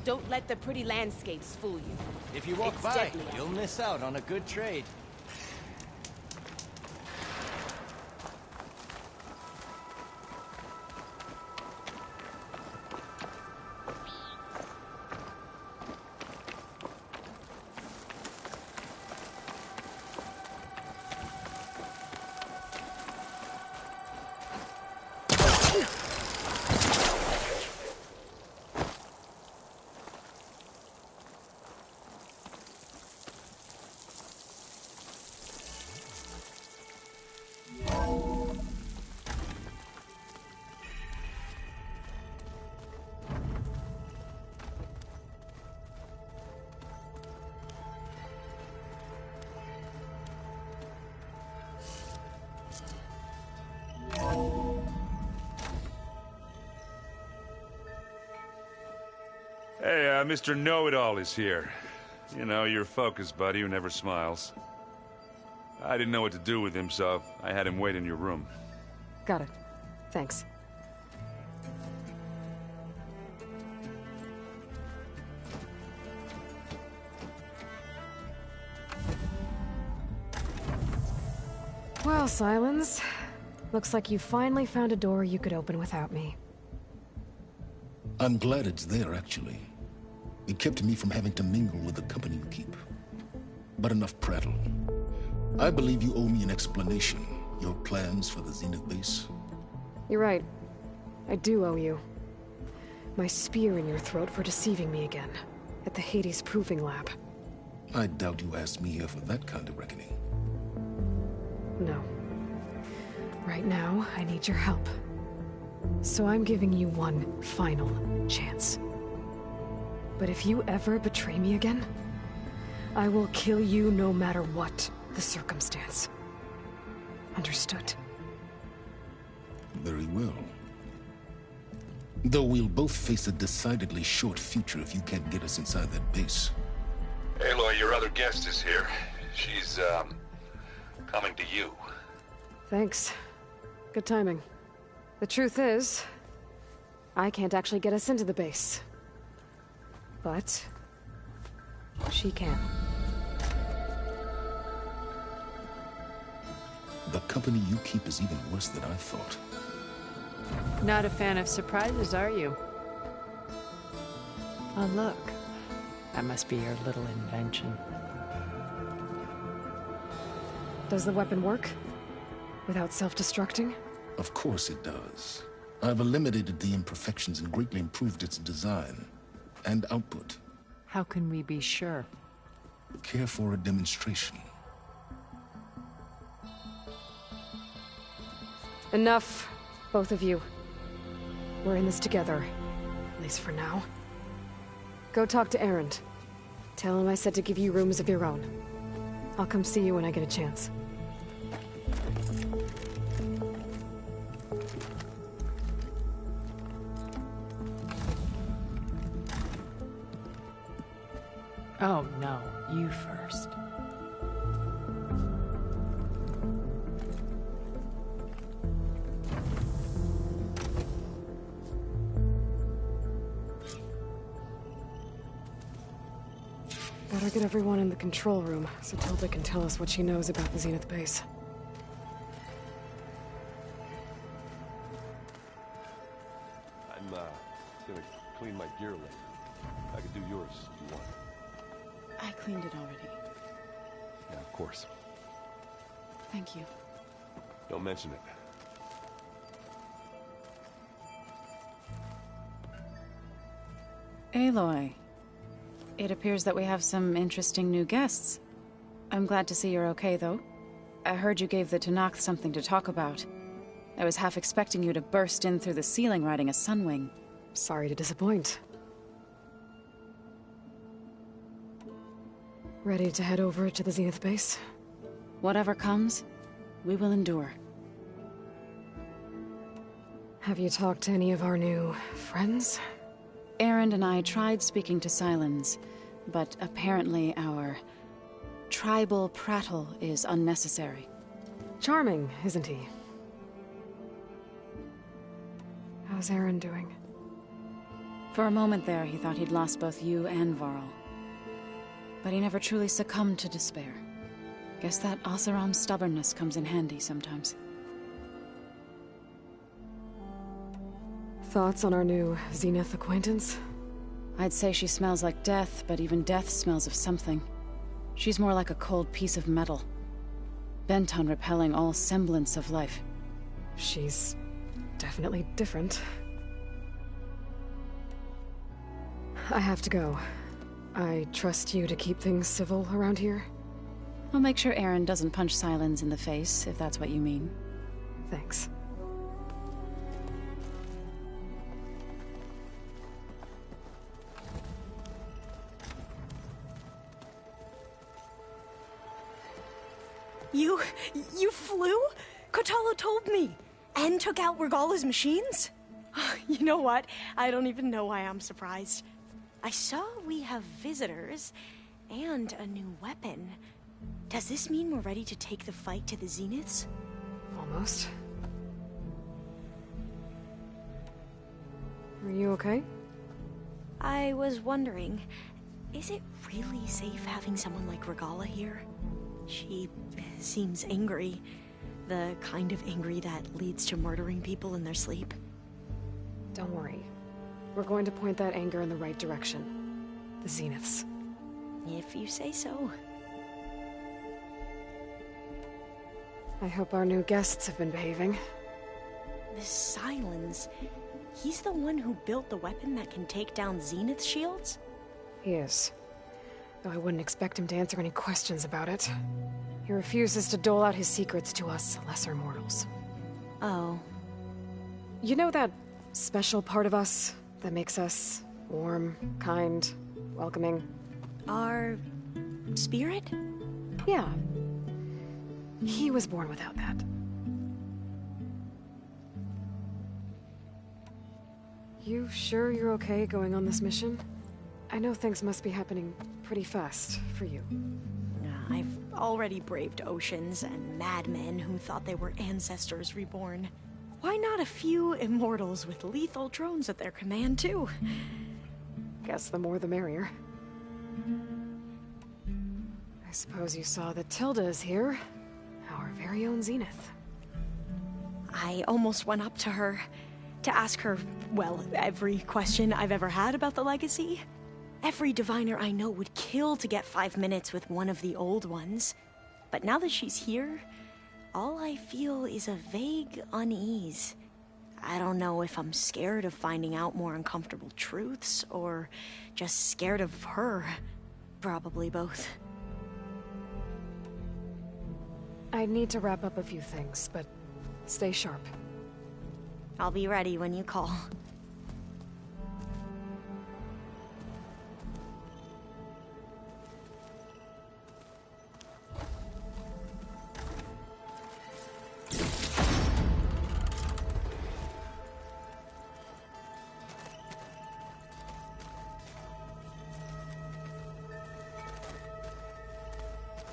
Don't let the pretty landscapes fool you. If you walk It's by, deadly. you'll miss out on a good trade. Hey, Mr. Know-It-All is here. You know, your focus buddy who never smiles. I didn't know what to do with him, so I had him wait in your room. Got it. Thanks. Well, Sylens. Looks like you finally found a door you could open without me. I'm glad it's there, actually. It kept me from having to mingle with the company you keep. But enough prattle. I believe you owe me an explanation. Your plans for the Zenith base? You're right. I do owe you. My spear in your throat for deceiving me again. At the Hades Proving Lab. I doubt you asked me here for that kind of reckoning. No. Right now, I need your help. So I'm giving you one final chance. But if you ever betray me again, I will kill you no matter what the circumstance. Understood? Very well. Though we'll both face a decidedly short future if you can't get us inside that base. Aloy, your other guest is here. She's, coming to you. Thanks. Good timing. The truth is, I can't actually get us into the base. But she can. The company you keep is even worse than I thought. Not a fan of surprises, are you? Oh, look. That must be your little invention. Does the weapon work? Without self-destructing? Of course it does. I've eliminated the imperfections and greatly improved its design and output. How can we be sure? Care for a demonstration? Enough, both of you. We're in this together, at least for now. Go talk to Erend. Tell him I said to give you rooms of your own. I'll come see you when I get a chance. Oh, no. You first. Better get everyone in the control room, so Tilda can tell us what she knows about the Zenith base. I'm, gonna clean my gear later. I could do yours if you want. I cleaned it already. Yeah, of course. Thank you. Don't mention it. Aloy. It appears that we have some interesting new guests. I'm glad to see you're okay, though. I heard you gave the Tenakth something to talk about. I was half expecting you to burst in through the ceiling riding a Sunwing. Sorry to disappoint. Ready to head over to the Zenith base? Whatever comes, we will endure. Have you talked to any of our new friends? Erend and I tried speaking to Sylens, but apparently our tribal prattle is unnecessary. Charming, isn't he? How's Erend doing? For a moment there, he thought he'd lost both you and Varl. But he never truly succumbed to despair. Guess that Oseram's stubbornness comes in handy sometimes. Thoughts on our new Zenith acquaintance? I'd say she smells like death, but even death smells of something. She's more like a cold piece of metal, bent on repelling all semblance of life. She's definitely different. I have to go. I trust you to keep things civil around here? I'll make sure Aaron doesn't punch Sylens in the face, if that's what you mean. Thanks. You flew? Kotallo told me! And took out Regalla's machines? You know what? I don't even know why I'm surprised. I saw we have visitors, and a new weapon. Does this mean we're ready to take the fight to the Zeniths? Almost. Are you okay? I was wondering, is it really safe having someone like Regalla here? She seems angry. The kind of angry that leads to murdering people in their sleep. Don't worry. We're going to point that anger in the right direction. The Zeniths. If you say so. I hope our new guests have been behaving. This Sylens, he's the one who built the weapon that can take down Zenith shields? He is. Though I wouldn't expect him to answer any questions about it. He refuses to dole out his secrets to us lesser mortals. Oh. You know that special part of us that makes us warm, kind, welcoming? Our spirit? Yeah. He was born without that. You sure you're okay going on this mission? I know things must be happening pretty fast for you. I've already braved oceans and madmen who thought they were ancestors reborn. Why not a few immortals with lethal drones at their command, too? Guess the more the merrier. I suppose you saw that Tilda is here. Our very own Zenith. I almost went up to her to ask her, well, every question I've ever had about the legacy. Every diviner I know would kill to get 5 minutes with one of the old ones. But now that she's here, all I feel is a vague unease. I don't know if I'm scared of finding out more uncomfortable truths, or just scared of her. Probably both. I need to wrap up a few things, but stay sharp. I'll be ready when you call.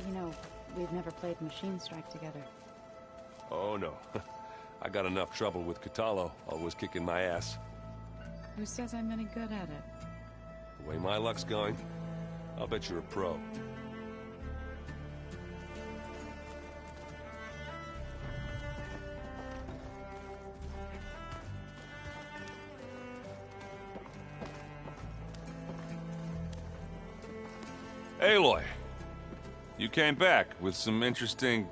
You know, we've never played Machine Strike together. Oh, no. I got enough trouble with Kotallo, always kicking my ass. Who says I'm any good at it? The way my luck's going, I'll bet you're a pro. Aloy, you came back with some interesting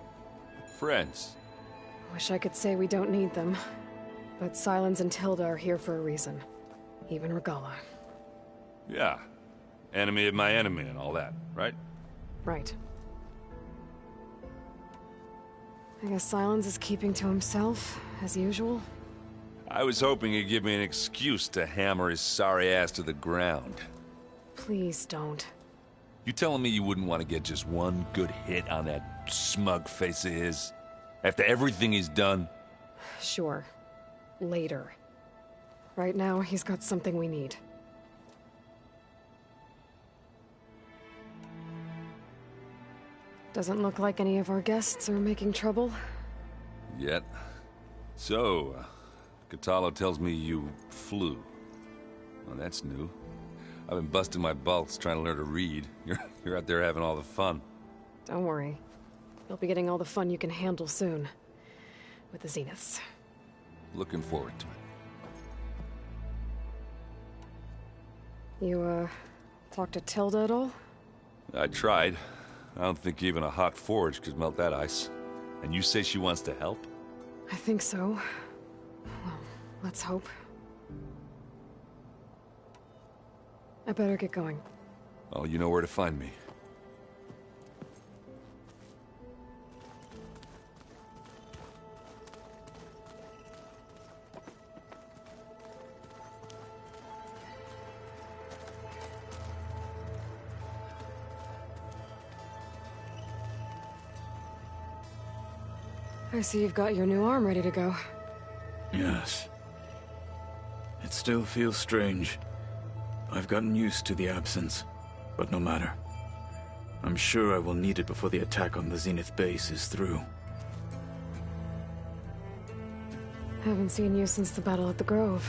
friends. Wish I could say we don't need them. But Sylens and Tilda are here for a reason. Even Regalla. Yeah. Enemy of my enemy and all that, right? Right. I guess Sylens is keeping to himself, as usual. I was hoping he'd give me an excuse to hammer his sorry ass to the ground. Please don't. You telling me you wouldn't want to get just one good hit on that smug face of his? After everything he's done? Sure. Later. Right now, he's got something we need. Doesn't look like any of our guests are making trouble. Yet. So, Kotallo tells me you flew. Well, that's new. I've been busting my balls trying to learn to read. You're out there having all the fun. Don't worry. You'll be getting all the fun you can handle soon. With the Zeniths. Looking forward to it. You, talked to Tilda at all? I tried. I don't think even a hot forge could melt that ice. And you say she wants to help? I think so. Well, let's hope. I better get going. Oh, you know where to find me. I see you've got your new arm ready to go. Yes. It still feels strange. I've gotten used to the absence, but no matter. I'm sure I will need it before the attack on the Zenith base is through. Haven't seen you since the battle at the Grove.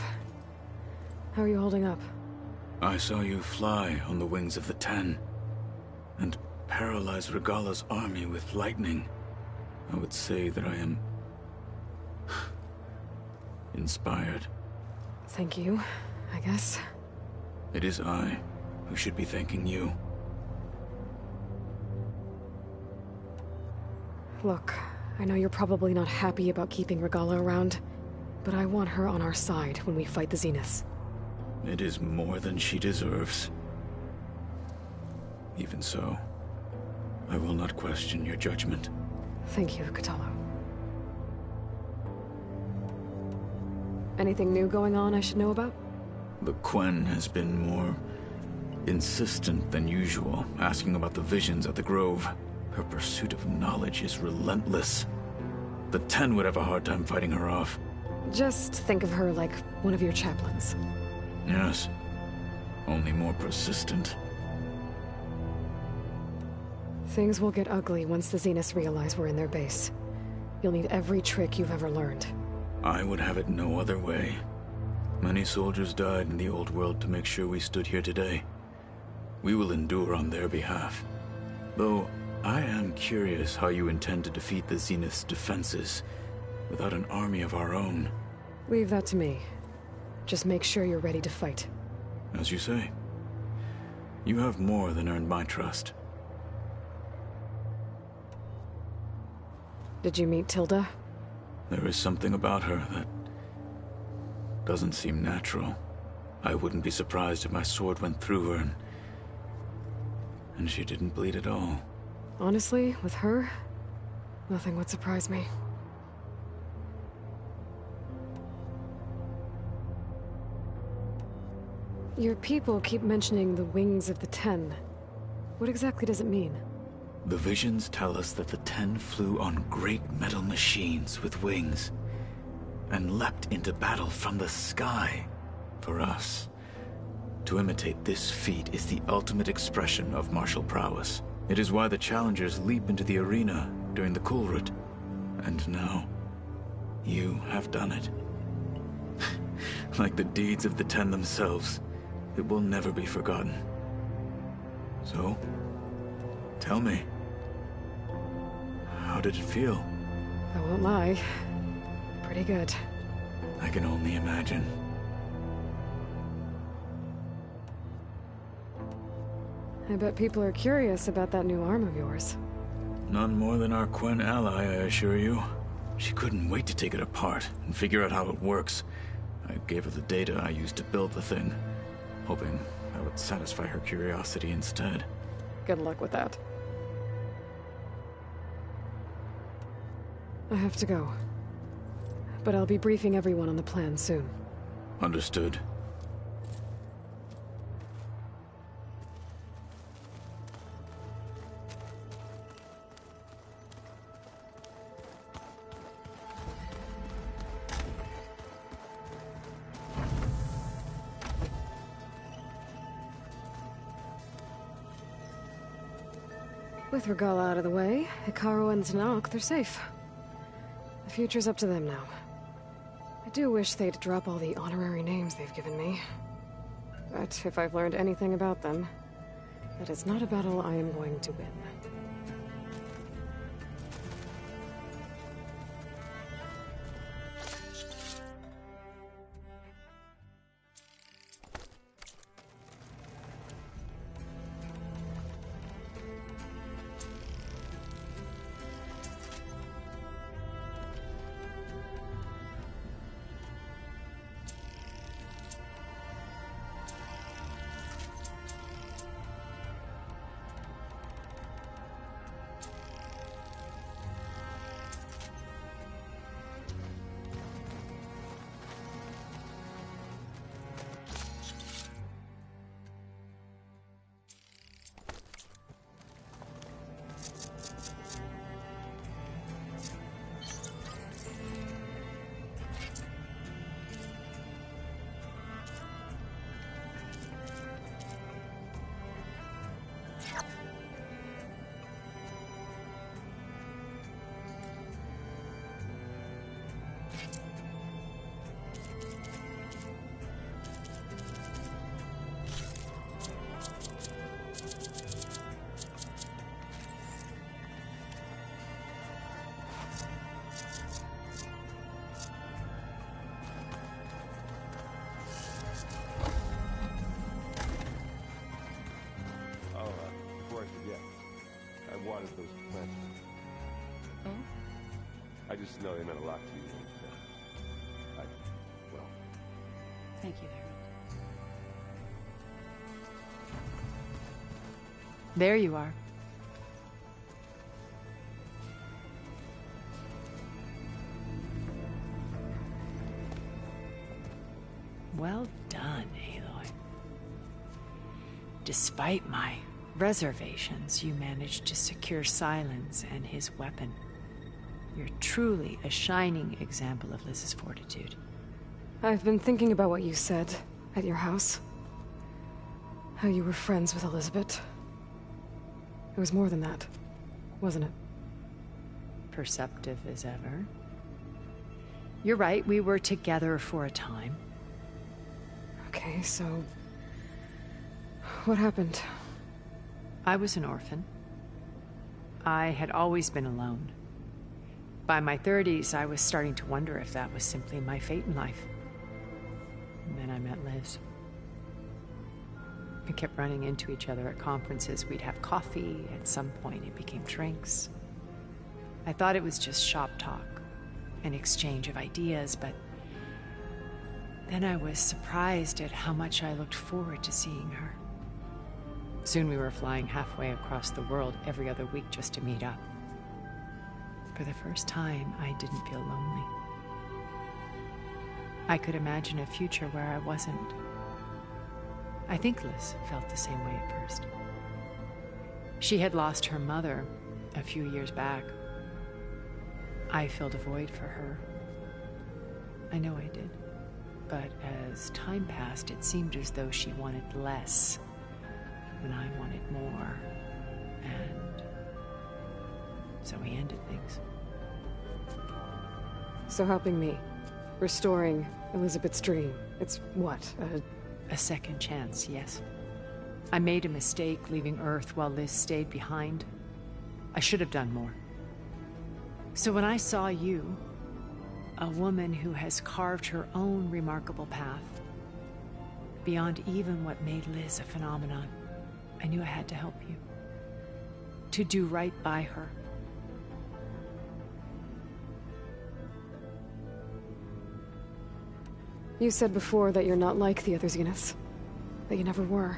How are you holding up? I saw you fly on the wings of the Ten, and paralyze Regalla's army with lightning. I would say that I am inspired. Thank you, I guess. It is I who should be thanking you. Look, I know you're probably not happy about keeping Regalla around, but I want her on our side when we fight the Zeniths. It is more than she deserves. Even so, I will not question your judgment. Thank you, Kotallo. Anything new going on I should know about? The Quen has been more insistent than usual, asking about the visions at the Grove. Her pursuit of knowledge is relentless. The Ten would have a hard time fighting her off. Just think of her like one of your chaplains. Yes, only more persistent. Things will get ugly once the Zeniths realize we're in their base. You'll need every trick you've ever learned. I would have it no other way. Many soldiers died in the old world to make sure we stood here today. We will endure on their behalf. Though, I am curious how you intend to defeat the Zenith's defenses without an army of our own. Leave that to me. Just make sure you're ready to fight. As you say. You have more than earned my trust. Did you meet Tilda? There is something about her that doesn't seem natural. I wouldn't be surprised if my sword went through her and she didn't bleed at all. Honestly, with her, nothing would surprise me. Your people keep mentioning the wings of the Ten. What exactly does it mean? The visions tell us that the Ten flew on great metal machines with wings, and leapt into battle from the sky. For us, to imitate this feat is the ultimate expression of martial prowess. It is why the challengers leap into the arena during the Kulrut. And now, you have done it. Like the deeds of the Ten themselves, it will never be forgotten. So, tell me, how did it feel? I won't lie. Pretty good. I can only imagine. I bet people are curious about that new arm of yours. None more than our Quen ally, I assure you. She couldn't wait to take it apart and figure out how it works. I gave her the data I used to build the thing, hoping that would satisfy her curiosity instead. Good luck with that. I have to go. But I'll be briefing everyone on the plan soon. Understood. With Regalla out of the way, Hekarro and Tenakth, they're safe. The future's up to them now. I do wish they'd drop all the honorary names they've given me. But if I've learned anything about them, that is not a battle I am going to win. Wanted those plants. Oh? I just know they meant a lot to you. And, well. Thank you, Harold. There you are. Well done, Aloy. Despite my reservations, you managed to secure Silence and his weapon. You're truly a shining example of Liz's fortitude. I've been thinking about what you said at your house. How you were friends with Elizabeth. It was more than that, wasn't it? Perceptive as ever. You're right, we were together for a time. Okay, so... what happened? I was an orphan. I had always been alone. By my 30s, I was starting to wonder if that was simply my fate in life. And then I met Liz. We kept running into each other at conferences. We'd have coffee. At some point, it became drinks. I thought it was just shop talk, an exchange of ideas, but then I was surprised at how much I looked forward to seeing her. Soon we were flying halfway across the world every other week just to meet up. For the first time, I didn't feel lonely. I could imagine a future where I wasn't. I think Liz felt the same way at first. She had lost her mother a few years back. I filled a void for her. I know I did. But as time passed, it seemed as though she wanted less. And I wanted more, and so we ended things. So helping me, restoring Elizabeth's dream, it's what, a second chance, yes. I made a mistake leaving Earth while Liz stayed behind. I should have done more. So when I saw you, a woman who has carved her own remarkable path, beyond even what made Liz a phenomenon, I knew I had to help you. To do right by her. You said before that you're not like the other Zeniths. That you never were.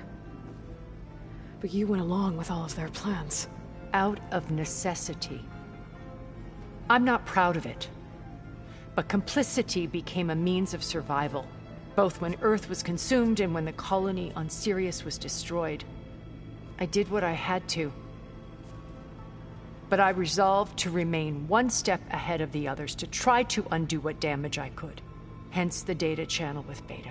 But you went along with all of their plans. Out of necessity. I'm not proud of it. But complicity became a means of survival, both when Earth was consumed and when the colony on Sirius was destroyed. I did what I had to. But I resolved to remain one step ahead of the others, to try to undo what damage I could. Hence the data channel with Beta.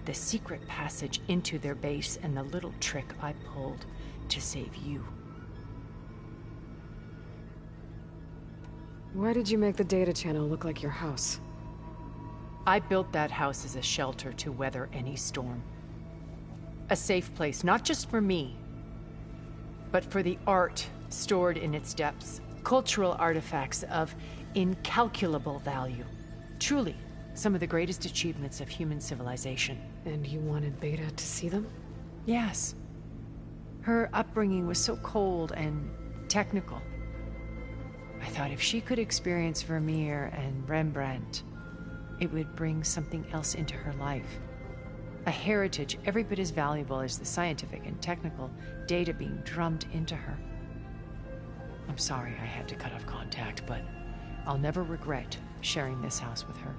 The secret passage into their base and the little trick I pulled to save you. Why did you make the data channel look like your house? I built that house as a shelter to weather any storm. A safe place, not just for me, but for the art stored in its depths. Cultural artifacts of incalculable value. Truly, some of the greatest achievements of human civilization. And you wanted Beta to see them? Yes. Her upbringing was so cold and technical. I thought if she could experience Vermeer and Rembrandt, it would bring something else into her life. A heritage every bit as valuable as the scientific and technical data being drummed into her. I'm sorry I had to cut off contact, but I'll never regret sharing this house with her.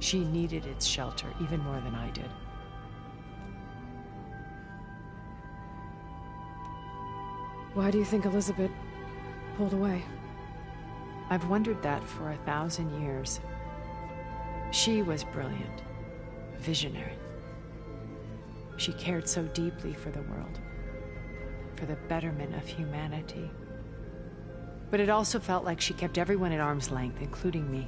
She needed its shelter even more than I did. Why do you think Elizabeth pulled away? I've wondered that for 1,000 years. She was brilliant, visionary. She cared so deeply for the world, for the betterment of humanity. But it also felt like she kept everyone at arm's length, including me.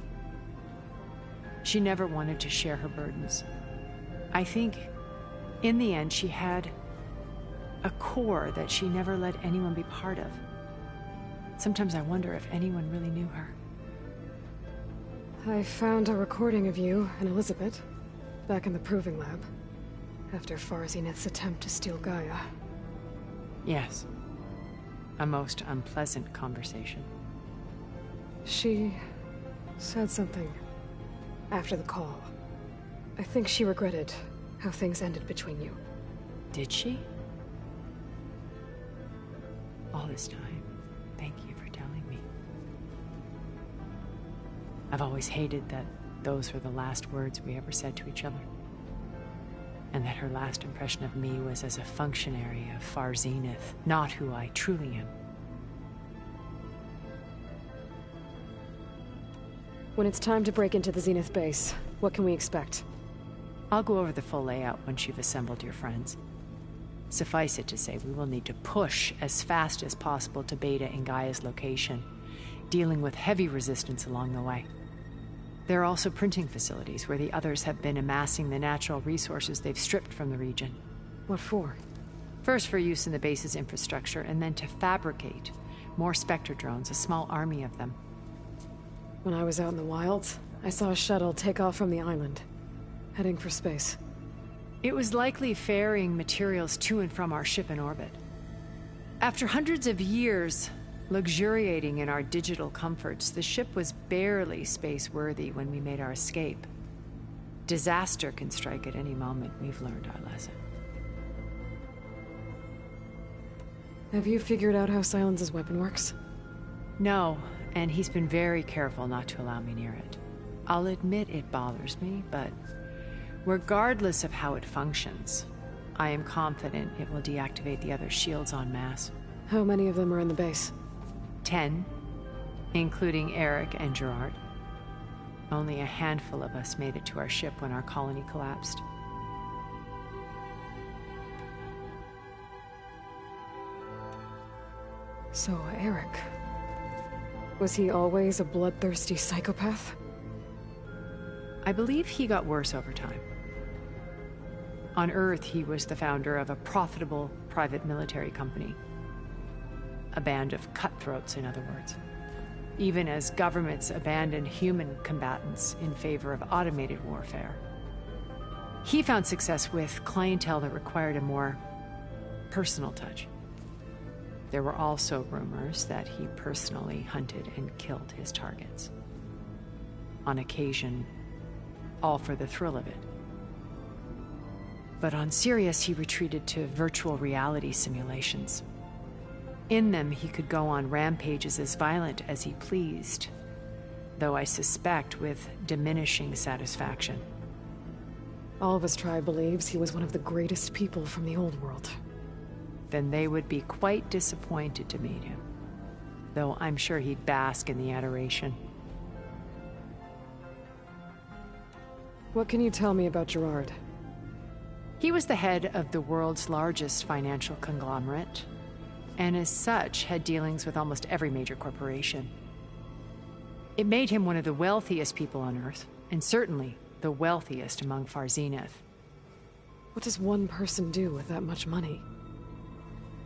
She never wanted to share her burdens. I think, in the end, she had a core that she never let anyone be part of. Sometimes I wonder if anyone really knew her. I found a recording of you and Elizabeth back in the Proving Lab after Farzineth's attempt to steal Gaia. Yes. A most unpleasant conversation. She said something after the call. I think she regretted how things ended between you. Did she? All this time, thank you for telling me. I've always hated that those were the last words we ever said to each other. And that her last impression of me was as a functionary of Far Zenith, not who I truly am. When it's time to break into the Zenith base, what can we expect? I'll go over the full layout once you've assembled your friends. Suffice it to say, we will need to push as fast as possible to Beta and Gaia's location, dealing with heavy resistance along the way. There are also printing facilities where the others have been amassing the natural resources they've stripped from the region. What for? First for use in the base's infrastructure, and then to fabricate more Spectre drones, a small army of them. When I was out in the wilds, I saw a shuttle take off from the island, heading for space. It was likely ferrying materials to and from our ship in orbit. After hundreds of years luxuriating in our digital comforts, the ship was barely space-worthy when we made our escape. Disaster can strike at any moment. We've learned our lesson. Have you figured out how Silence's weapon works? No, and he's been very careful not to allow me near it. I'll admit it bothers me, but regardless of how it functions, I am confident it will deactivate the other shields en masse. How many of them are in the base? 10, including Eric and Gerard. Only a handful of us made it to our ship when our colony collapsed. So, Eric... was he always a bloodthirsty psychopath? I believe he got worse over time. On Earth, he was the founder of a profitable private military company. A band of cutthroats, in other words. Even as governments abandoned human combatants in favor of automated warfare. He found success with clientele that required a more personal touch. There were also rumors that he personally hunted and killed his targets. On occasion, all for the thrill of it. But on Sirius, he retreated to virtual reality simulations. In them, he could go on rampages as violent as he pleased, though I suspect with diminishing satisfaction. All of his tribe believes he was one of the greatest people from the old world. Then they would be quite disappointed to meet him, though I'm sure he'd bask in the adoration. What can you tell me about Gerard? He was the head of the world's largest financial conglomerate, and as such had dealings with almost every major corporation. It made him one of the wealthiest people on Earth, and certainly the wealthiest among Far Zenith. What does one person do with that much money?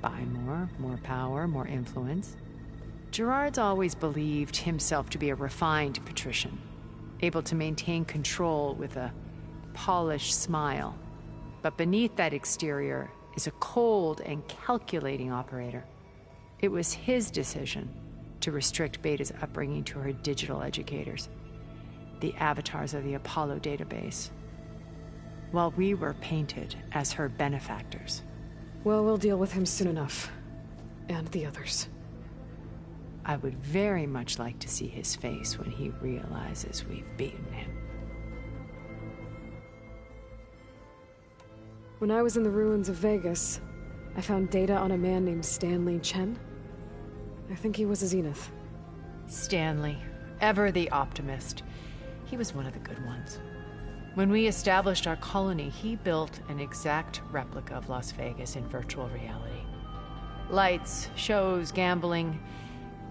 Buy more power, more influence. Gerard's always believed himself to be a refined patrician, able to maintain control with a polished smile. But beneath that exterior is a cold and calculating operator. It was his decision to restrict Beta's upbringing to her digital educators, the avatars of the Apollo database, while we were painted as her benefactors. Well, we'll deal with him soon enough. And the others. I would very much like to see his face when he realizes we've beaten him. When I was in the ruins of Vegas, I found data on a man named Stanley Chen. I think he was a Zenith. Stanley, ever the optimist. He was one of the good ones. When we established our colony, he built an exact replica of Las Vegas in virtual reality. Lights, shows, gambling,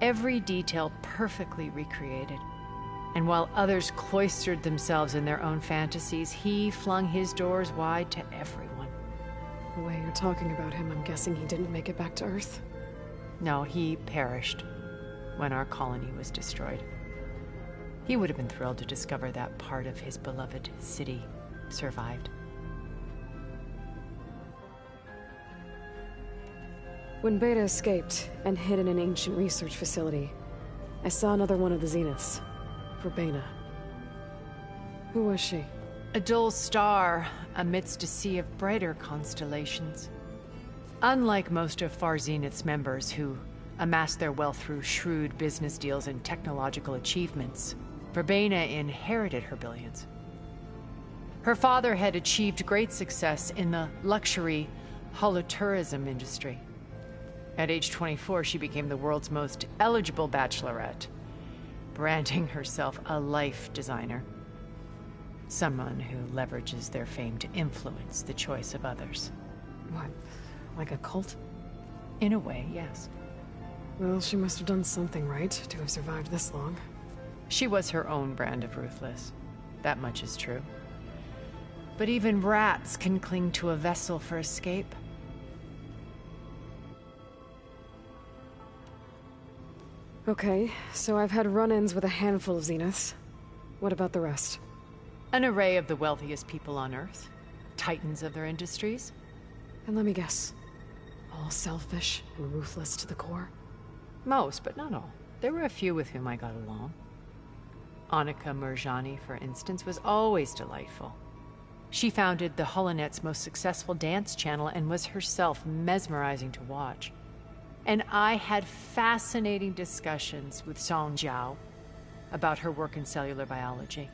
every detail perfectly recreated. And while others cloistered themselves in their own fantasies, he flung his doors wide to everyone. The way you're talking about him, I'm guessing he didn't make it back to Earth? No, he perished when our colony was destroyed. He would have been thrilled to discover that part of his beloved city survived. When Beta escaped and hid in an ancient research facility, I saw another one of the Zeniths. Verbena. Who was she? A dull star amidst a sea of brighter constellations. Unlike most of Far Zenith's members who amassed their wealth through shrewd business deals and technological achievements, Verbena inherited her billions. Her father had achieved great success in the luxury holotourism industry. At age 24, she became the world's most eligible bachelorette, branding herself a life designer. Someone who leverages their fame to influence the choice of others. What? Like a cult? In a way, yes. Well, she must have done something right to have survived this long. She was her own brand of ruthless. That much is true. But even rats can cling to a vessel for escape. Okay, so I've had run-ins with a handful of Zeniths. What about the rest? An array of the wealthiest people on Earth. Titans of their industries. And let me guess. All selfish and ruthless to the core? Most, but not all. There were a few with whom I got along. Annika Murjani, for instance, was always delightful. She founded the Holonet's most successful dance channel and was herself mesmerizing to watch. And I had fascinating discussions with Song Jiao about her work in cellular biology.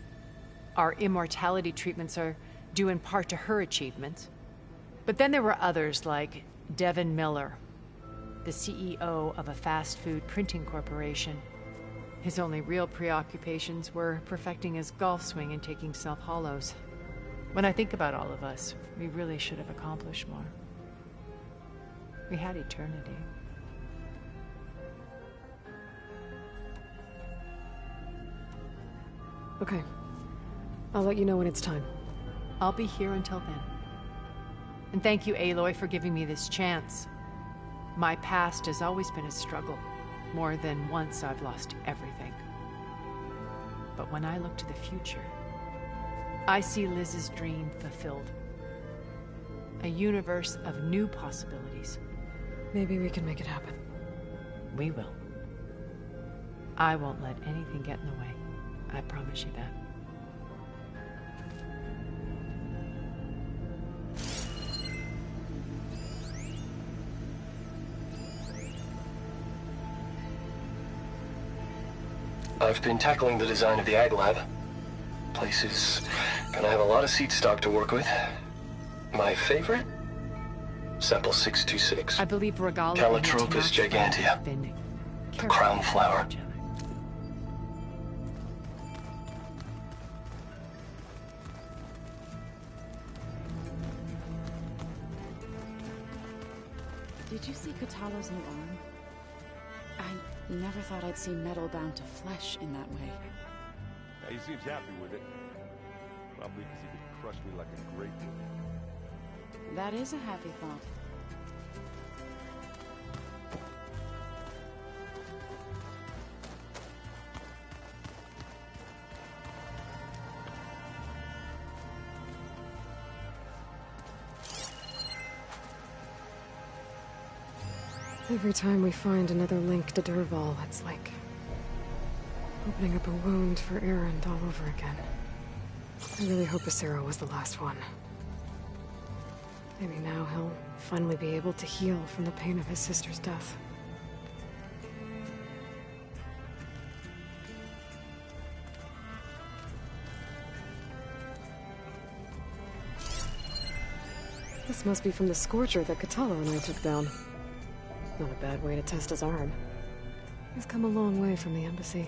Our immortality treatments are due in part to her achievements. But then there were others like Devin Miller, the CEO of a fast food printing corporation. His only real preoccupations were perfecting his golf swing and taking self-hollows. When I think about all of us, we really should have accomplished more. We had eternity. Okay. I'll let you know when it's time. I'll be here until then. And thank you, Aloy, for giving me this chance. My past has always been a struggle. More than once I've lost everything. But when I look to the future, I see Liz's dream fulfilled. A universe of new possibilities. Maybe we can make it happen. We will. I won't let anything get in the way. I promise you that. I've been tackling the design of the Ag Lab. Place is gonna have a lot of seed stock to work with. My favorite? Sample 626. I believe Regala Calotropis gigantea. The crown flower. Did you see Katalo's new arm? I never thought I'd see metal bound to flesh in that way. Yeah, he seems happy with it. Probably because he could crush me like a grapefruit. That is a happy thought. Every time we find another link to Dervahl, it's like opening up a wound for Erend all over again. I really hope Acero was the last one. Maybe now he'll finally be able to heal from the pain of his sister's death. This must be from the Scorcher that Katala and I took down. Not a bad way to test his arm. He's come a long way from the embassy.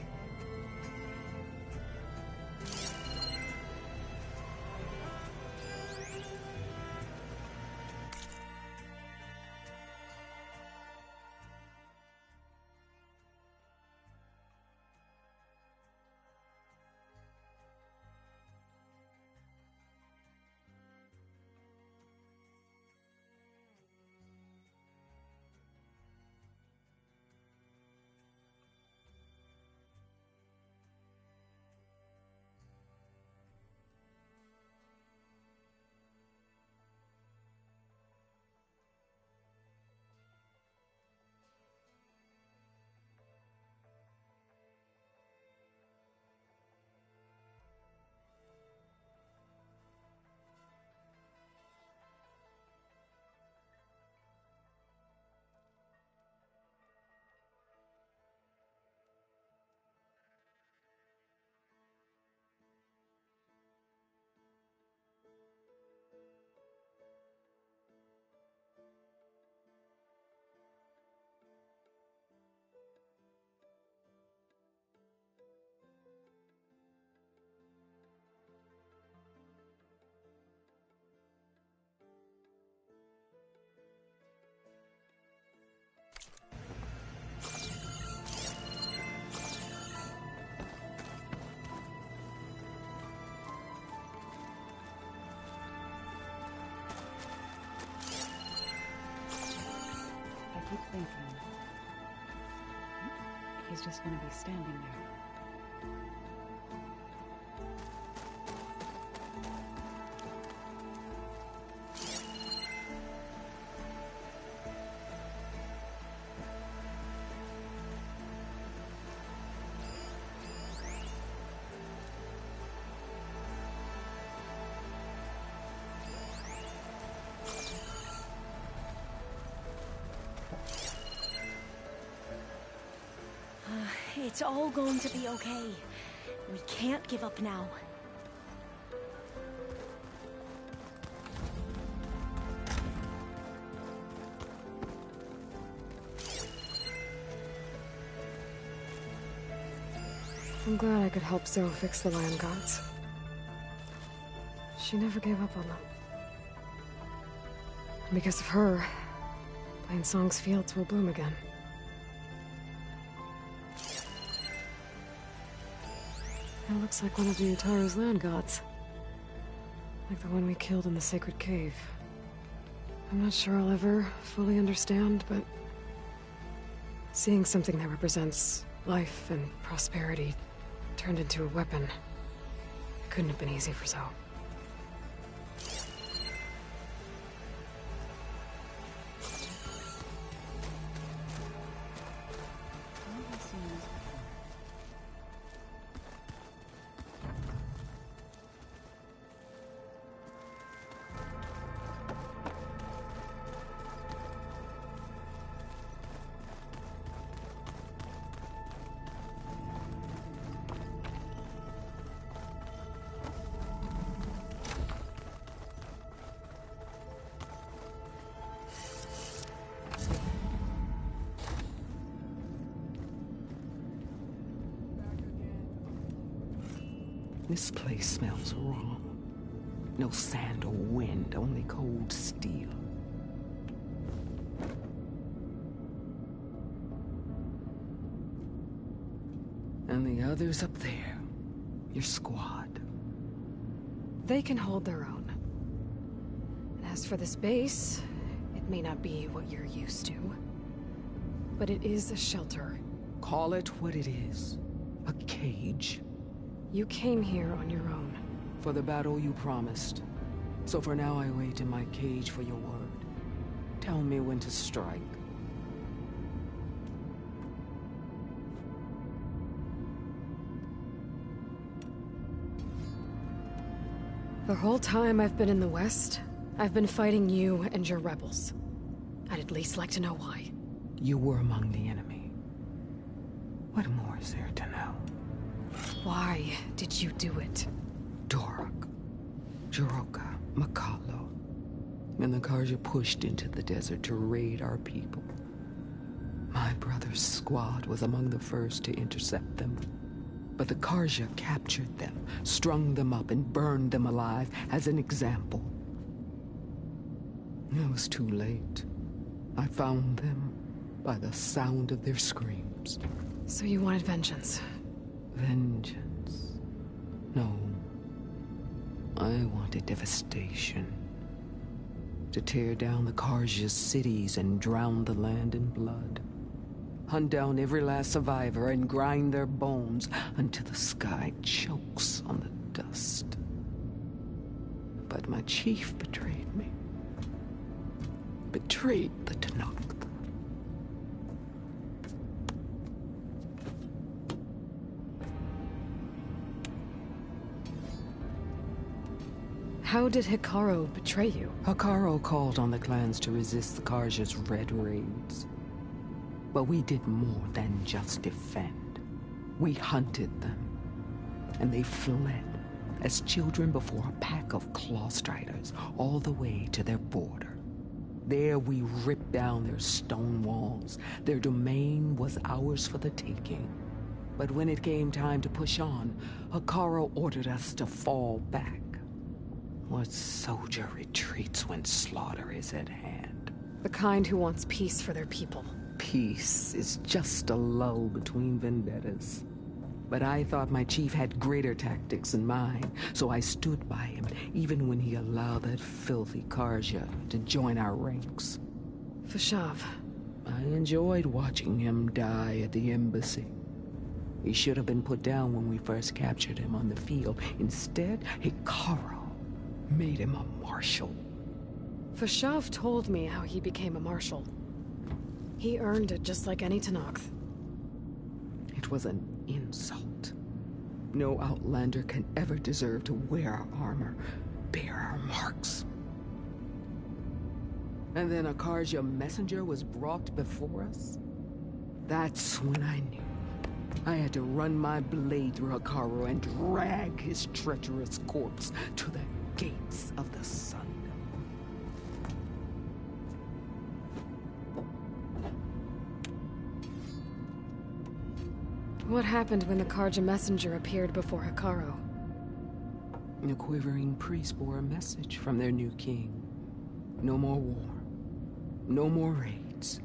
Keep thinking. He's just gonna be standing there. It's all going to be okay. We can't give up now. I'm glad I could help Zoe fix the land gods. She never gave up on them. And because of her, Plainsong's fields will bloom again. It looks like one of the Utaru's land gods. Like the one we killed in the sacred cave. I'm not sure I'll ever fully understand, but seeing something that represents life and prosperity turned into a weapon, it couldn't have been easy for Zoe. This place smells wrong. No sand or wind, only cold steel. And the others up there, your squad. They can hold their own. And As for this base, it may not be what you're used to, but it is a shelter. Call it what it is. A cage. You came here on your own. For the battle you promised. So for now I wait in my cage for your word. Tell me when to strike. The whole time I've been in the West, I've been fighting you and your rebels. I'd at least like to know why. You were among the enemy. What more is there to know? Why did you do it? Dorok, Jiroka, Makalo, and the Karja pushed into the desert to raid our people. My brother's squad was among the first to intercept them. But the Karja captured them, strung them up, and burned them alive as an example. It was too late. I found them by the sound of their screams. So you wanted vengeance? Vengeance? No. I wanted devastation. To tear down the Karja's cities and drown the land in blood. Hunt down every last survivor and grind their bones until the sky chokes on the dust. But my chief betrayed me. Betrayed the Tenakth. How did Hekarro betray you? Hekarro called on the clans to resist the Karja's red raids. But we did more than just defend. We hunted them. And they fled, as children before a pack of claw striders, all the way to their border. There we ripped down their stone walls. Their domain was ours for the taking. But when it came time to push on, Hekarro ordered us to fall back. What soldier retreats when slaughter is at hand? The kind who wants peace for their people. Peace is just a lull between vendettas. But I thought my chief had greater tactics than mine, so I stood by him, even when he allowed that filthy Karja to join our ranks. Fashav. I enjoyed watching him die at the embassy. He should have been put down when we first captured him on the field. Instead, Hekarro made him a marshal. Fashav told me how he became a marshal. He earned it just like any Tenakth. It was an insult. No Outlander can ever deserve to wear our armor, bear our marks. And then a Karja messenger was brought before us? That's when I knew. I had to run my blade through Hekarro and drag his treacherous corpse to the gates of the sun. What happened when the Karja messenger appeared before Hekarro? The quivering priests bore a message from their new king. No more war. No more raids.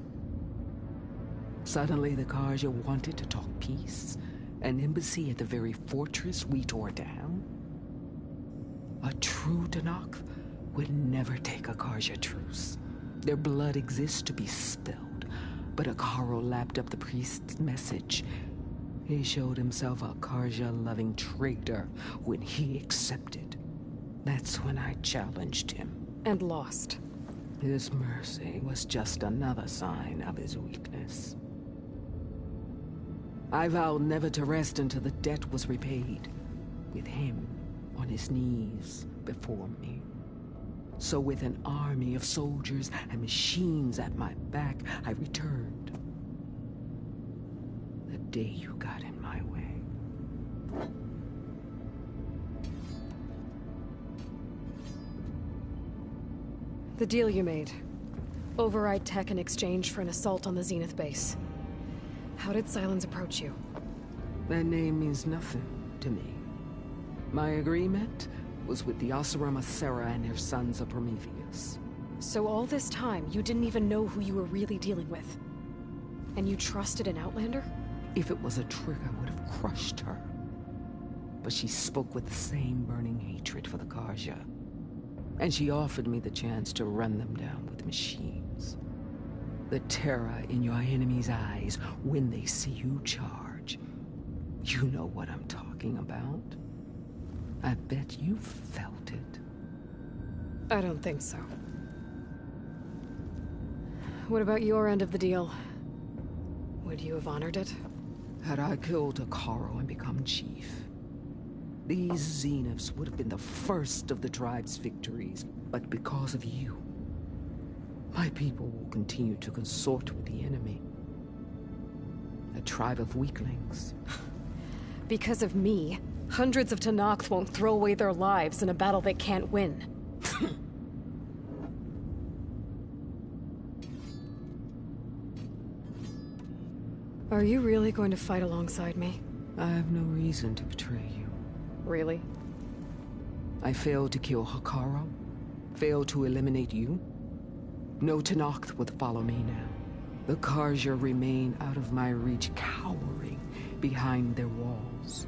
Suddenly the Karja wanted to talk peace. An embassy at the very fortress we tore down? A true Tenakth would never take a Karja truce. Their blood exists to be spilled. But Hekarro lapped up the priest's message. He showed himself a Karja-loving traitor when he accepted. That's when I challenged him. And lost. His mercy was just another sign of his weakness. I vowed never to rest until the debt was repaid, with him on his knees before me. So with an army of soldiers and machines at my back, I returned. The day you got in my way. The deal you made. Override tech in exchange for an assault on the Zenith base. How did Sylens approach you? That name means nothing to me. My agreement was with the Oseram Asera and her sons of Prometheus. So all this time, you didn't even know who you were really dealing with? And you trusted an Outlander? If it was a trick, I would have crushed her. But she spoke with the same burning hatred for the Karja. And she offered me the chance to run them down with machines. The terror in your enemy's eyes when they see you charge. You know what I'm talking about. I bet you felt it. I don't think so. What about your end of the deal? Would you have honored it? Had I killed Hekarro and become chief, these Zeniths would have been the first of the tribe's victories. But because of you, my people will continue to consort with the enemy. A tribe of weaklings. Because of me, hundreds of Tenakth won't throw away their lives in a battle they can't win. Are you really going to fight alongside me? I have no reason to betray you. Really? I failed to kill Hekarro, failed to eliminate you. No Tenakth would follow me now. The Carja remain out of my reach, cowering behind their walls.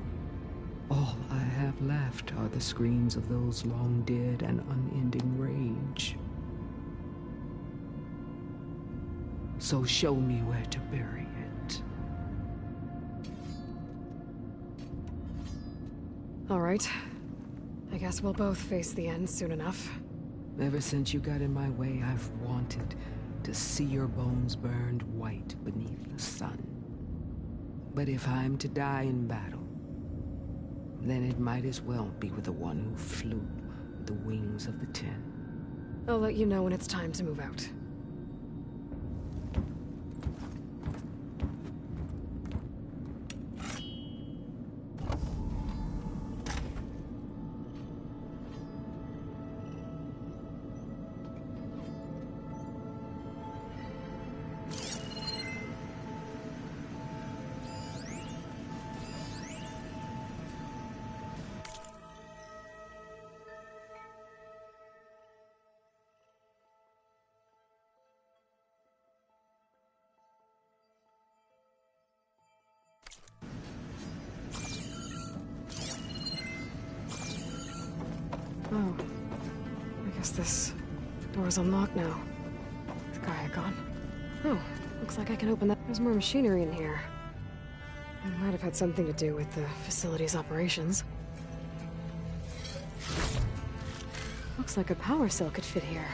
All I have left are the screams of those long dead and unending rage. So show me where to bury it. All right. I guess we'll both face the end soon enough. Ever since you got in my way, I've wanted to see your bones burned white beneath the sun. But if I'm to die in battle, then it might as well be with the one who flew with the wings of the Ten. I'll let you know when it's time to move out. Oh. I guess this door's unlocked now. The guy had gone. Oh, looks like I can open that. There's more machinery in here. It might have had something to do with the facility's operations. Looks like a power cell could fit here.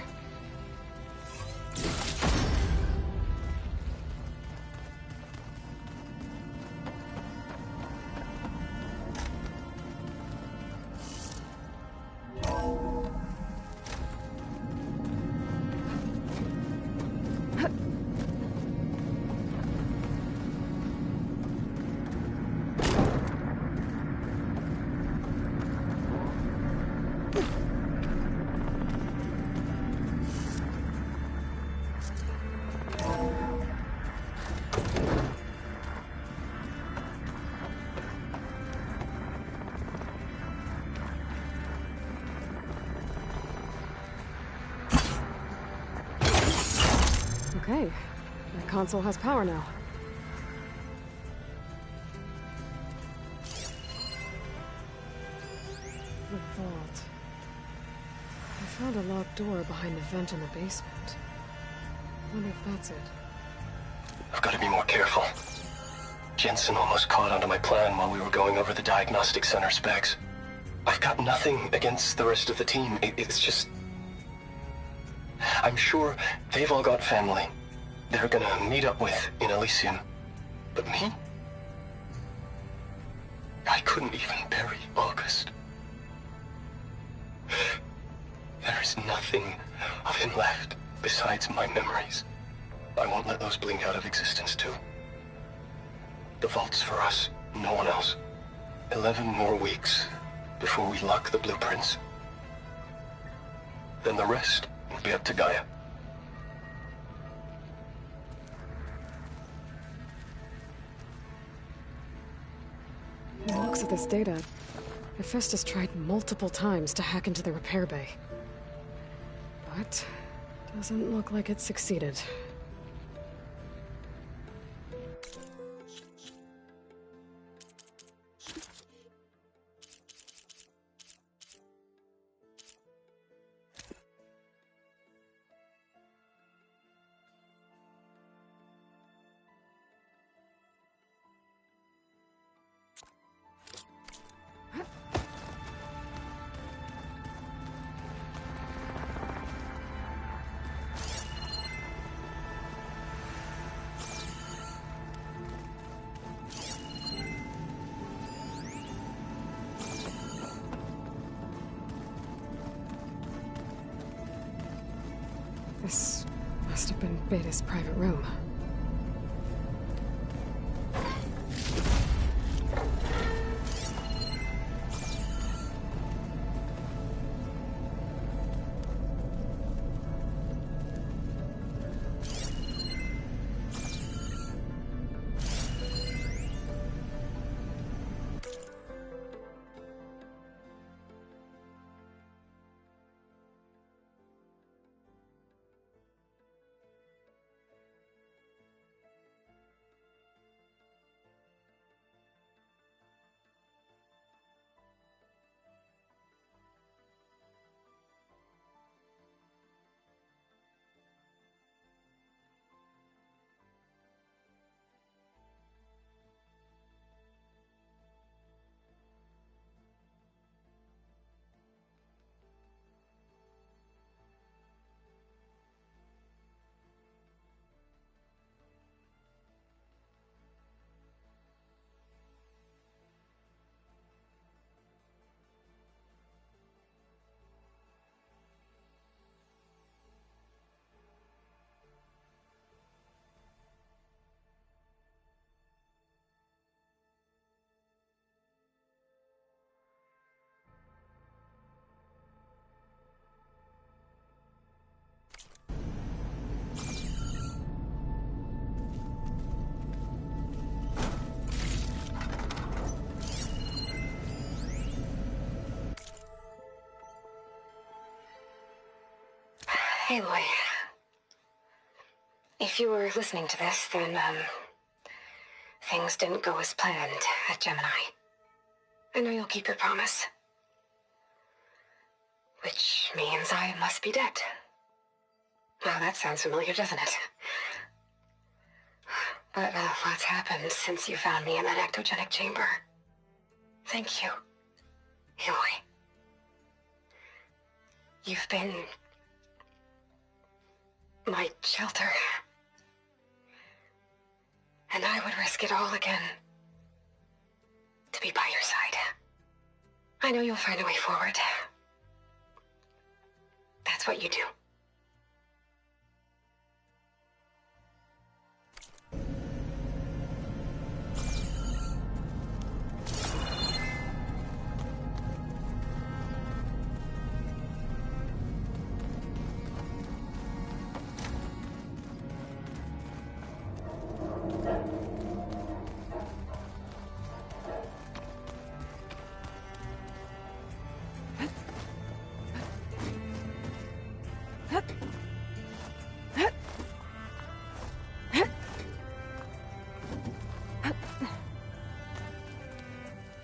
Okay, my console has power now. The vault. I found a locked door behind the vent in the basement. Wonder if that's it. I've got to be more careful. Jensen almost caught onto my plan while we were going over the diagnostic center specs. I've got nothing against the rest of the team. It's just... I'm sure they've all got family they're gonna meet up with in Elysium. But me? I couldn't even bury August. There is nothing of him left besides my memories. I won't let those blink out of existence too. The vault's for us, no one else. 11 more weeks before we lock the blueprints. Then the rest will be up to Gaia. From the looks of this data, Hephaestus tried multiple times to hack into the repair bay. But doesn't look like it succeeded. This must have been Beta's private room. Aloy. If you were listening to this, then, things didn't go as planned at Gemini. I know you'll keep your promise. Which means I must be dead. Well, that sounds familiar, doesn't it? But, what's happened since you found me in that ectogenic chamber? Thank you, Aloy. You've been my shelter. And I would risk it all again to be by your side. I know you'll find a way forward. That's what you do.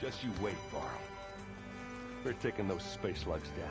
Just you wait, Varl. We're taking those space slugs down.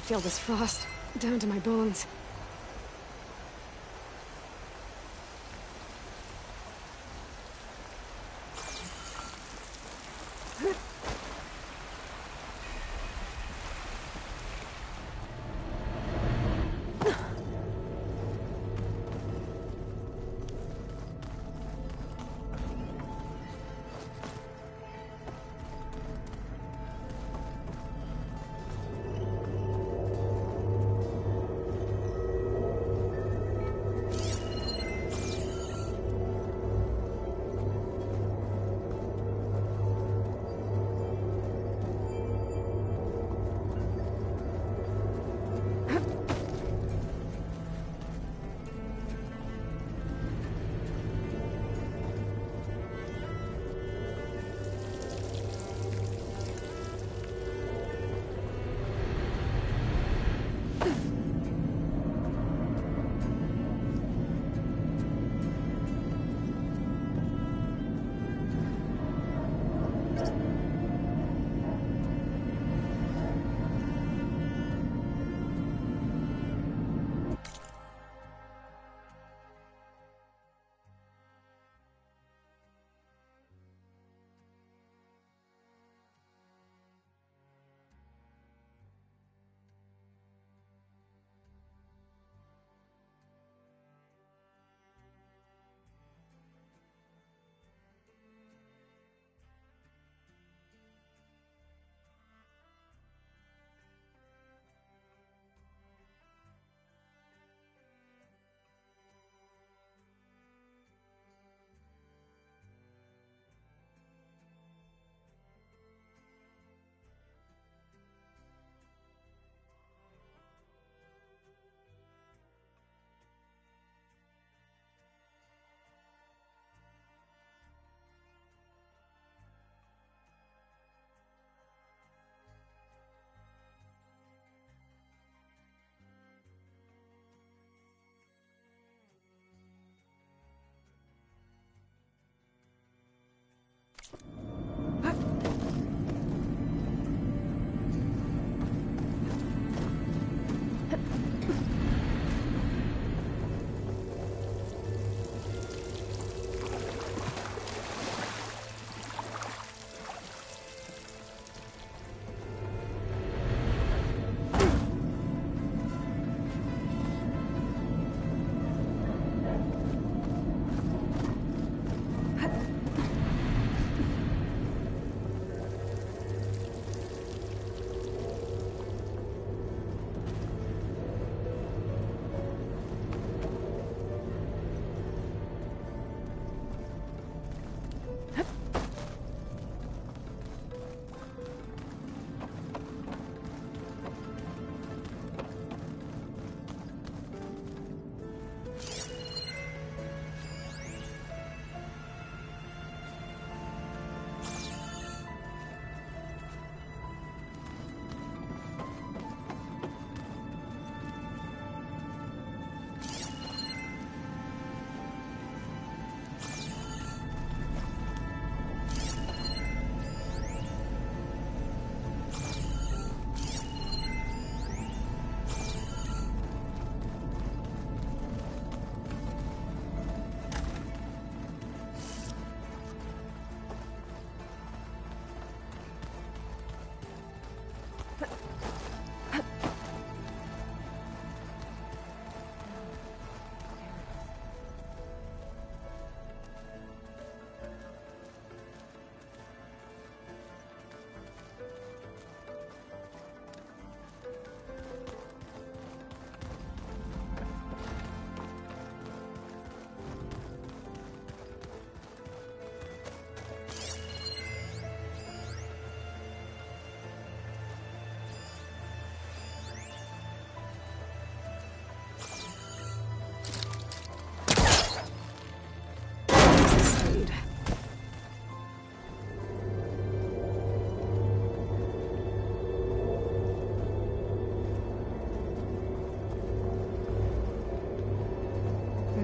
feel this frost down to my bones.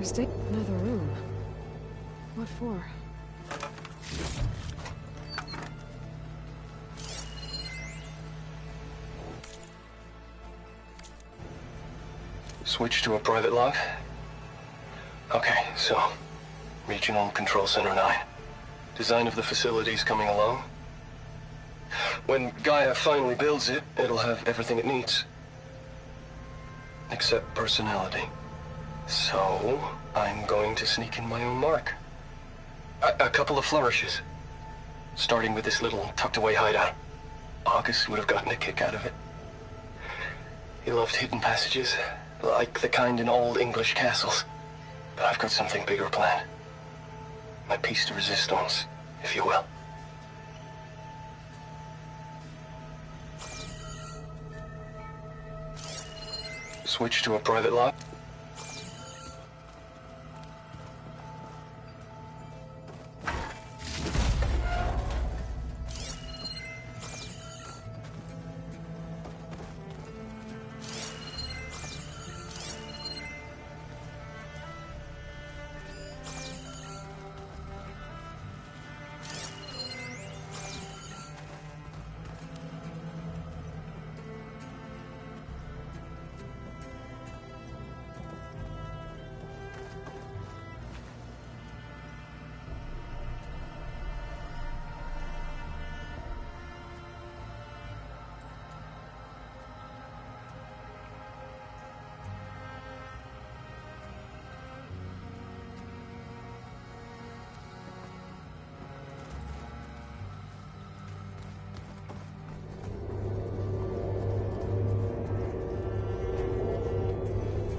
There's another room. What for? Switch to a private log? Okay, so... Regional Control Center 9. Design of the facility's coming along. When Gaia finally builds it, it'll have everything it needs. Except personality. So, I'm going to sneak in my own mark. A couple of flourishes. Starting with this little tucked-away hideout. August would have gotten a kick out of it. He loved hidden passages, like the kind in old English castles. But I've got something bigger planned. My piece de resistance, if you will. Switch to a private log?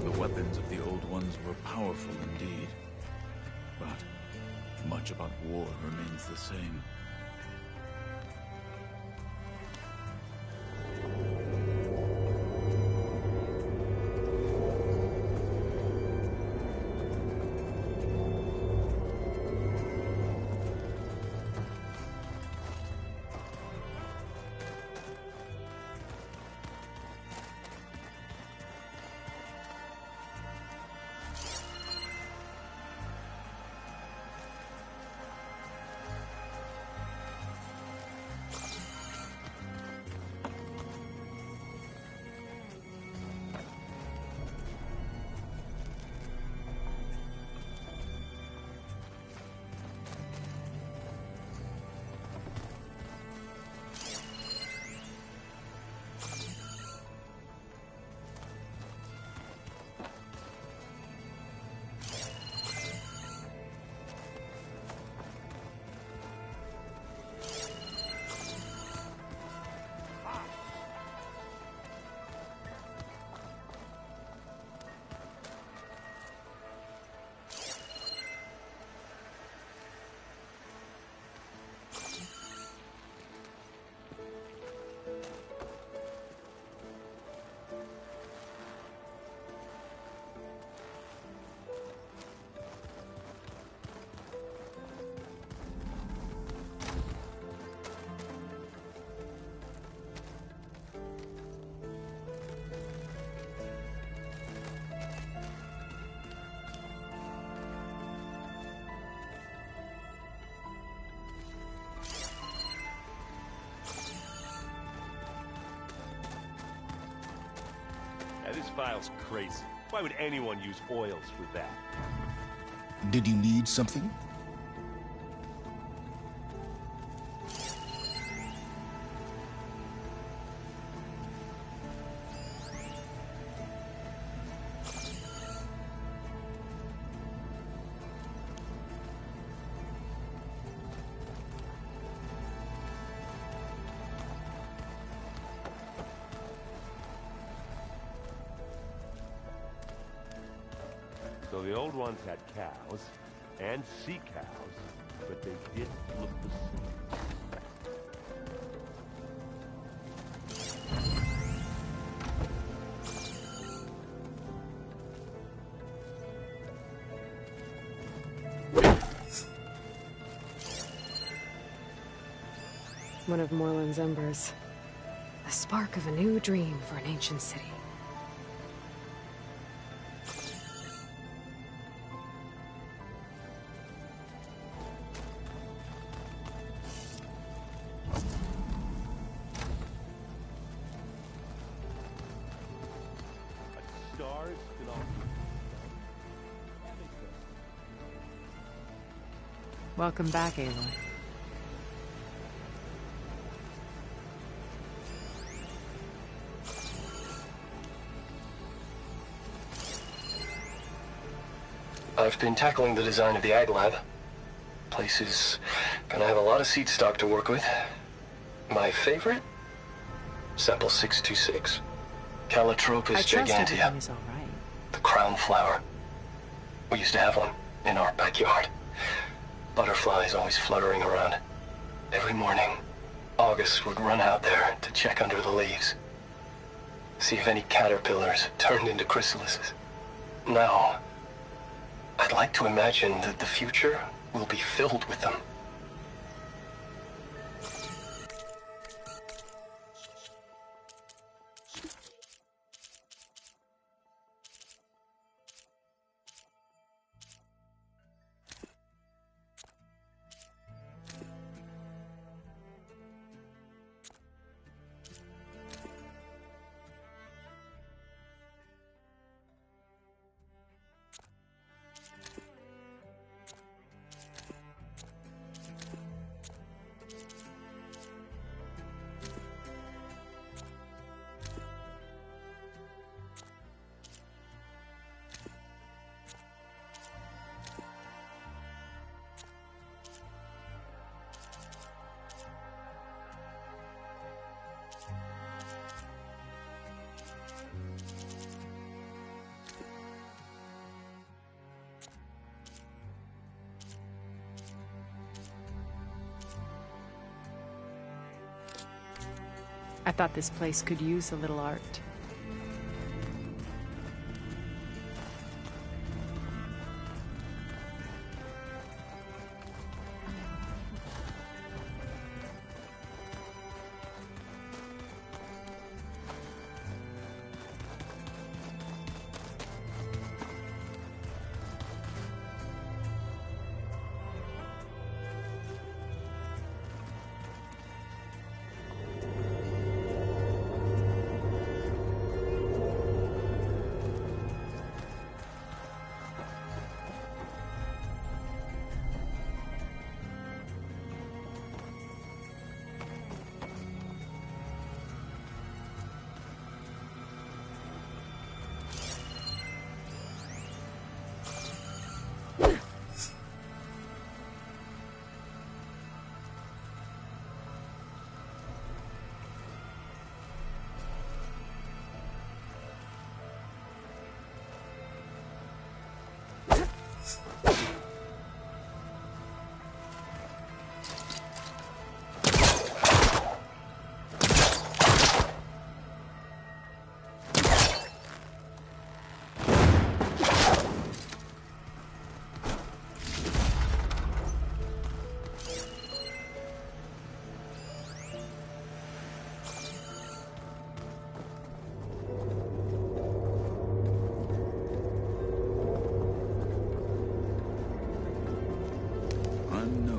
The weapons of the Old Ones were powerful indeed, but much about war remains the same. This file's crazy. Why would anyone use oils for that? Did you need something? So the Old Ones had cows, and sea cows, but they didn't look the same. One of Morland's embers. The spark of a new dream for an ancient city. Stars can Welcome back, Aloy. I've been tackling the design of the Ag Lab. Place is gonna have a lot of seed stock to work with. My favorite? Sample 626. Calotropis gigantea. Is all right. The crown flower. We used to have one in our backyard. Butterflies always fluttering around. Every morning, August would run out there to check under the leaves. See if any caterpillars turned into chrysalises. Now, I'd like to imagine that the future will be filled with them. I thought this place could use a little art.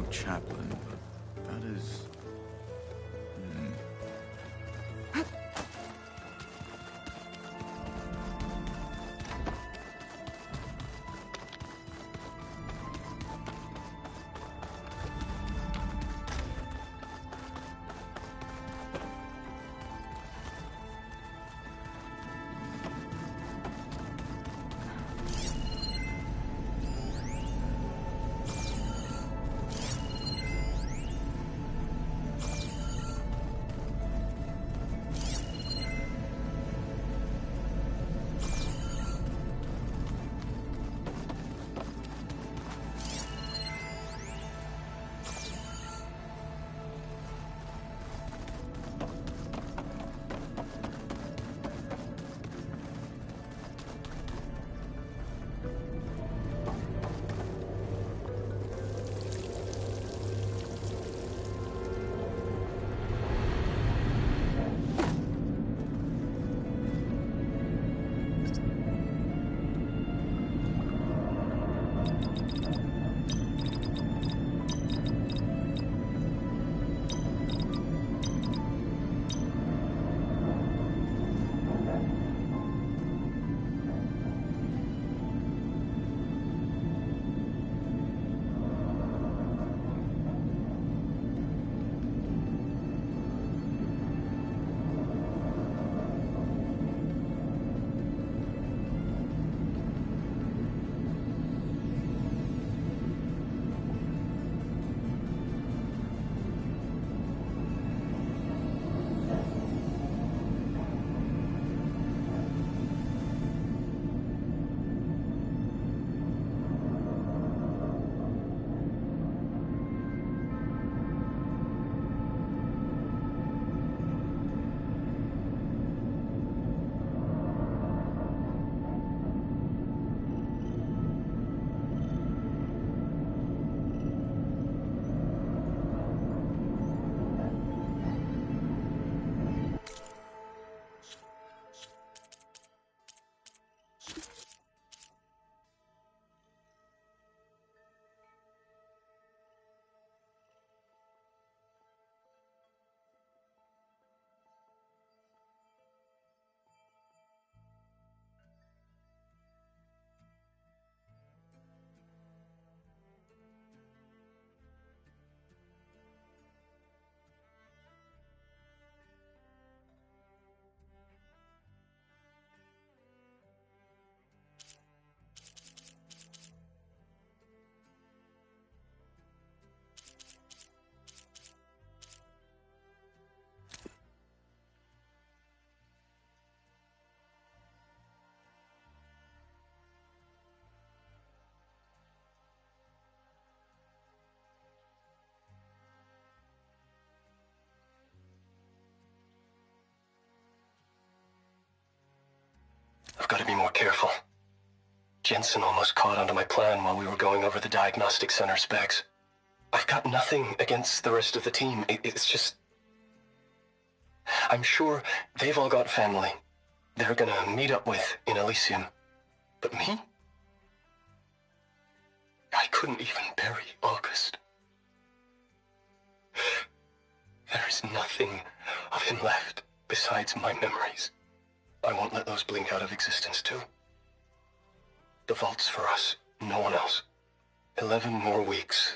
Chaplain, but that is... I've got to be more careful. Jensen almost caught onto my plan while we were going over the diagnostic center specs. I've got nothing against the rest of the team. It's just... I'm sure they've all got family they're gonna meet up with in Elysium. But me? I couldn't even bury August. There is nothing of him left besides my memories. I won't let those blink out of existence too. The vault's for us, no one else. 11 more weeks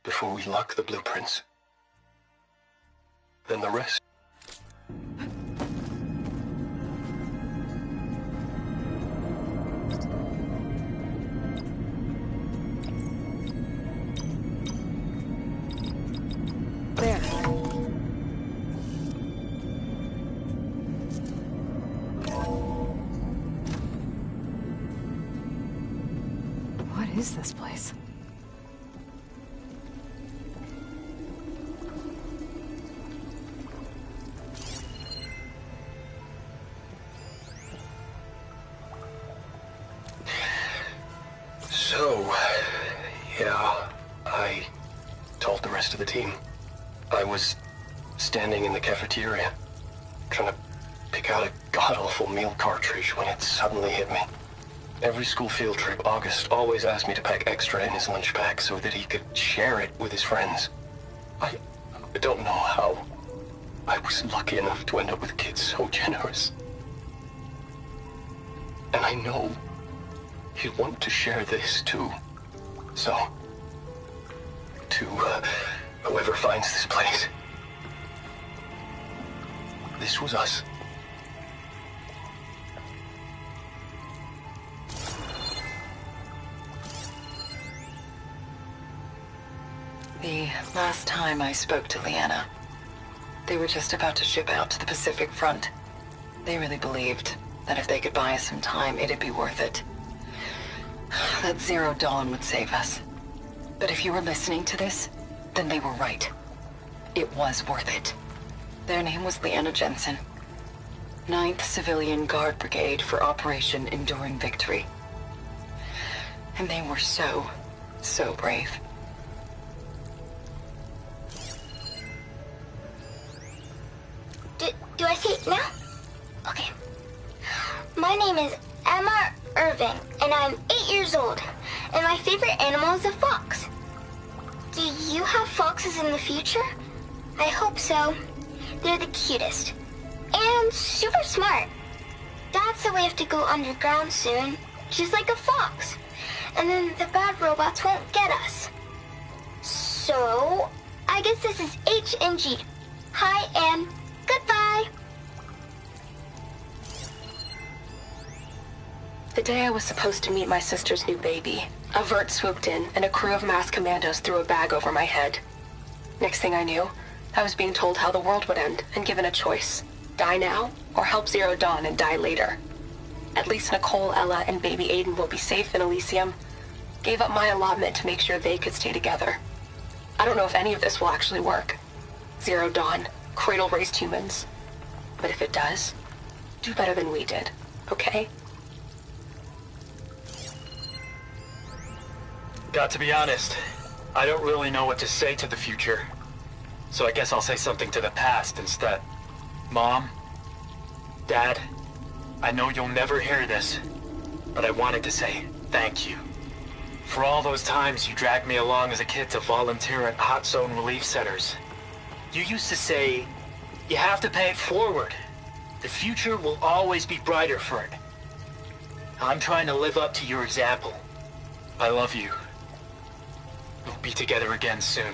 before we lock the blueprints. Then the rest... There. What is this place? So, yeah, I told the rest of the team. I was standing in the cafeteria, trying to pick out a god-awful meal cartridge when it suddenly hit me. Every school field trip, August always asked me to pack extra in his lunch pack so that he could share it with his friends. I don't know how I was lucky enough to end up with kids so generous. And I know he'd want to share this too. So, to whoever finds this place, this was us. The last time I spoke to Leanna, they were just about to ship out to the Pacific Front. They really believed that if they could buy us some time, it'd be worth it. That Zero Dawn would save us. But if you were listening to this, then they were right. It was worth it. Their name was Leanna Jensen. 9th Civilian Guard Brigade for Operation Enduring Victory. And they were so brave. Do I say it now? Okay. My name is Emma Irving, and I'm 8 years old, and my favorite animal is a fox. Do you have foxes in the future? I hope so. They're the cutest. And super smart. Dad said we have to go underground soon, just like a fox. And then the bad robots won't get us. So, I guess this is H and G. Hi and goodbye. The day I was supposed to meet my sister's new baby, a vert swooped in and a crew of masked commandos threw a bag over my head. Next thing I knew, I was being told how the world would end and given a choice. Die now, or help Zero Dawn and die later. At least Nicole, Ella, and baby Aiden will be safe in Elysium. Gave up my allotment to make sure they could stay together. I don't know if any of this will actually work. Zero Dawn, cradle-raised humans. But if it does, do better than we did, okay? Got to be honest, I don't really know what to say to the future. So I guess I'll say something to the past instead. Mom, Dad, I know you'll never hear this, but I wanted to say thank you. For all those times you dragged me along as a kid to volunteer at hot zone relief centers. You used to say, you have to pay it forward. The future will always be brighter for it. I'm trying to live up to your example. I love you. We'll be together again soon.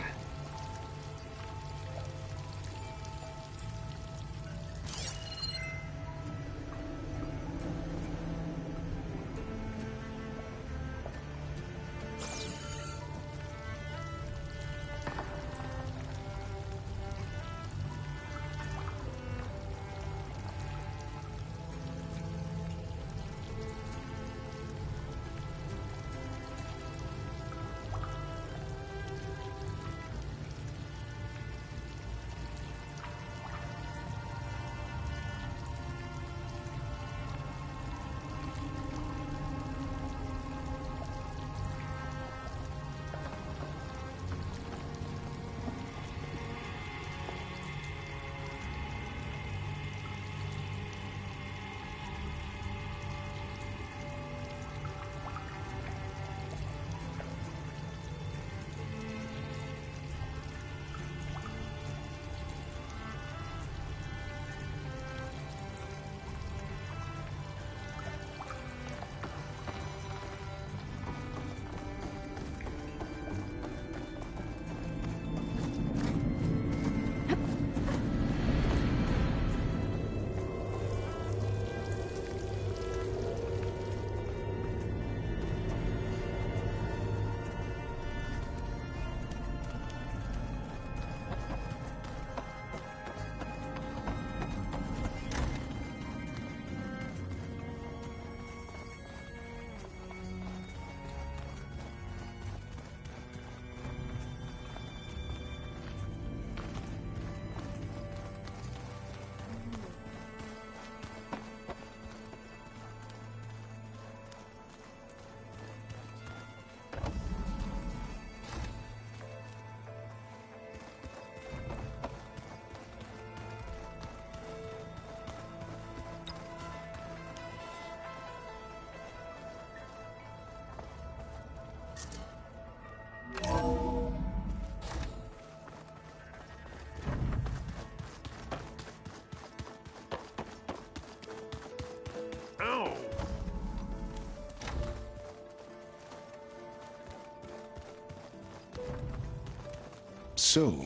So,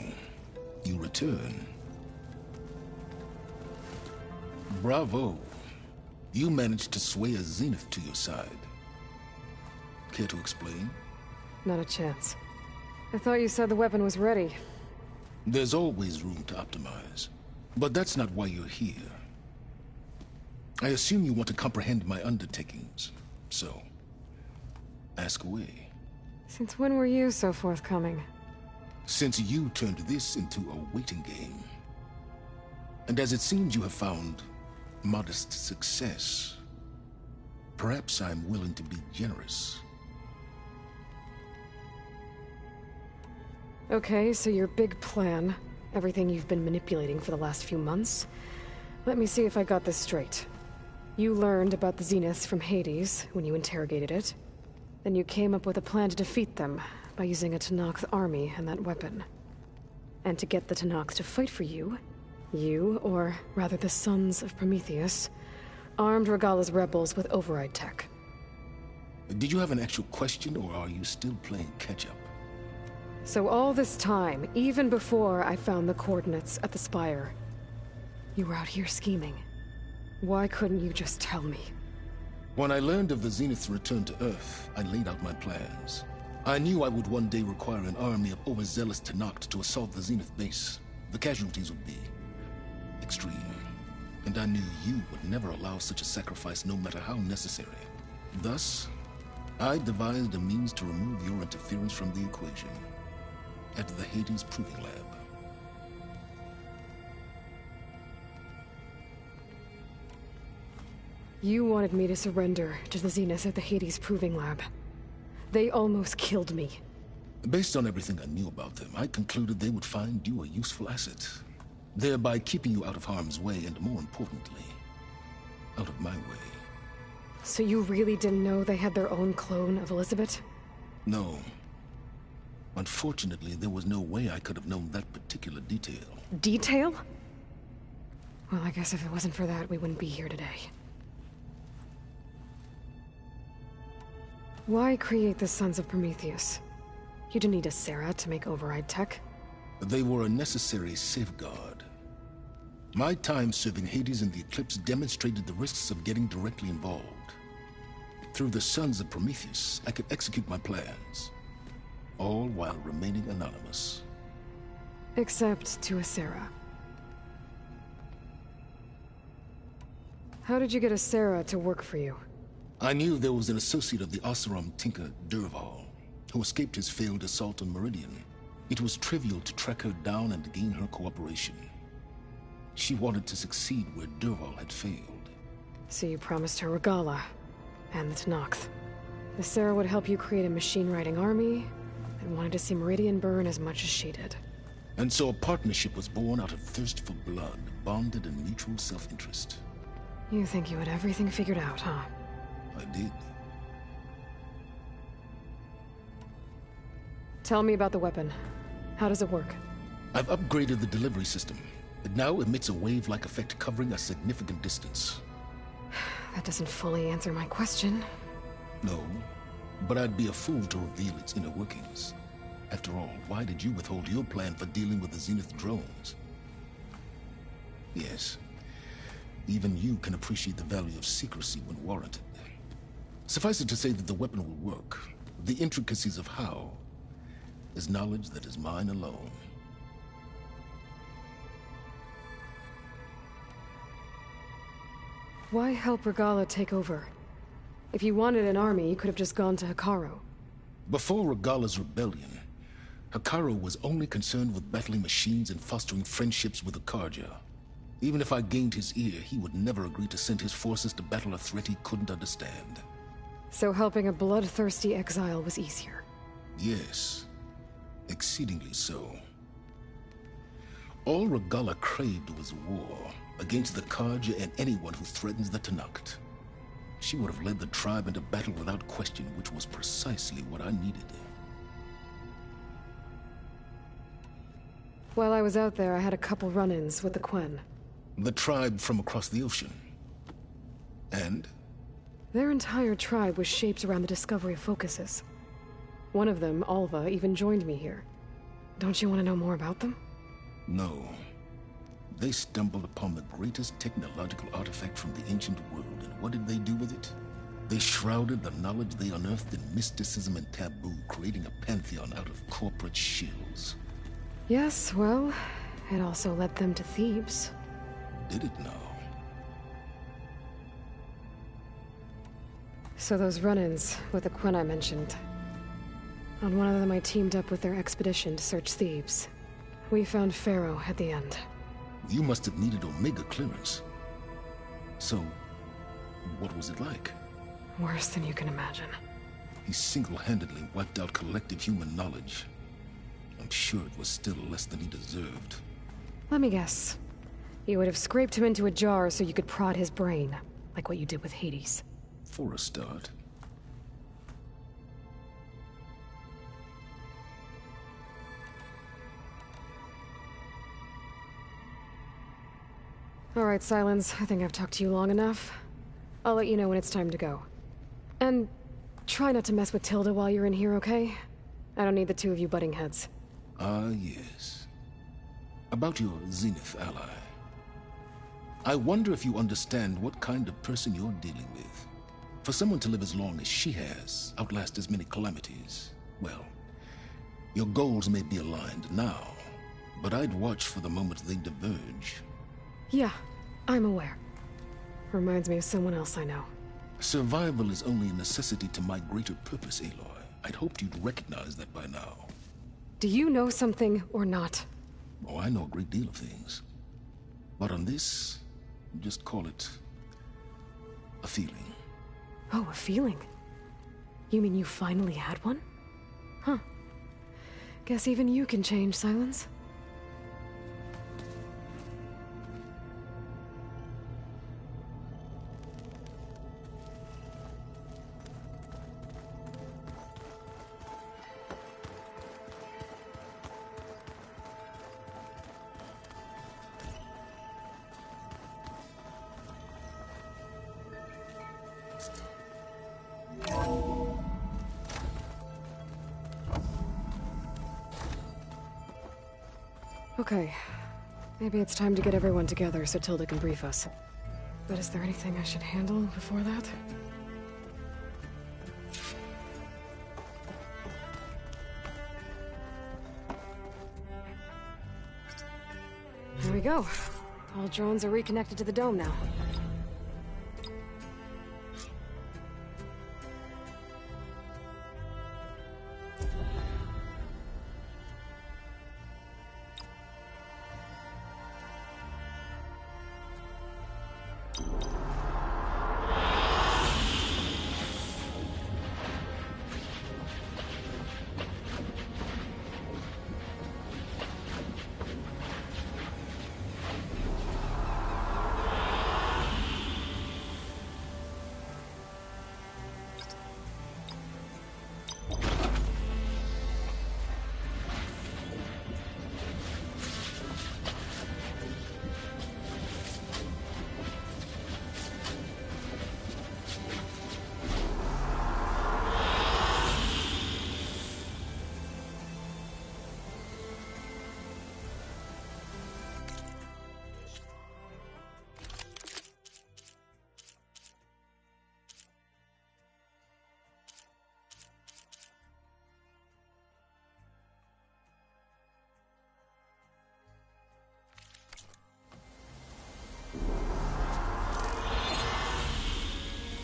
you return. Bravo. You managed to sway a Zenith to your side. Care to explain? Not a chance. I thought you said the weapon was ready. There's always room to optimize. But that's not why you're here. I assume you want to comprehend my undertakings. So, ask away. Since when were you so forthcoming? Since you turned this into a waiting game. And as it seems you have found modest success, perhaps I'm willing to be generous. Okay, so your big plan, everything you've been manipulating for the last few months. Let me see if I got this straight. You learned about the Zeniths from Hades when you interrogated it. Then you came up with a plan to defeat them by using a Tenakth army and that weapon. And to get the Tenakth to fight for you, or rather the Sons of Prometheus, armed Regalla's rebels with override tech. Did you have an actual question, or are you still playing catch-up? So all this time, even before I found the coordinates at the Spire, you were out here scheming. Why couldn't you just tell me? When I learned of the Zenith's return to Earth, I laid out my plans. I knew I would one day require an army of overzealous Tenakth to assault the Zenith base. The casualties would be extreme. And I knew you would never allow such a sacrifice, no matter how necessary. Thus, I devised a means to remove your interference from the equation. At the Hades Proving Lab. You wanted me to surrender to the Zeniths at the Hades Proving Lab. They almost killed me. Based on everything I knew about them, I concluded they would find you a useful asset, thereby keeping you out of harm's way and, more importantly, out of my way. So you really didn't know they had their own clone of Elizabeth? No. Unfortunately, there was no way I could have known that particular detail. Detail? Well, I guess if it wasn't for that, we wouldn't be here today. Why create the Sons of Prometheus? You didn't need a Sarah to make override tech. They were a necessary safeguard. My time serving Hades in the Eclipse demonstrated the risks of getting directly involved. Through the Sons of Prometheus, I could execute my plans. All while remaining anonymous. Except to Asera. How did you get Asera to work for you? I knew there was an associate of the Oseram tinker, Dervahl, who escaped his failed assault on Meridian. It was trivial to track her down and gain her cooperation. She wanted to succeed where Dervahl had failed. So you promised her Regalla, and the Tenakth. Asera would help you create a machine-riding army, and wanted to see Meridian burn as much as she did. And so a partnership was born out of thirst for blood, bonded in mutual self-interest. You think you had everything figured out, huh? I did. Tell me about the weapon. How does it work? I've upgraded the delivery system. It now emits a wave-like effect covering a significant distance. That doesn't fully answer my question. No, but I'd be a fool to reveal its inner workings. After all, why did you withhold your plan for dealing with the Zenith drones? Yes, even you can appreciate the value of secrecy when warranted. Suffice it to say that the weapon will work. The intricacies of how is knowledge that is mine alone. Why help Regalla take over? If you wanted an army, you could have just gone to Hekarro. Before Regalla's rebellion, Hekarro was only concerned with battling machines and fostering friendships with the Carja. Even if I gained his ear, he would never agree to send his forces to battle a threat he couldn't understand. So helping a bloodthirsty exile was easier? Yes, exceedingly so. All Regalla craved was war against the Carja and anyone who threatens the Tenakth. She would have led the tribe into battle without question, which was precisely what I needed. While I was out there, I had a couple run-ins with the Quen. The tribe from across the ocean. And? Their entire tribe was shaped around the discovery of focuses. One of them, Alva, even joined me here. Don't you want to know more about them? No. They stumbled upon the greatest technological artifact from the ancient world, and what did they do with it? They shrouded the knowledge they unearthed in mysticism and taboo, creating a pantheon out of corporate shills. Yes, well, it also led them to Thebes. Did it now? So those run-ins with the Quen I mentioned. On one of them I teamed up with their expedition to search Thebes. We found Pharaoh at the end. You must have needed Omega clearance. So, what was it like? Worse than you can imagine. He single-handedly wiped out collective human knowledge. I'm sure it was still less than he deserved. Let me guess. You would have scraped him into a jar so you could prod his brain, like what you did with Hades. For a start. All right, Silence. I think I've talked to you long enough. I'll let you know when it's time to go. And try not to mess with Tilda while you're in here, okay? I don't need the two of you butting heads. Ah, yes. About your Zenith ally. I wonder if you understand what kind of person you're dealing with. For someone to live as long as she has, outlast as many calamities, well, your goals may be aligned now, but I'd watch for the moment they diverge. Yeah, I'm aware. Reminds me of someone else I know. Survival is only a necessity to my greater purpose, Aloy. I'd hoped you'd recognize that by now. Do you know something or not? Oh, I know a great deal of things. But on this, just call it a feeling. Oh, a feeling? You mean you finally had one? Huh. Guess even you can change, Silence. Okay. Maybe it's time to get everyone together so Tilda can brief us. But is there anything I should handle before that? There we go. All drones are reconnected to the dome now.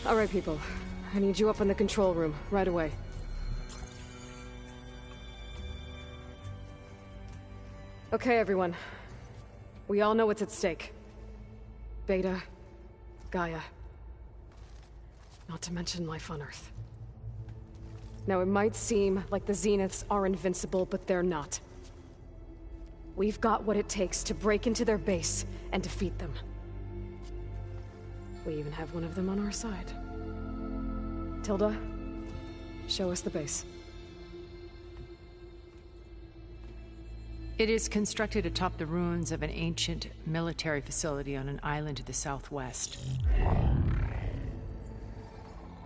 All right, people. I need you up in the control room, right away. Okay, everyone. We all know what's at stake. Beta, Gaia. Not to mention life on Earth. Now, it might seem like the Zeniths are invincible, but they're not. We've got what it takes to break into their base and defeat them. We even have one of them on our side. Tilda, show us the base. It is constructed atop the ruins of an ancient military facility on an island to the southwest.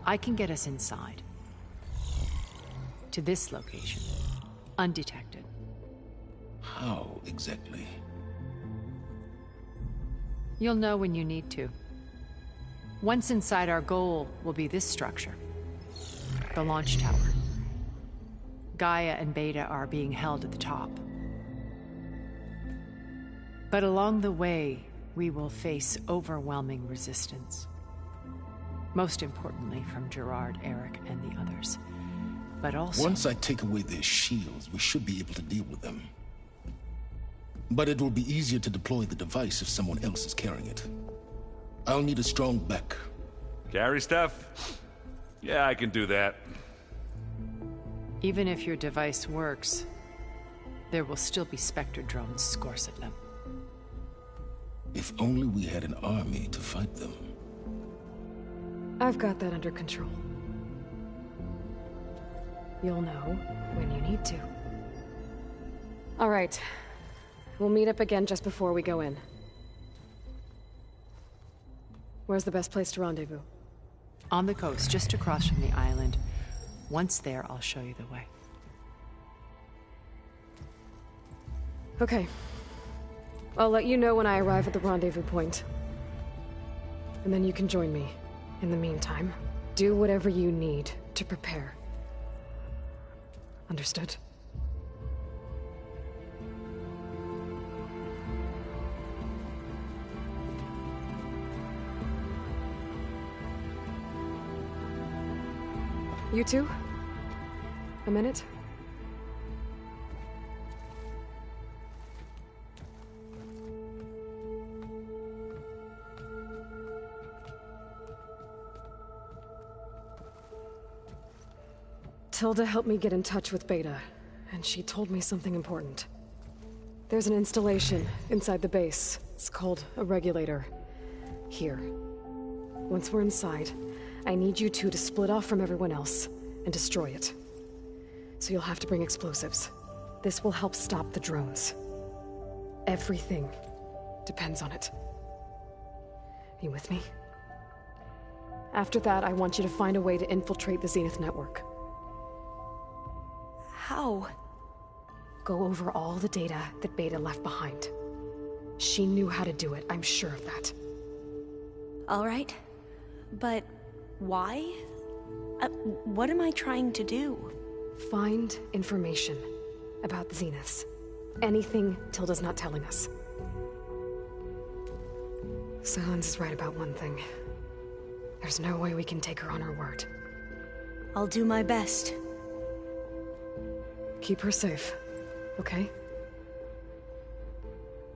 I can get us inside. To this location, undetected. How exactly? You'll know when you need to. Once inside, our goal will be this structure. The launch tower. Gaia and Beta are being held at the top. But along the way, we will face overwhelming resistance. Most importantly from Gerard, Eric, and the others. But also... Once I take away their shields, we should be able to deal with them. But it will be easier to deploy the device if someone else is carrying it. I'll need a strong back. Carry stuff? Yeah, I can do that. Even if your device works, there will still be Spectre drones, scores of them. If only we had an army to fight them. I've got that under control. You'll know when you need to. All right. We'll meet up again just before we go in. Where's the best place to rendezvous? On the coast, just across from the island. Once there, I'll show you the way. Okay. I'll let you know when I arrive at the rendezvous point. And then you can join me. In the meantime, do whatever you need to prepare. Understood? You two? A minute? Tilda helped me get in touch with Beta, and she told me something important. There's an installation inside the base. It's called a regulator. Here. Once we're inside, I need you two to split off from everyone else and destroy it. So you'll have to bring explosives. This will help stop the drones. Everything depends on it. Are you with me? After that, I want you to find a way to infiltrate the Zenith network. How? Go over all the data that Beta left behind. She knew how to do it, I'm sure of that. All right. But why? What am I trying to do? Find information about the Zeniths. Anything Tilda's not telling us. Silence is right about one thing. There's no way we can take her on her word. I'll do my best. Keep her safe, okay?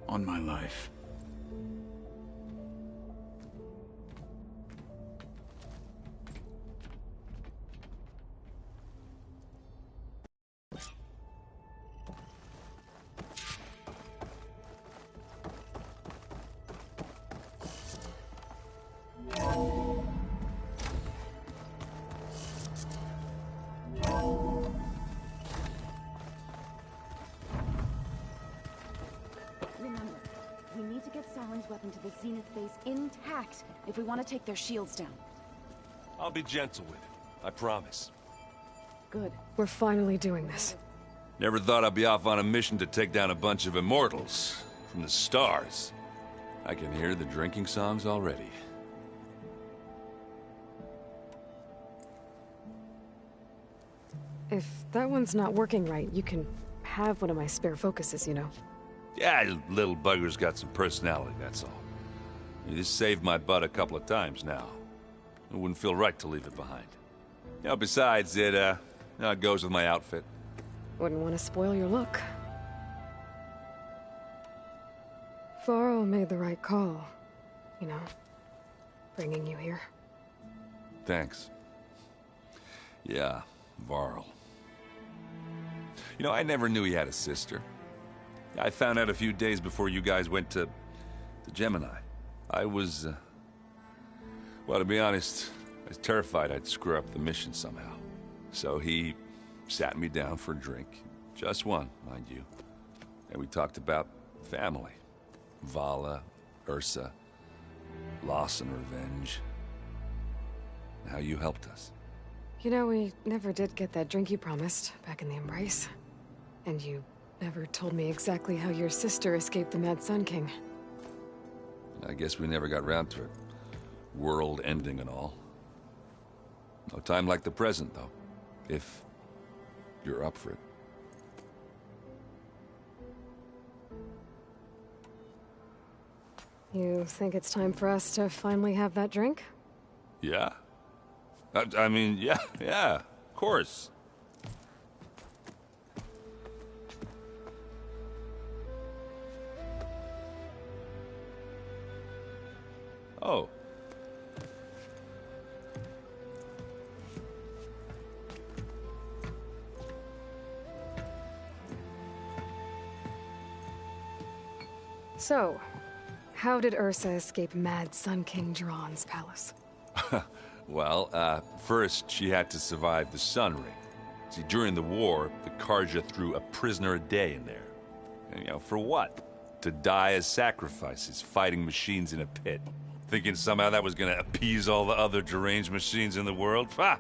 On my life. Remember, we need to get Sauron's weapon to the Zenith base intact if we want to take their shields down. I'll be gentle with it. I promise. Good. We're finally doing this. Never thought I'd be off on a mission to take down a bunch of immortals from the stars. I can hear the drinking songs already. If that one's not working right, you can have one of my spare focuses, you know. Yeah, little bugger's got some personality, that's all. This saved my butt a couple of times now. It wouldn't feel right to leave it behind. You know, besides, it goes with my outfit. Wouldn't want to spoil your look. Varl made the right call. You know, bringing you here. Thanks. Yeah, Varl. You know, I never knew he had a sister. I found out a few days before you guys went to Gemini. I was, well, to be honest, I was terrified I'd screw up the mission somehow. So he sat me down for a drink. Just one, mind you. And we talked about family. Vala, Ursa, loss and revenge. How you helped us. You know, we never did get that drink you promised back in the Embrace. And you never told me exactly how your sister escaped the Mad Sun King. I guess we never got round to it. World ending and all. No time like the present, though. If you're up for it. You think it's time for us to finally have that drink? Yeah? I mean, yeah, of course. Oh. So, how did Ursa escape Mad Sun King Jiran's palace? Well, first she had to survive the Sun Ring. See, during the war, the Carja threw a prisoner a day in there. And, for what? To die as sacrifices, fighting machines in a pit. Thinking somehow that was gonna appease all the other deranged machines in the world? Ha!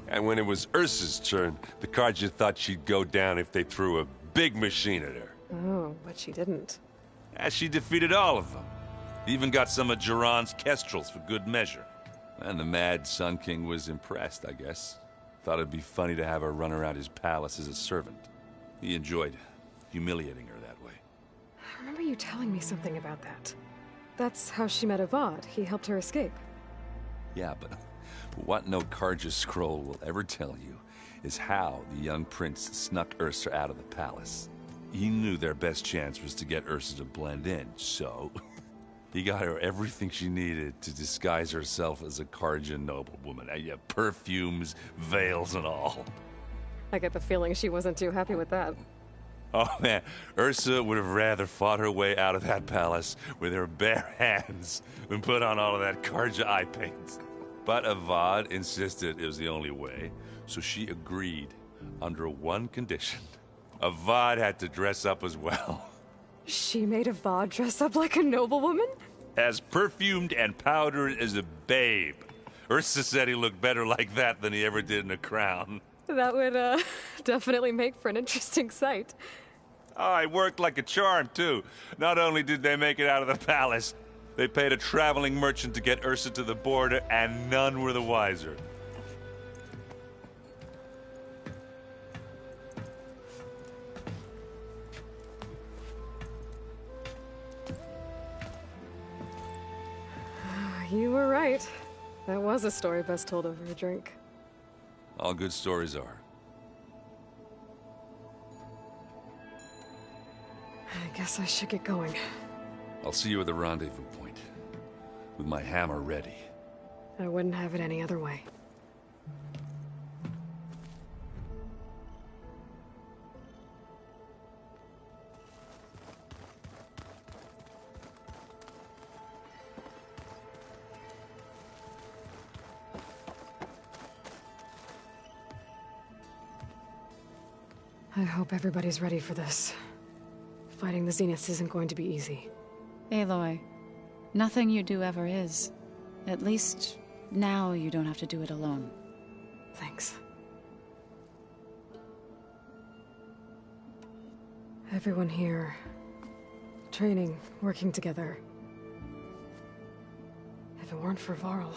And when it was Ursa's turn, the Carja thought she'd go down if they threw a big machine at her. Oh, but she didn't. Yeah, she defeated all of them. Even got some of Jiran's kestrels for good measure. And the Mad Sun King was impressed, I guess. Thought it'd be funny to have her run around his palace as a servant. He enjoyed humiliating her that way. I remember you telling me something about that. That's how she met Avad. He helped her escape. Yeah, but what no Carja scroll will ever tell you is how the young prince snuck Ursa out of the palace. He knew their best chance was to get Ursa to blend in, so he got her everything she needed to disguise herself as a Carja noblewoman. Yeah, perfumes, veils, and all. I get the feeling she wasn't too happy with that. Oh man, Ursa would have rather fought her way out of that palace with her bare hands than put on all of that Carja eye paint. But Avad insisted it was the only way, so she agreed under one condition. Avad had to dress up as well. She made Avad dress up like a noblewoman? As perfumed and powdered as a babe. Ursa said he looked better like that than he ever did in a crown. That would, definitely make for an interesting sight. Oh, it worked like a charm, too. Not only did they make it out of the palace, they paid a traveling merchant to get Ursa to the border, and none were the wiser. You were right. That was a story best told over a drink. All good stories are. I guess I should get going. I'll see you at the rendezvous point, with my hammer ready. I wouldn't have it any other way. I hope everybody's ready for this. Fighting the Zeniths isn't going to be easy. Aloy, nothing you do ever is. At least, now you don't have to do it alone. Thanks. Everyone here, training, working together. If it weren't for Varl,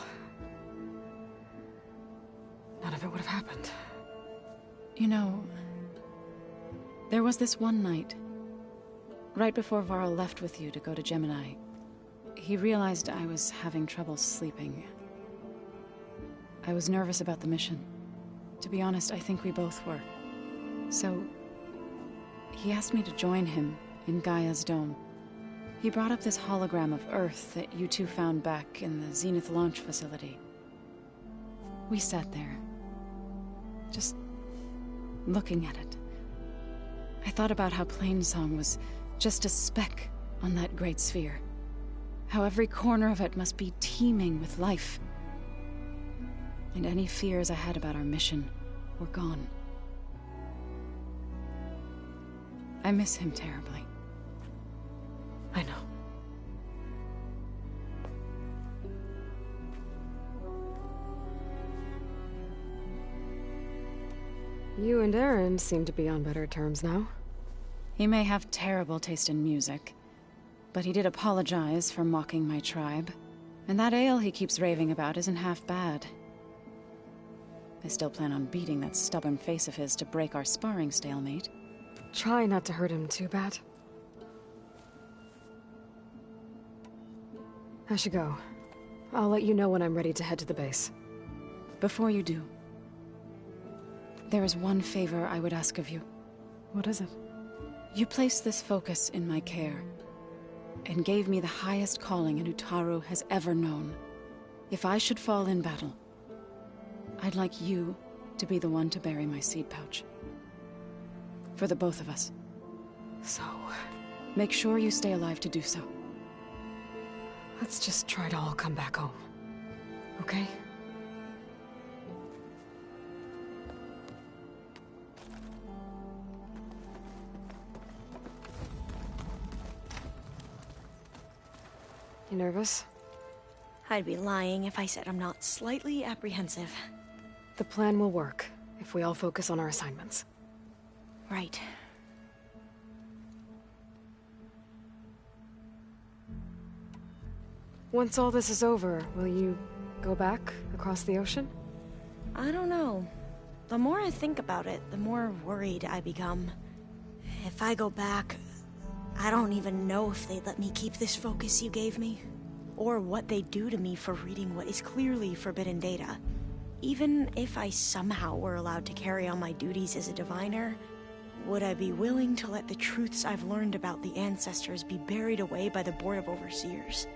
none of it would have happened. You know, there was this one night, right before Varl left with you to go to Gemini. He realized I was having trouble sleeping. I was nervous about the mission. To be honest, I think we both were. So, he asked me to join him in Gaia's dome. He brought up this hologram of Earth that you two found back in the Zenith launch facility. We sat there, just looking at it. I thought about how Plainsong was just a speck on that great sphere. How every corner of it must be teeming with life. And any fears I had about our mission were gone. I miss him terribly. I know. You and Aaron seem to be on better terms now. He may have terrible taste in music, but he did apologize for mocking my tribe. And that ale he keeps raving about isn't half bad. I still plan on beating that stubborn face of his to break our sparring stalemate. Try not to hurt him too bad. I should go. I'll let you know when I'm ready to head to the base. Before you do, there is one favor I would ask of you. What is it? You placed this focus in my care, and gave me the highest calling an Utaru has ever known. If I should fall in battle, I'd like you to be the one to bury my seed pouch. For the both of us. So... make sure you stay alive to do so. Let's just try to all come back home. Okay? You nervous? I'd be lying if I said I'm not slightly apprehensive. The plan will work, if we all focus on our assignments. Right. Once all this is over, will you go back across the ocean? I don't know. The more I think about it, the more worried I become. If I go back, I don't even know if they'd let me keep this focus you gave me, or what they'd do to me for reading what is clearly forbidden data. Even if I somehow were allowed to carry on my duties as a diviner, would I be willing to let the truths I've learned about the ancestors be buried away by the Board of Overseers?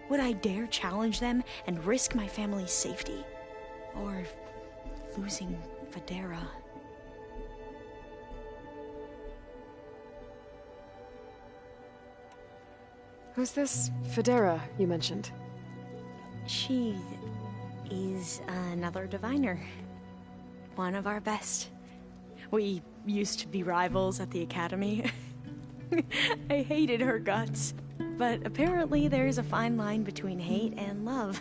Would I dare challenge them and risk my family's safety? Or losing Federa? Who's this Federa you mentioned? She is another diviner. One of our best. We used to be rivals at the academy. I hated her guts. But apparently there's a fine line between hate and love.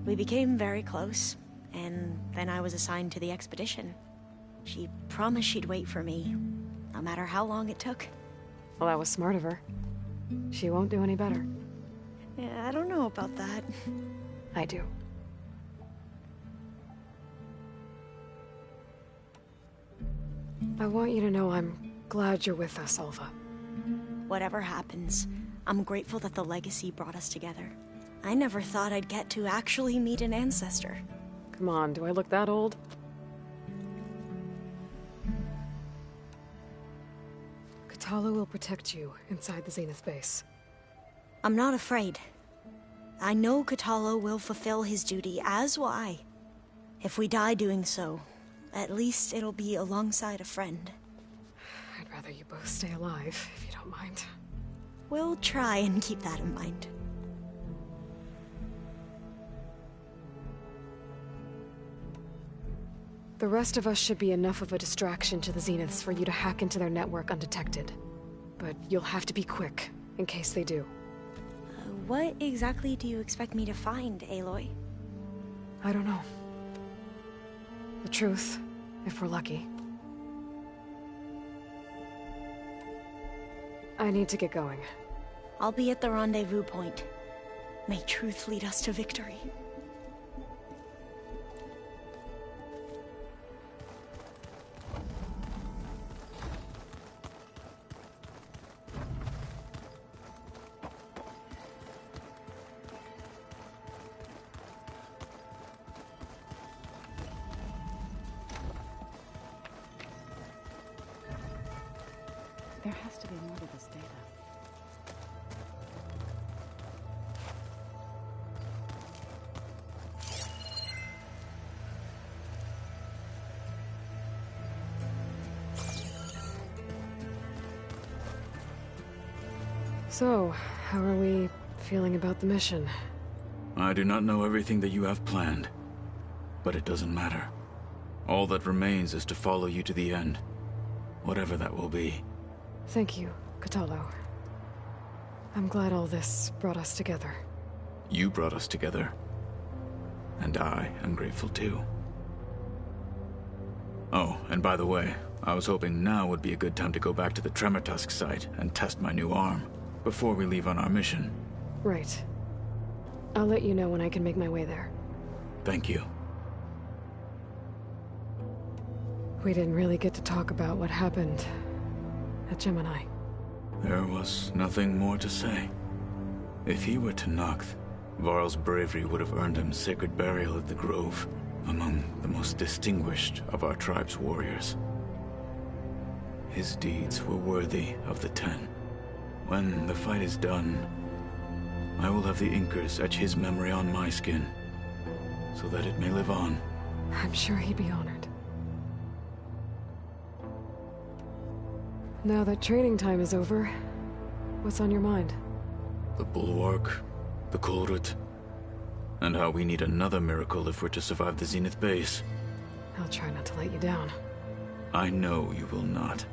We became very close, and then I was assigned to the expedition. She promised she'd wait for me, no matter how long it took. Well, that was smart of her. She won't do any better. Yeah, I don't know about that. I do. I want you to know I'm glad you're with us, Alva. Whatever happens, I'm grateful that the legacy brought us together. I never thought I'd get to actually meet an ancestor. Come on, do I look that old? Kotallo will protect you inside the Zenith base. I'm not afraid. I know Kotallo will fulfill his duty, as will I. If we die doing so, at least it'll be alongside a friend. I'd rather you both stay alive, if you don't mind. We'll try and keep that in mind. The rest of us should be enough of a distraction to the Zeniths for you to hack into their network undetected. But you'll have to be quick, in case they do. What exactly do you expect me to find, Aloy? I don't know. The truth, if we're lucky. I need to get going. I'll be at the rendezvous point. May truth lead us to victory. There has to be more to this data. So, how are we feeling about the mission? I do not know everything that you have planned, but it doesn't matter. All that remains is to follow you to the end, whatever that will be. Thank you, Kotallo. I'm glad all this brought us together. You brought us together, and I am grateful too. Oh, And by the way, I was hoping now would be a good time to go back to the Tremortusk site and test my new arm before we leave on our mission. Right. I'll let you know when I can make my way there. Thank you. We didn't really get to talk about what happened at Gemini. There was nothing more to say. If he were Tenakth, Varl's bravery would have earned him sacred burial at the Grove, among the most distinguished of our tribe's warriors. His deeds were worthy of the Ten. When the fight is done, I will have the Inkers etch his memory on my skin, so that it may live on. I'm sure he'd be honored. Now that training time is over, what's on your mind? The Bulwark, the Kulrut, and how we need another miracle if we're to survive the Zenith base. I'll try not to let you down. I know you will not.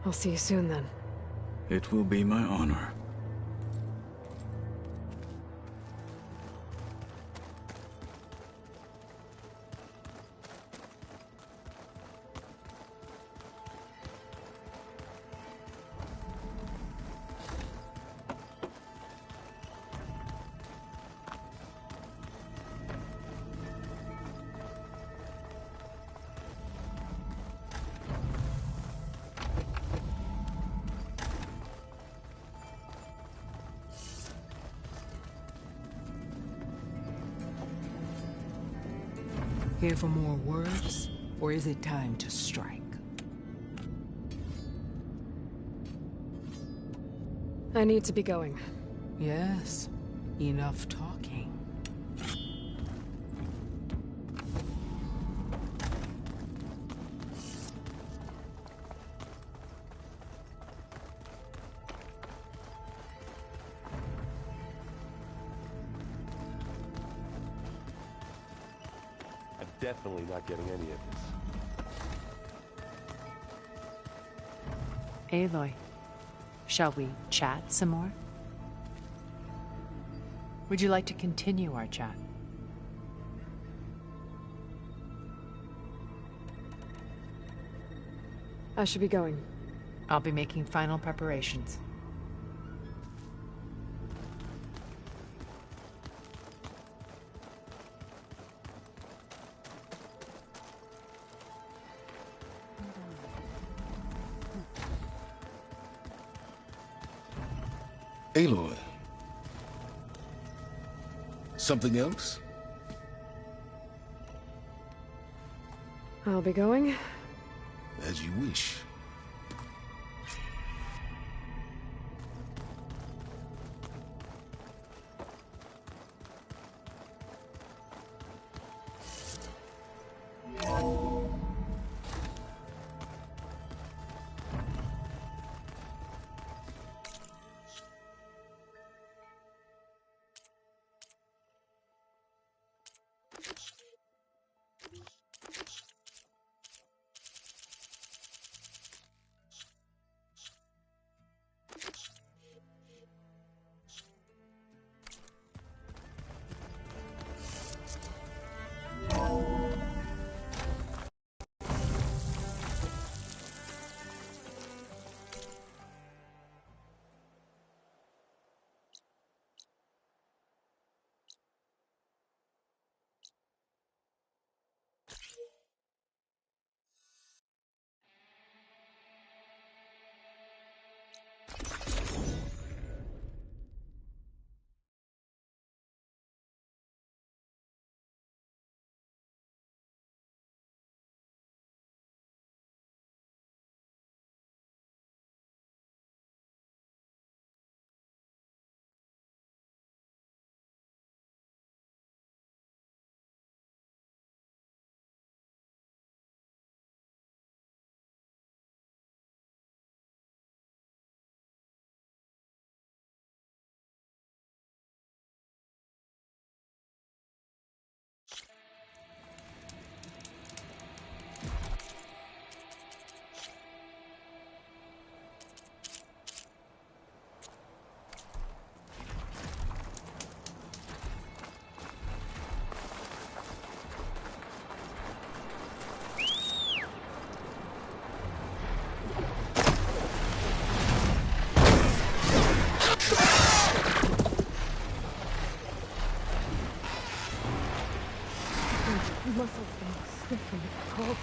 I'll see you soon then. It will be my honor. Here for more words, or is it time to strike? I need to be going. Yes, enough talking. Definitely not getting any of this. Aloy, shall we chat some more? Would you like to continue our chat? I should be going. I'll be making final preparations. Aloy. Something else? I'll be going. As you wish. muscles getting stiff in the cold.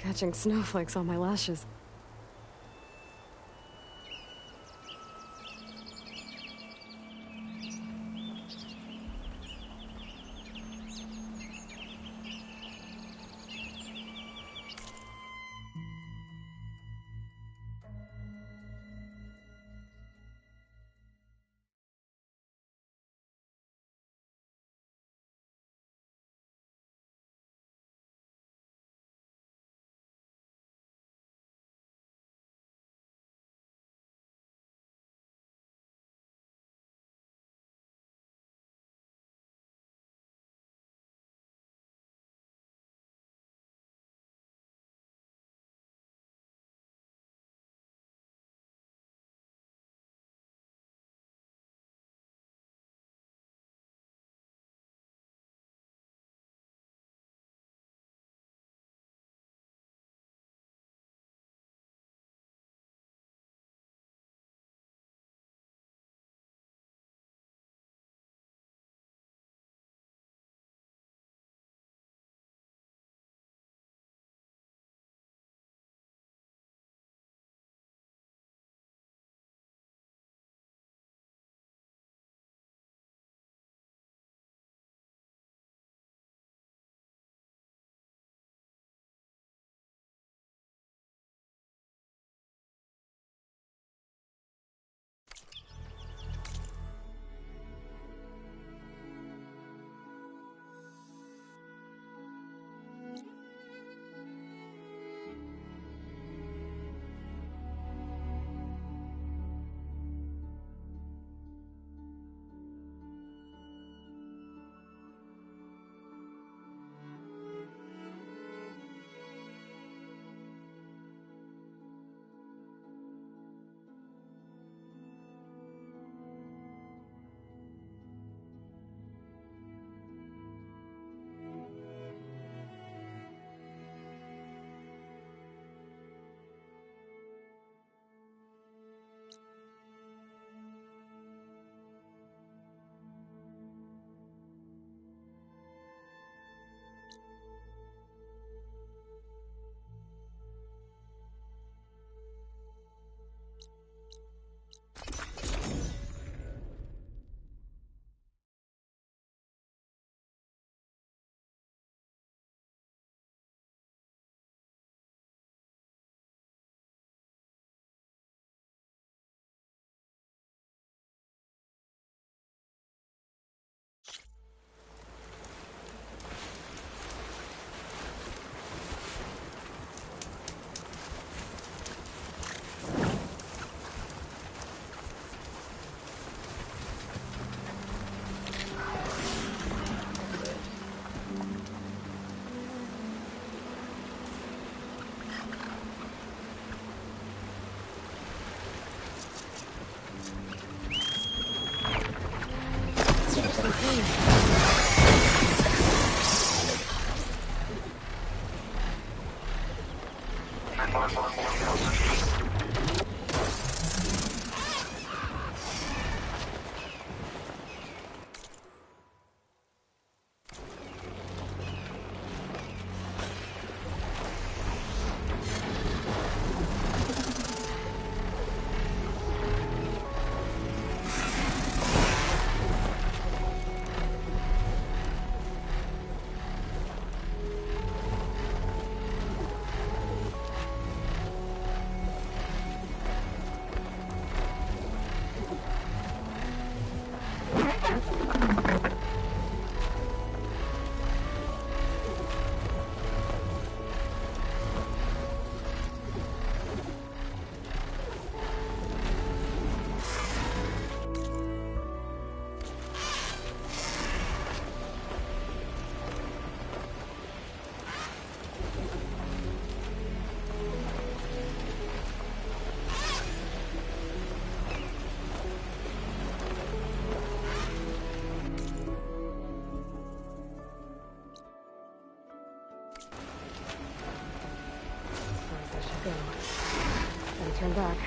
catching snowflakes on my lashes. Turn back.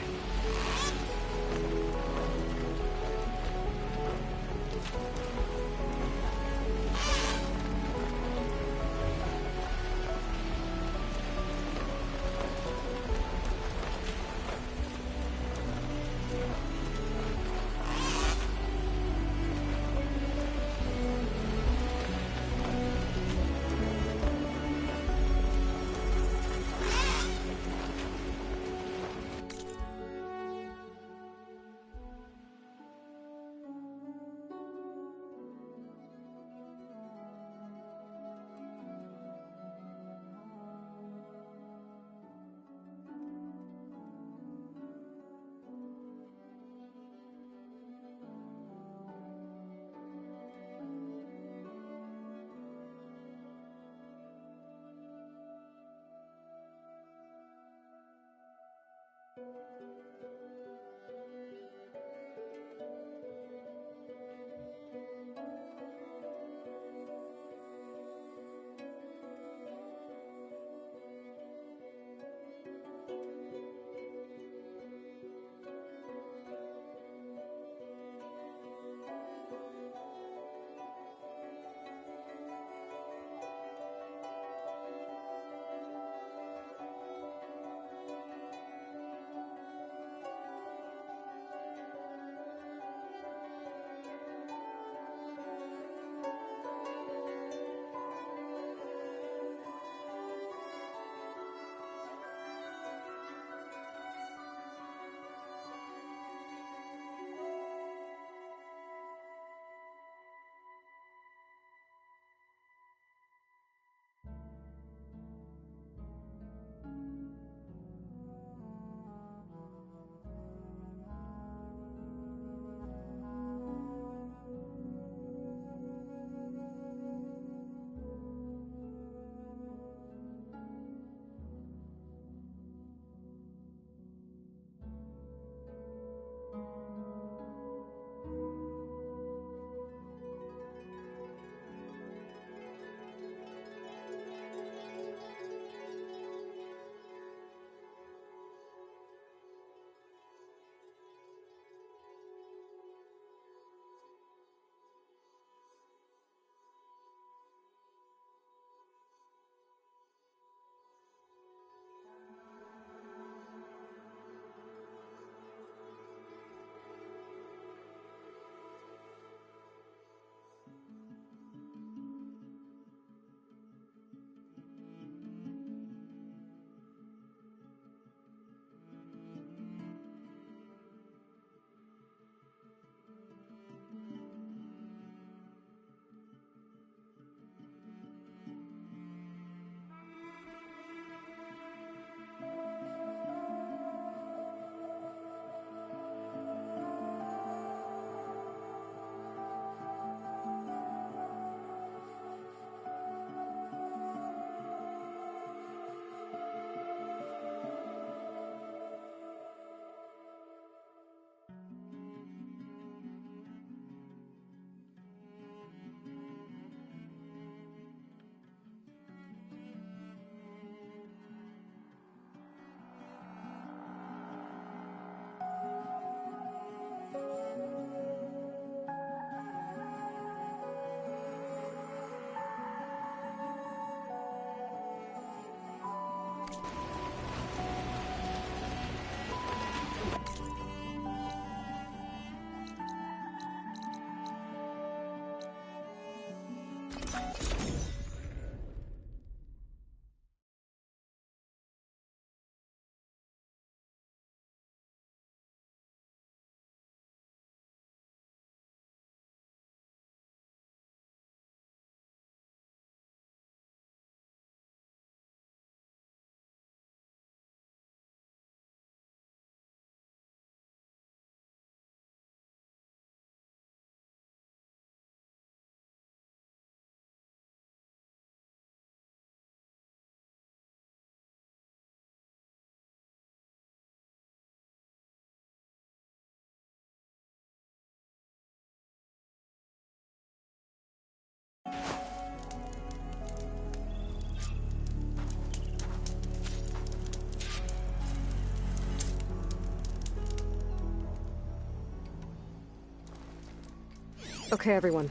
Okay, everyone.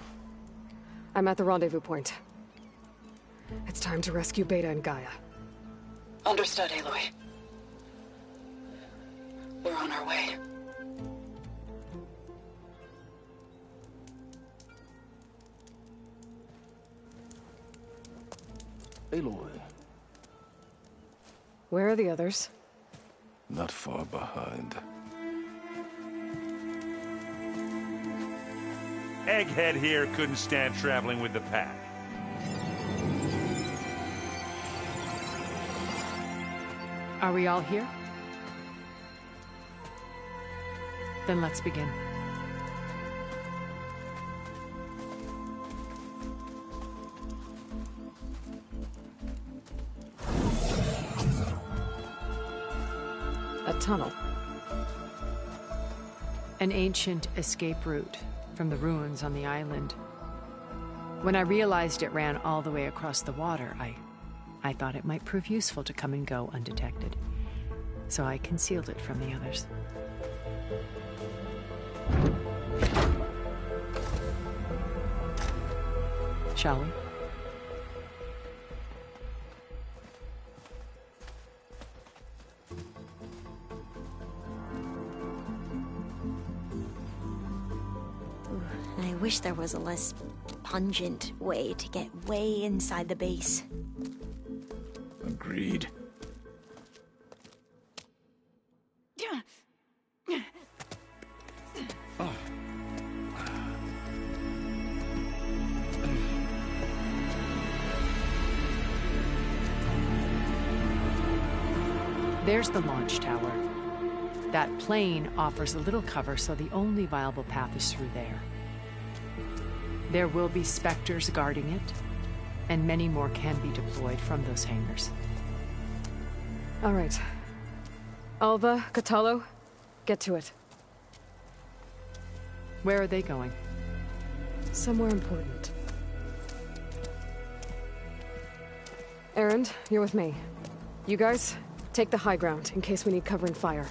I'm at the rendezvous point. It's time to rescue Beta and Gaia. Understood, Aloy. We're on our way. Aloy. Where are the others? Not far behind. Egghead here couldn't stand traveling with the pack. Are we all here? Then let's begin. A tunnel. An ancient escape route from the ruins on the island. When I realized it ran all the way across the water, I thought it might prove useful to come and go undetected. So I concealed it from the others. Shall we? I wish there was a less pungent way to get way inside the base. Agreed. There's the launch tower. That plane offers a little cover, so the only viable path is through there. There will be Spectres guarding it, and many more can be deployed from those hangars. All right. Alva, Kotallo, get to it. Where are they going? Somewhere important. Erend, you're with me. You guys, take the high ground in case we need covering fire.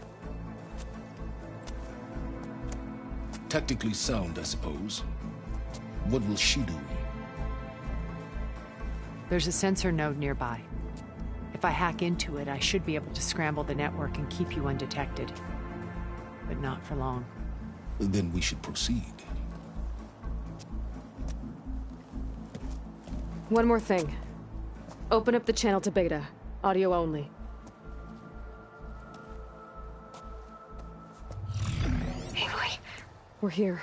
Tactically sound, I suppose. What will she do? There's a sensor node nearby. If I hack into it, I should be able to scramble the network and keep you undetected. But not for long. Then we should proceed. One more thing. Open up the channel to Beta. Audio only. Aloy. We're here,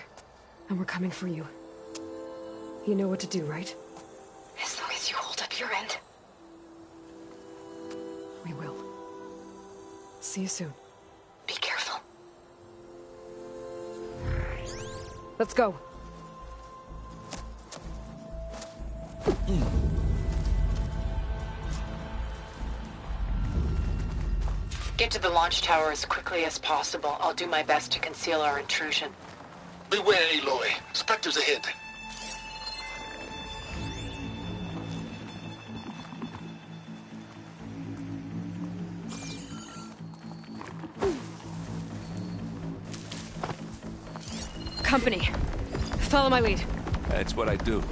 and we're coming for you. You know what to do, right? As long as you hold up your end. We will. See you soon. Be careful. Let's go. Get to the launch tower as quickly as possible. I'll do my best to conceal our intrusion. Beware, Aloy. Spectres ahead. Company. Follow my lead. That's what I do.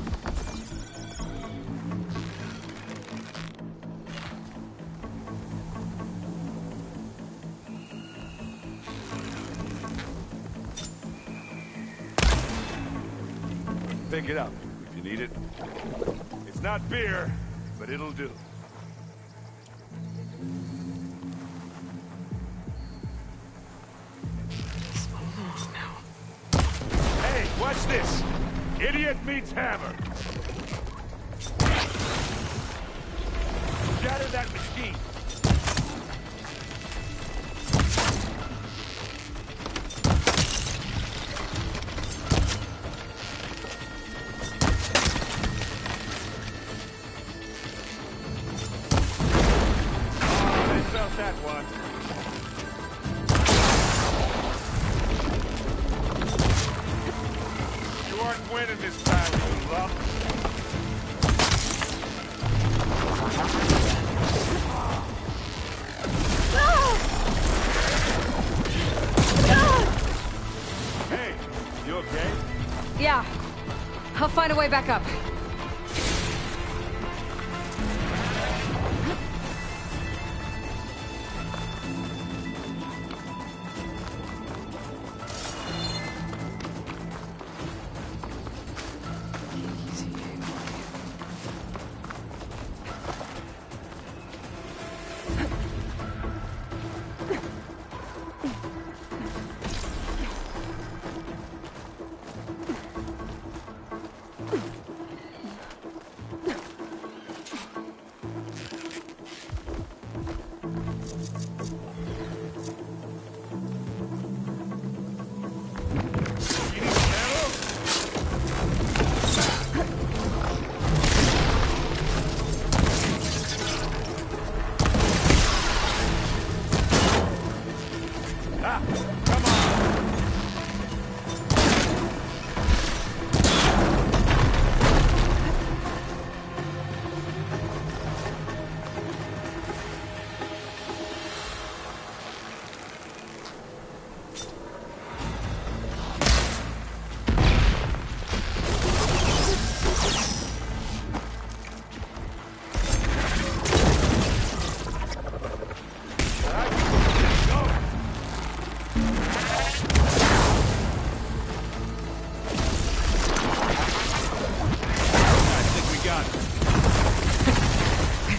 Pick it up if you need it. It's not beer, but it'll do. Hey, watch this! Idiot meets hammer! Shatter that machine! That one. You aren't winning this battle, you lump. Hey, you okay? Yeah. I'll find a way back up.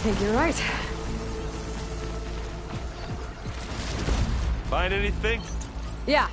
think you're right. Find anything? Yeah.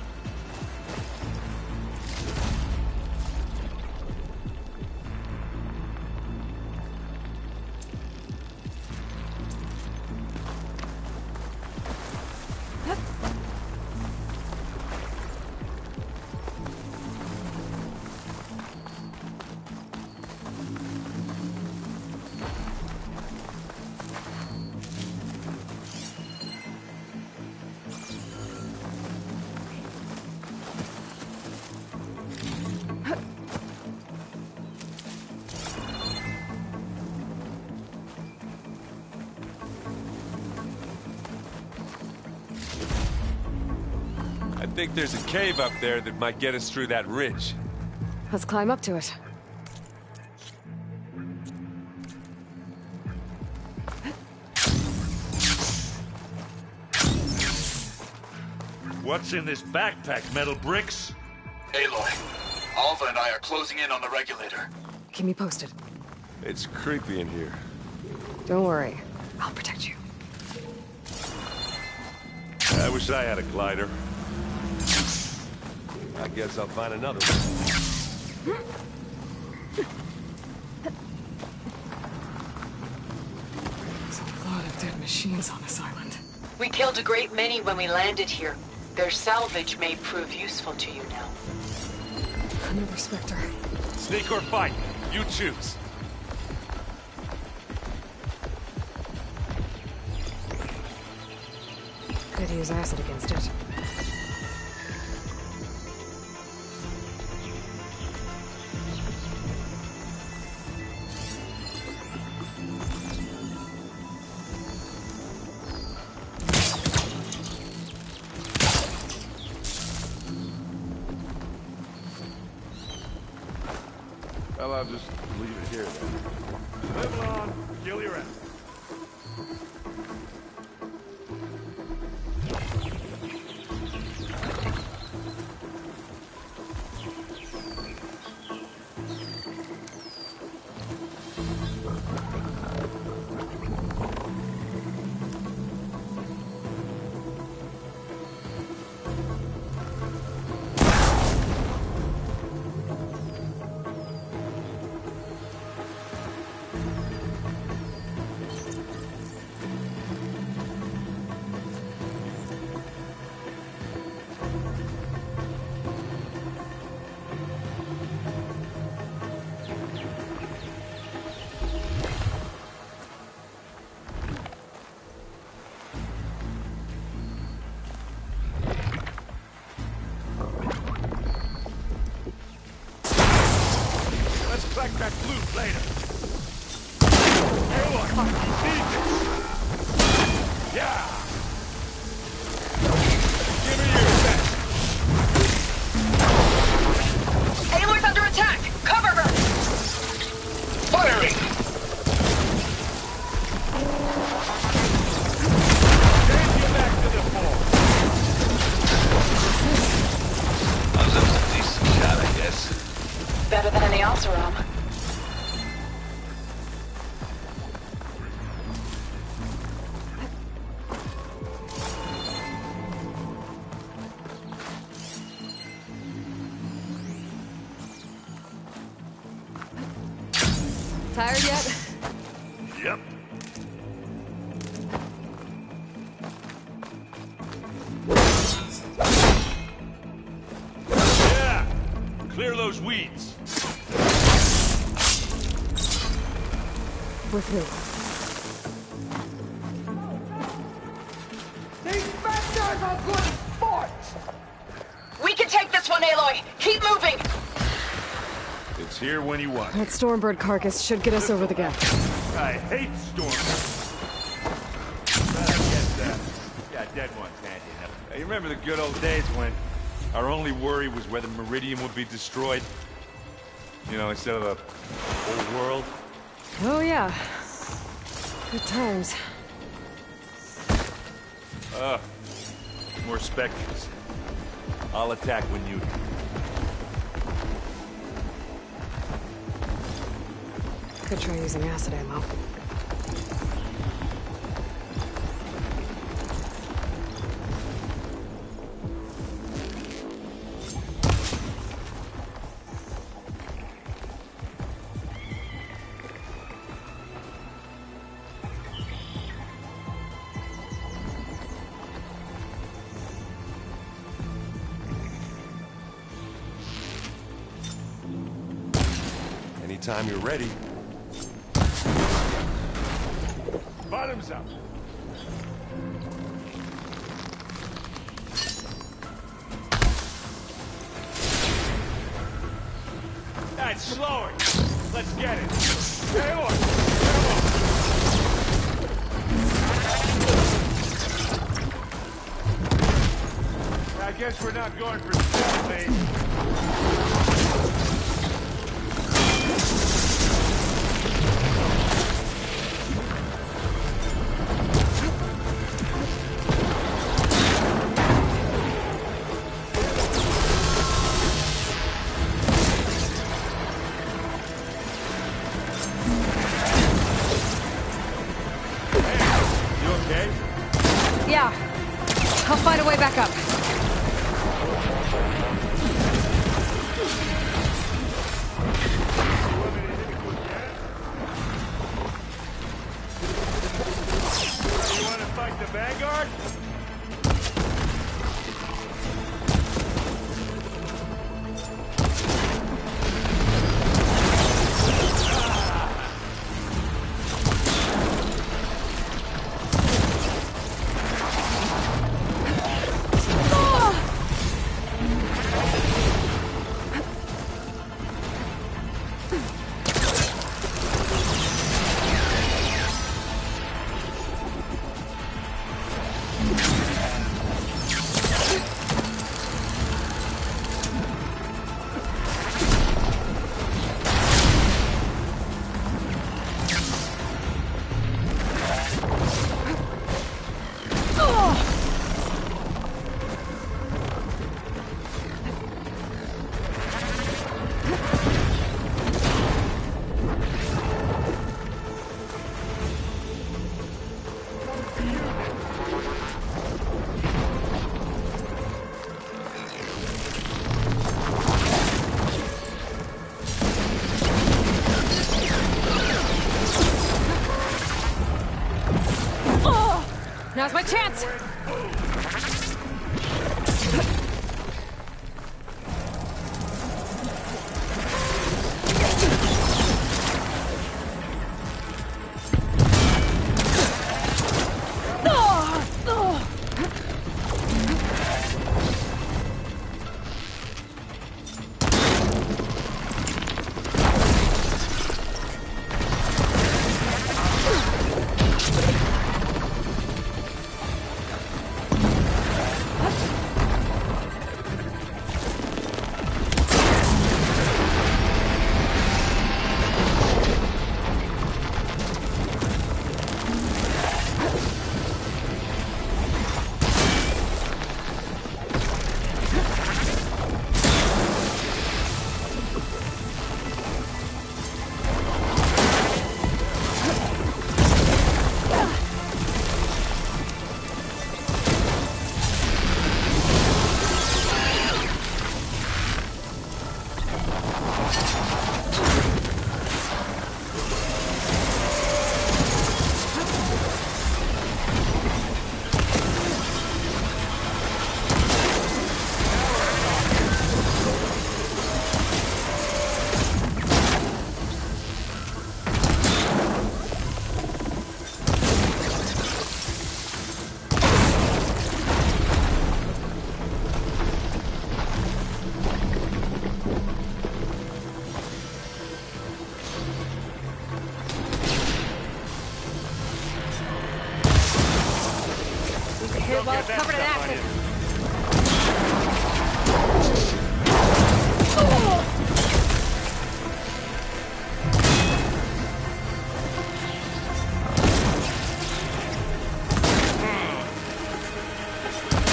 I think there's a cave up there that might get us through that ridge. Let's climb up to it. What's in this backpack, metal bricks? Aloy, Alva and I are closing in on the regulator. Keep me posted. It's creepy in here. Don't worry. I'll protect you. I wish I had a glider. I guess I'll find another one. There's a lot of dead machines on this island. We killed a great many when we landed here. Their salvage may prove useful to you now. Another Spectre. Sneak or fight, you choose. Could use acid against it. Well, I'll just leave it here then. Live on, kill your ass. Collect that loot later. Aloy, you need this. Yeah. Give me your best. Aloy's under attack! Cover her! Firing! Take you back to the fort. That was a decent shot, I guess. Better than any Oseram. Tired yet? Yep. Yeah! Clear those weeds. With me. These bastards are good sports! We can take this one, Aloy! Keep moving! It's here when you want. That Stormbird carcass should get us over the gap. I hate storms. I guess that. Yeah, dead ones handy enough. Hey, you remember the good old days when our only worry was whether Meridian would be destroyed? You know, instead of the whole world? Oh yeah. Good times. More Spectres. I'll attack when you... Could try using acid ammo. anytime you're ready. Bottoms up. That's slowing. Let's get it. Hey, look. I guess we're not going for stealth, mate. Yeah. I'll find a way back up. You want to fight the Vanguard? Now's my chance! Well, covered in acid.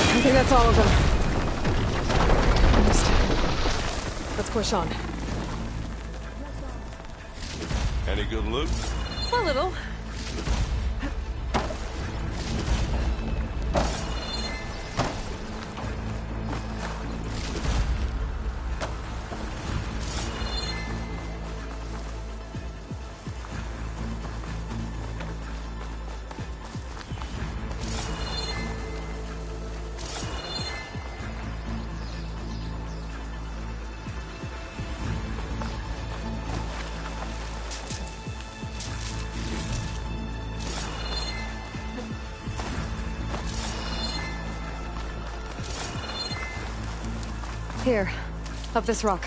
I think that's all of them. Let's push on. Any good loot? A little. Here, up this rock.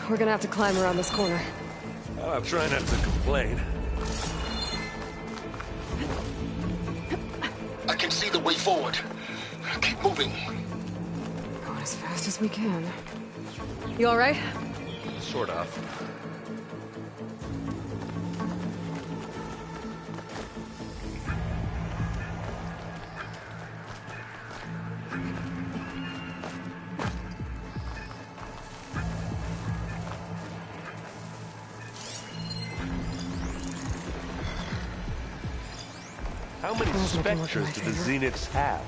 We're gonna have to climb around this corner. I'll try not to complain. I can see the way forward. Keep moving. Going as fast as we can. You all right? Sort of. How many Spectres do the Zeniths have?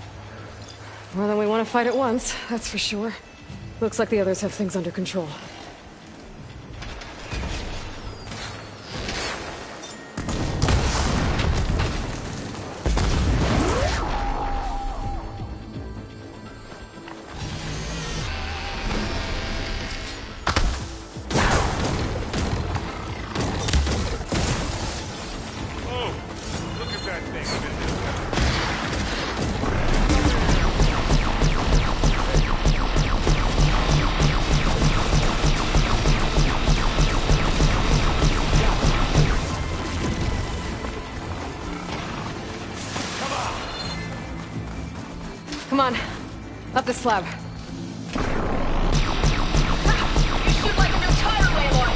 More than we want to fight at once, that's for sure. Looks like the others have things under control. Come on, up the slab. You shoot like a new tire, Aloy!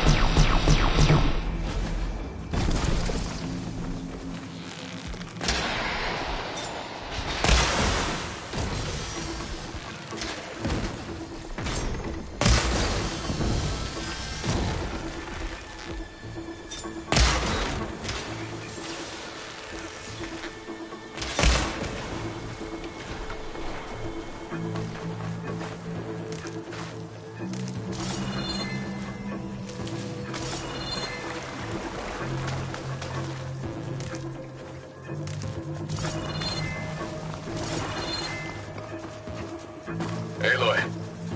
Aloy,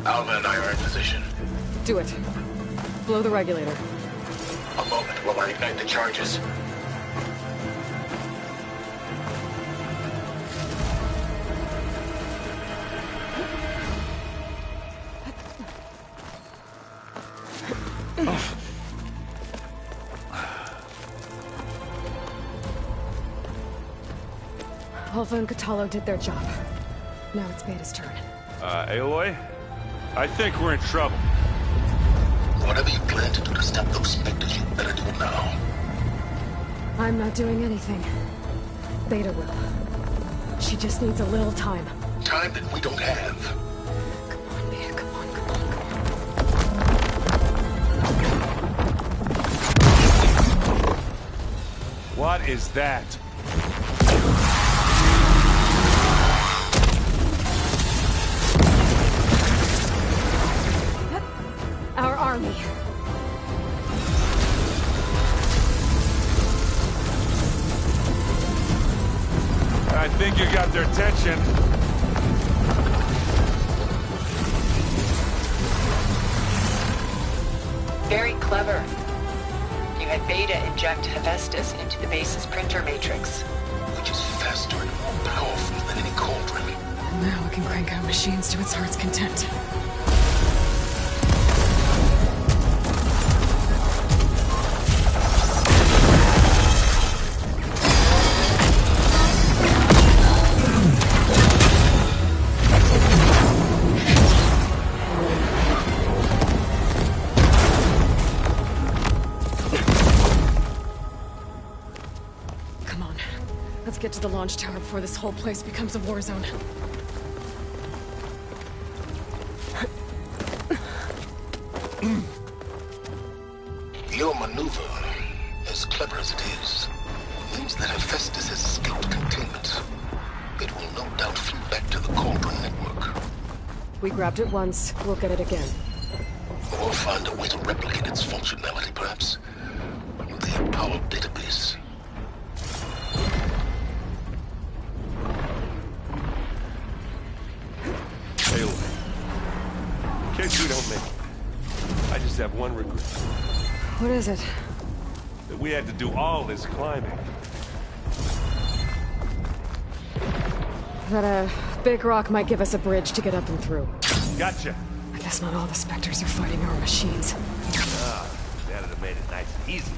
Alva and I are in position. Do it. Blow the regulator. A moment while I ignite the charges. Alpha and Kotallo did their job. Now it's Beta's turn. Aloy? I think we're in trouble. Whatever you plan to do to stop those Spectres, you better do it now. I'm not doing anything. Beta will. She just needs a little time. Time that we don't have. Come on, Beta, come on, come on. What is that? Our army. I think you got their attention. Very clever. You had Beta inject Hephaestus into the base's printer matrix. Which is faster and more powerful than any cauldron. Now it can crank out machines to its heart's content. Get to the launch tower before this whole place becomes a war zone. Your maneuver, as clever as it is, means that Hephaestus has escaped containment. It will no doubt flew back to the Cauldron network. We grabbed it once, we'll get it again. Or find a way to replicate its functionality, perhaps. The Apollo database. In case we don't make it, I just have one regret. What is it? that we had to do all this climbing. That big rock might give us a bridge to get up and through. Gotcha. I guess not all the Spectres are fighting our machines. Ah, that'd have made it nice and easy.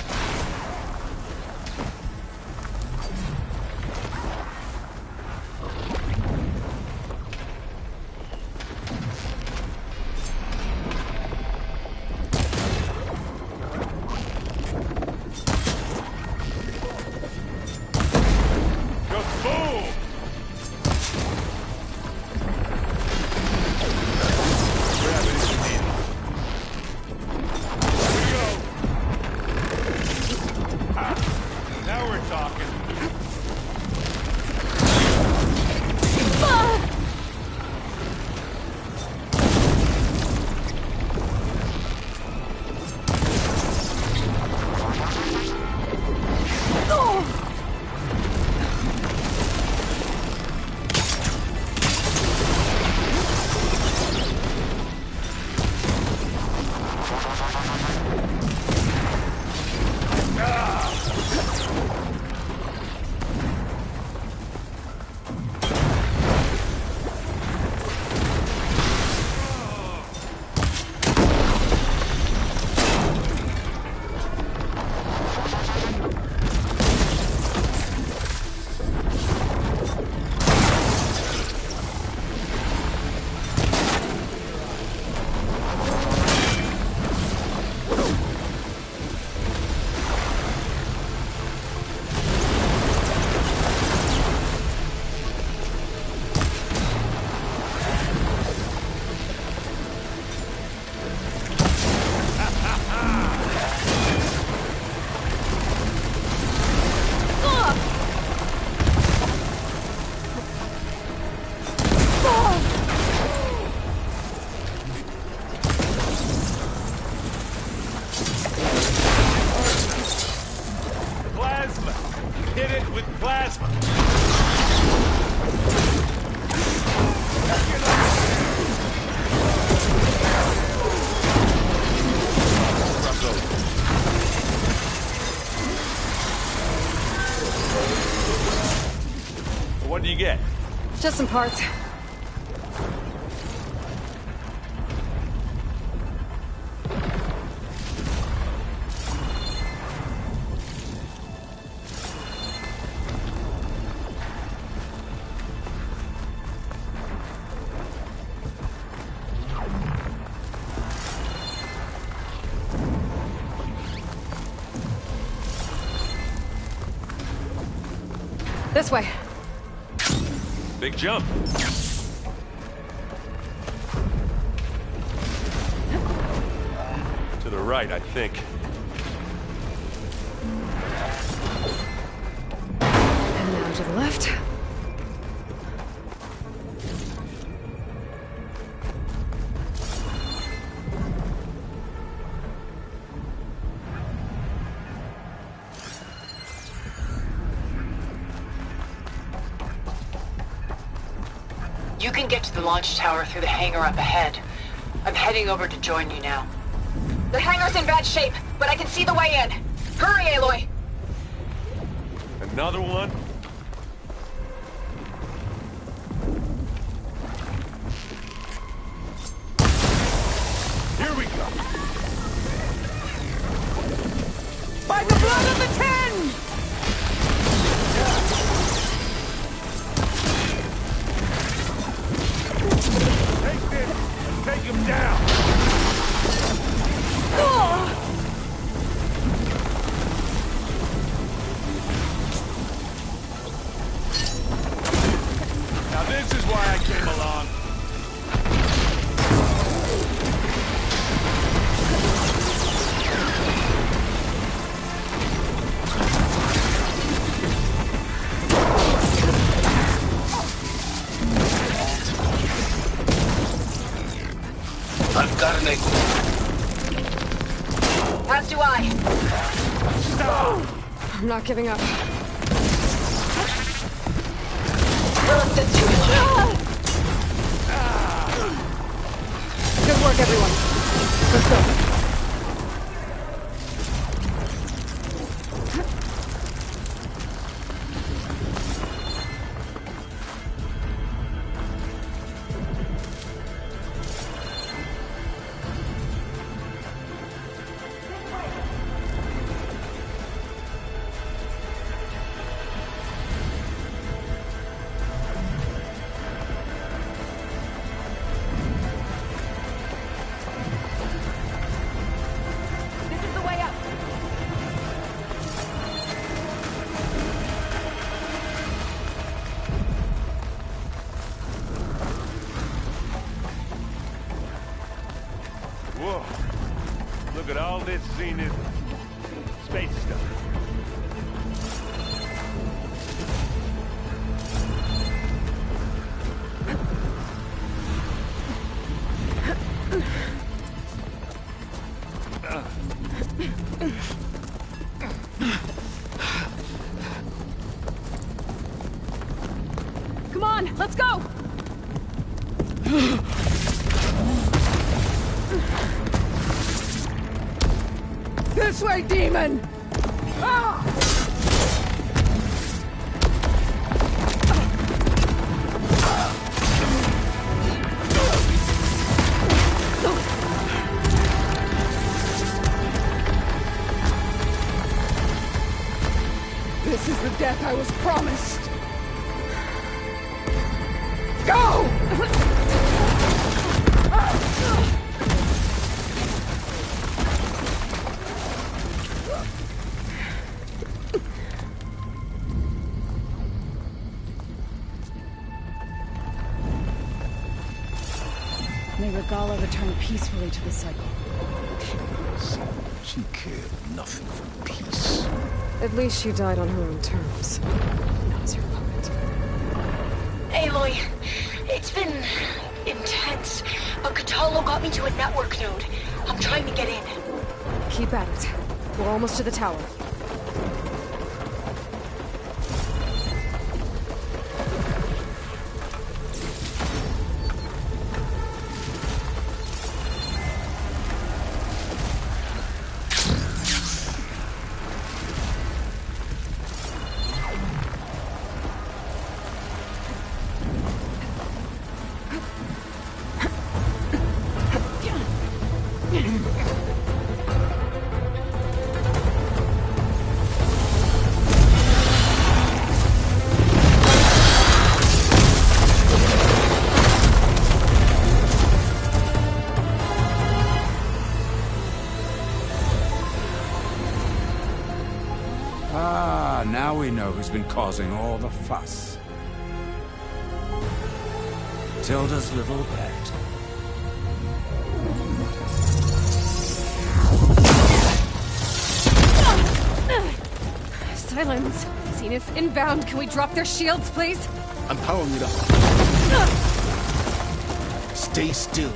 What do you get? Just some parts. This way. Big jump. To the right, I think. And now to the left. You can get to the launch tower through the hangar up ahead. I'm heading over to join you now. The hangar's in bad shape, but I can see the way in. Hurry, Aloy! Another one? Here we go. By the blood of the Ten! Take this and take him down. Now this is why I came along. I've got an angle. As do I. I'm not giving up. We'll assist you. Good work, everyone. Let's go. Whoa. Look at all this Zenith space stuff. Come on, let's go! This way, demon! Ah! This is the death I was promised. Go! May Regala return peacefully to the cycle. She cared nothing for peace. At least she died on her own terms. Not as your puppet. Aloy, it's been intense, but Kotallo got me to a network node. I'm trying to get in. Keep at it. We're almost to the tower. Now we know who's been causing all the fuss. Tilda's little pet. Silence! Zenith inbound. Can we drop their shields, please? I'm powering it up. Stay still.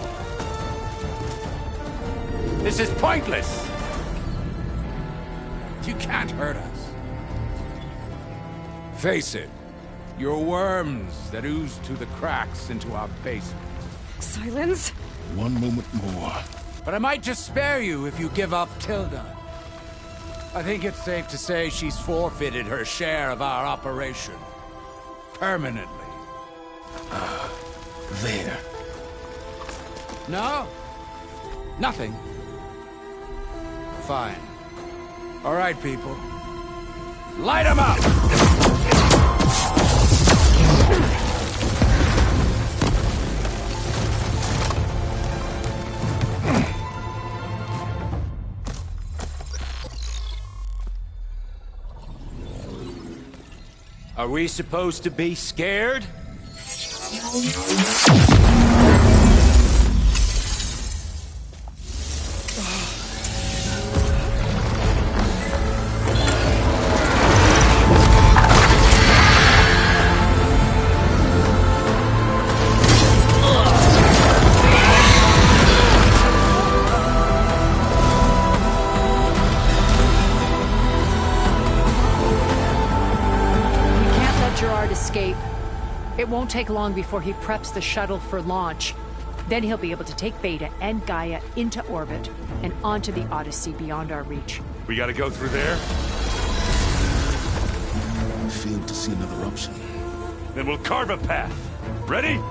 This is pointless! You can't hurt us. Face it, you're worms that ooze through the cracks into our basement. Silence? One moment more. But I might just spare you if you give up Tilda. I think it's safe to say she's forfeited her share of our operation. Permanently. There. No? Nothing? Fine. All right, people. Light them up! Are we supposed to be scared? It won't take long before he preps the shuttle for launch. Then he'll be able to take Beta and Gaia into orbit and onto the Odyssey beyond our reach. We gotta go through there? I failed to see another option. Then we'll carve a path. Ready?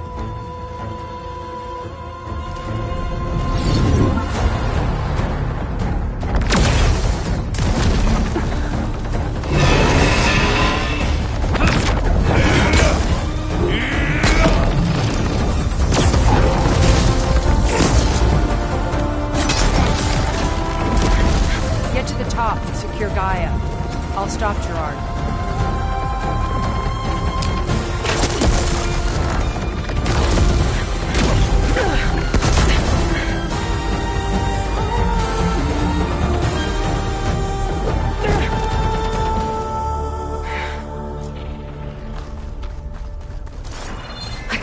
Secure Gaia. I'll stop Gerard.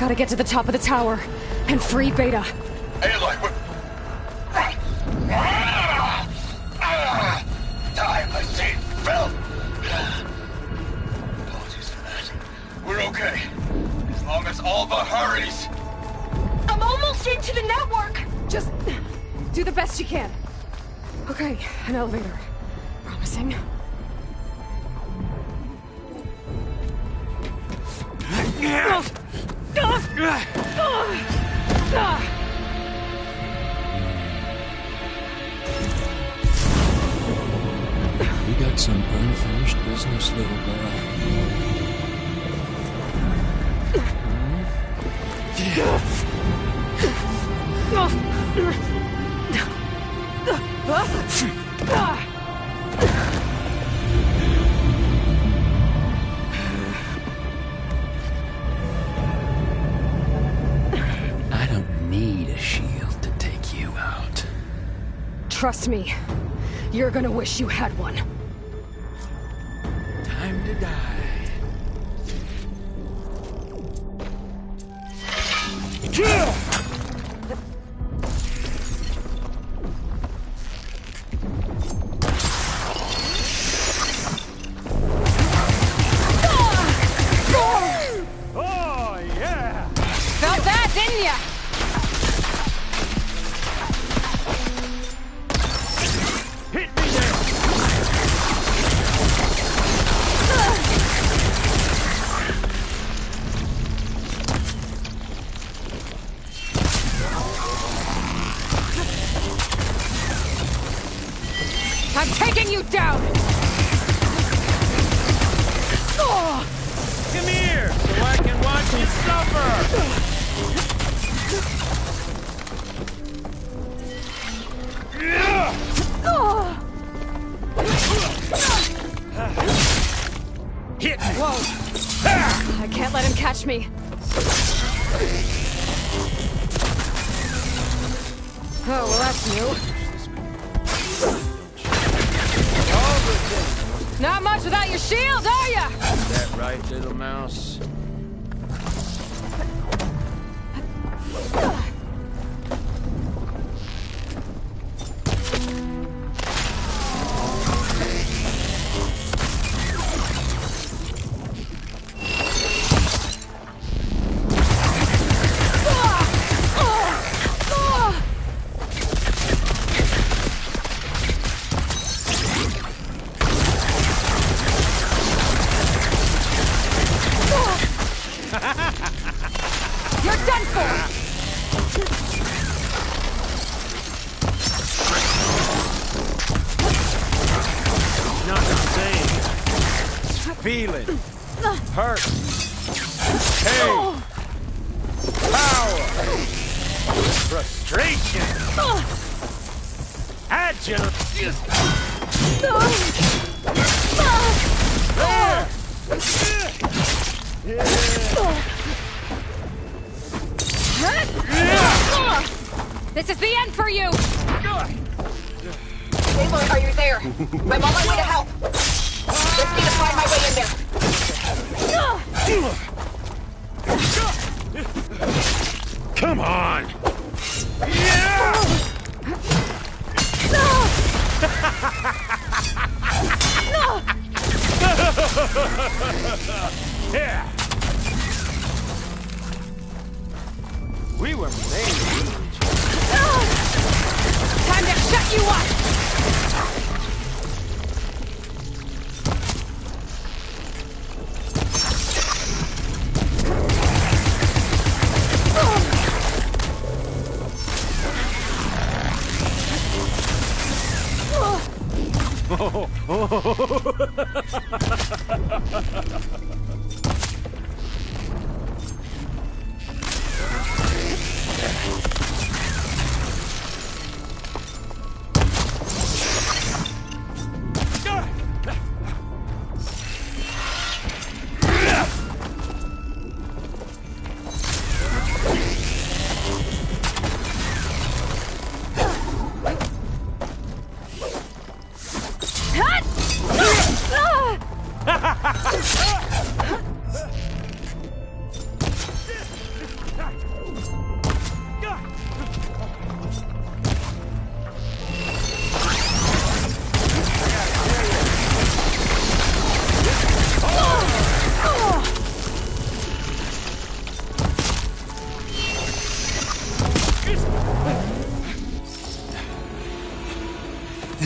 Gotta get to the top of the tower and free Beta. Aloy, what? Time, I see. Phil! Apologies for that. We're okay. As long as Alva hurries. I'm almost into the network! Just do the best you can. Okay, an elevator. Promising. You got some unfinished business, little girl. I don't need a shield to take you out. Trust me, you're gonna wish you had one. Time to die. Oh, yeah! Felt that, didn't ya? Hit me there! I'm taking you down! Come here, so I can watch you suffer! Hit me! Whoa! I can't let him catch me. Oh, well that's new. Not much without your shield, are ya? Is that right, little mouse? You're done for! Not the same. Feeling. Hurt. Pain. Power. Frustration. Agility. There. This is the end for you! Aloy, are you there? I'm on my way to help. Just need to find my way in there. Come on! Yeah! We were made for each other. Time to shut you up! I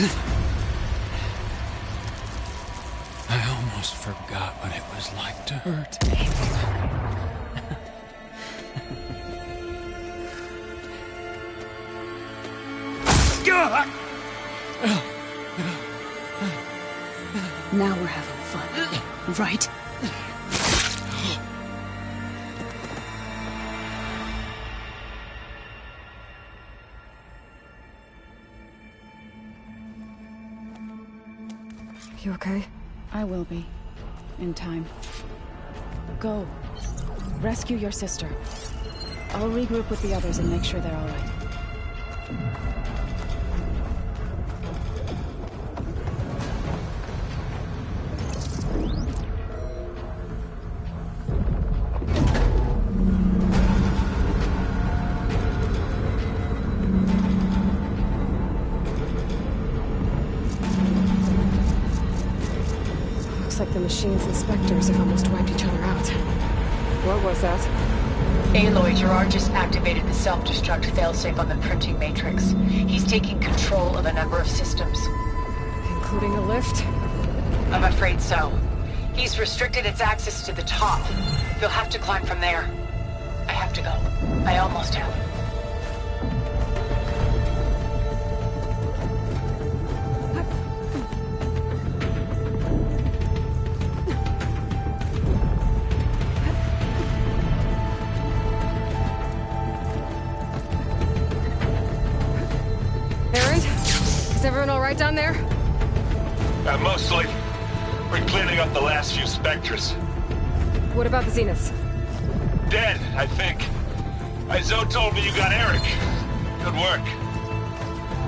almost forgot what it was like to hurt. Now we're having fun, right? You okay? I will be. In time. Go. Rescue your sister. I'll regroup with the others and make sure they're all right. Looks like the machines and Spectres have almost wiped each other out. What was that? Aloy, Gerard just activated the self-destruct failsafe on the printing matrix. He's taking control of a number of systems. Including a lift? I'm afraid so. He's restricted its access to the top. You'll have to climb from there. I have to go. I almost have. Is everyone all right down there? Mostly. We're cleaning up the last few Spectres. What about the Zeniths? Dead, I think. Zoe told me you got Eric. Good work.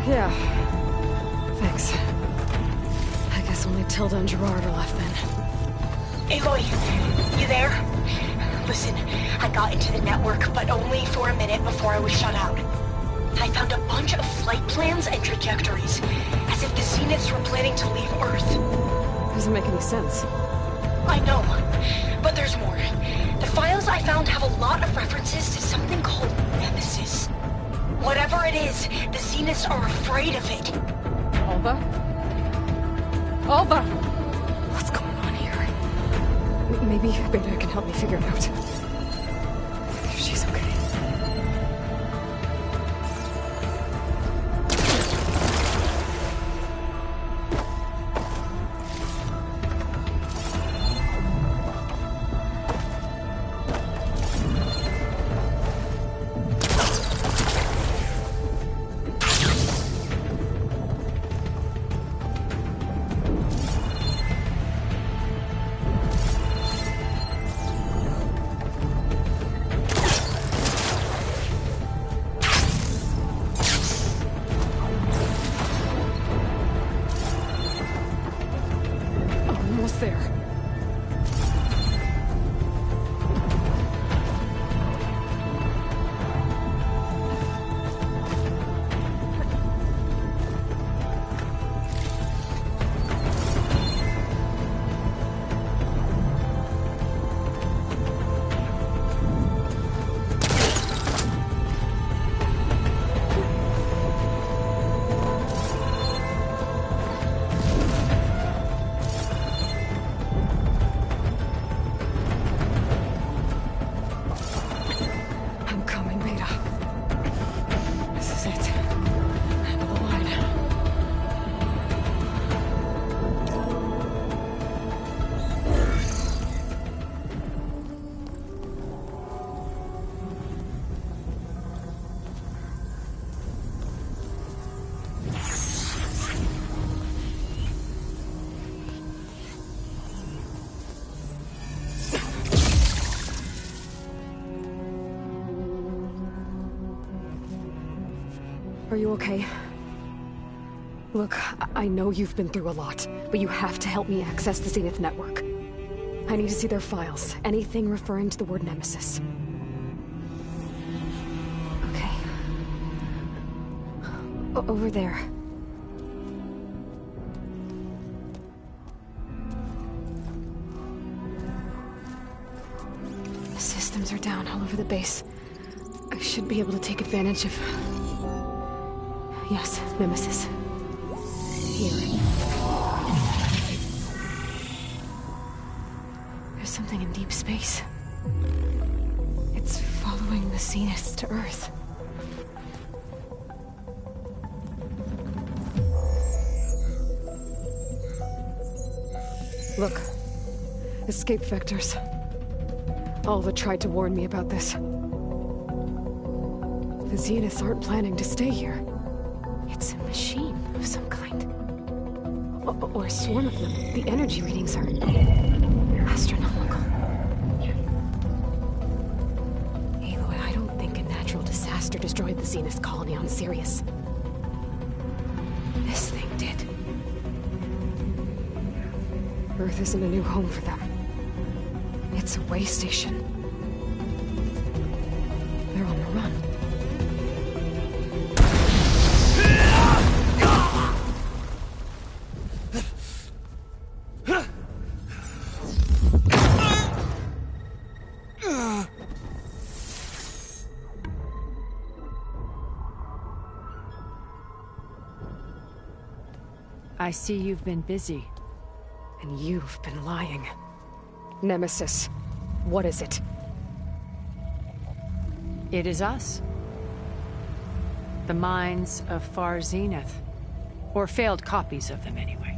Yeah. Thanks. I guess only Tilda and Gerard are left then. Aloy, you there? Listen, I got into the network, but only for a minute before I was shut out. I found a bunch of flight plans and trajectories, as if the Zeniths were planning to leave Earth. Doesn't make any sense. I know, but there's more. The files I found have a lot of references to something called Nemesis. Whatever it is, the Zeniths are afraid of it. Alva? Alva! What's going on here? Maybe Beta can help me figure it out. If she's okay. There. Are you okay? Look, I know you've been through a lot, but you have to help me access the Zenith network. I need to see their files. Anything referring to the word Nemesis. Okay. Over there. The systems are down all over the base. I should be able to take advantage of... Yes, Nemesis. here. There's something in deep space. It's following the Zeniths to Earth. Look. Escape vectors. Alva tried to warn me about this. The Zeniths aren't planning to stay here. It's a machine of some kind. Or a swarm of them. The energy readings are astronomical. Aloy, I don't think a natural disaster destroyed the Zenith colony on Sirius. This thing did. Earth isn't a new home for them. It's a way station. They're on the run. I see you've been busy. And you've been lying. Nemesis, what is it? It is us. The minds of Far Zenith. Or failed copies of them, anyway.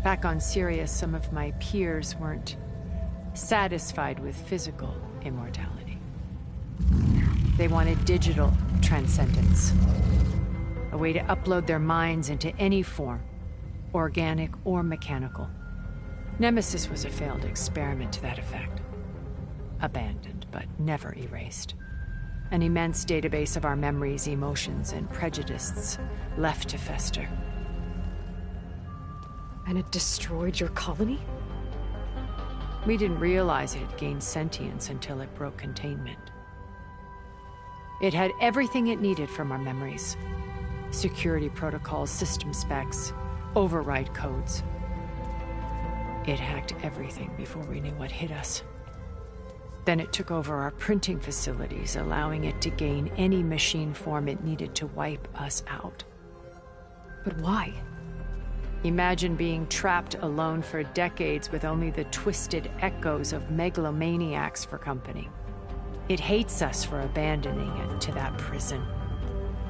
Back on Sirius, some of my peers weren't satisfied with physical immortality. They wanted digital transcendence. A way to upload their minds into any form, organic or mechanical. Nemesis was a failed experiment to that effect. Abandoned, but never erased. An immense database of our memories, emotions, and prejudices left to fester. And it destroyed your colony? We didn't realize it had gained sentience until it broke containment. It had everything it needed from our memories. Security protocols, system specs, override codes. It hacked everything before we knew what hit us. Then it took over our printing facilities, allowing it to gain any machine form it needed to wipe us out. But why? Imagine being trapped alone for decades with only the twisted echoes of megalomaniacs for company. It hates us for abandoning it to that prison.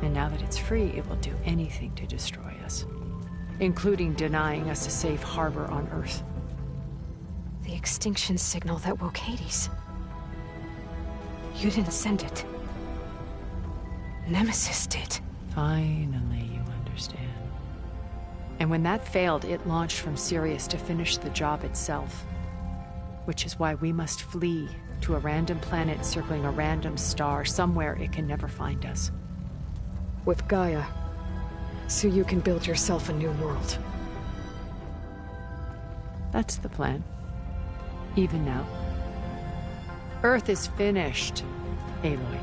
And now that it's free, it will do anything to destroy us, including denying us a safe harbor on Earth. The extinction signal that woke Hades. You didn't send it. Nemesis did. Finally, you understand. And when that failed, it launched from Sirius to finish the job itself. Which is why we must flee to a random planet circling a random star, somewhere it can never find us. With Gaia, so you can build yourself a new world. That's the plan. Even now. Earth is finished, Aloy.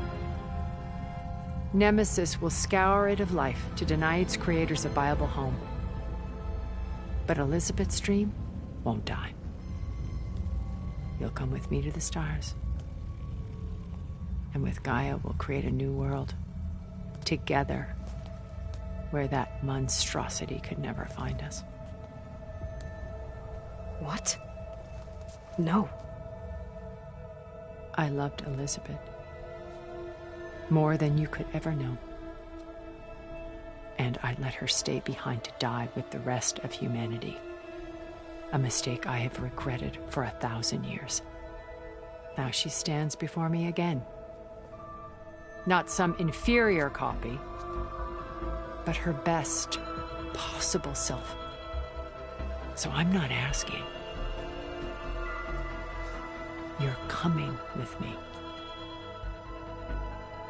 Nemesis will scour it of life to deny its creators a viable home. But Elizabeth's dream won't die. You'll come with me to the stars. And with Gaia, we'll create a new world. Together. Where that monstrosity could never find us. What? No. I loved Elizabeth. More than you could ever know. And I let her stay behind to die with the rest of humanity. A mistake I have regretted for 1,000 years. Now she stands before me again. Not some inferior copy, but her best possible self. So I'm not asking. You're coming with me.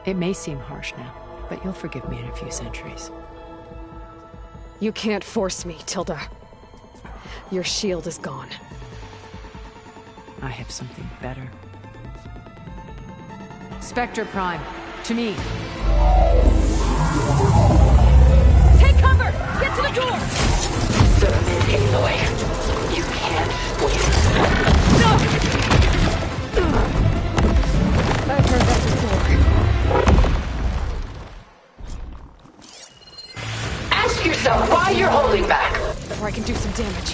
It may seem harsh now, but you'll forgive me in a few centuries. You can't force me, Tilda. Your shield is gone. I have something better. Spectre Prime, to me. Take cover! Get to the door! Vermin, Aloy. You can't win. No! I've heard that before. So, why you're holding back? Before I can do some damage.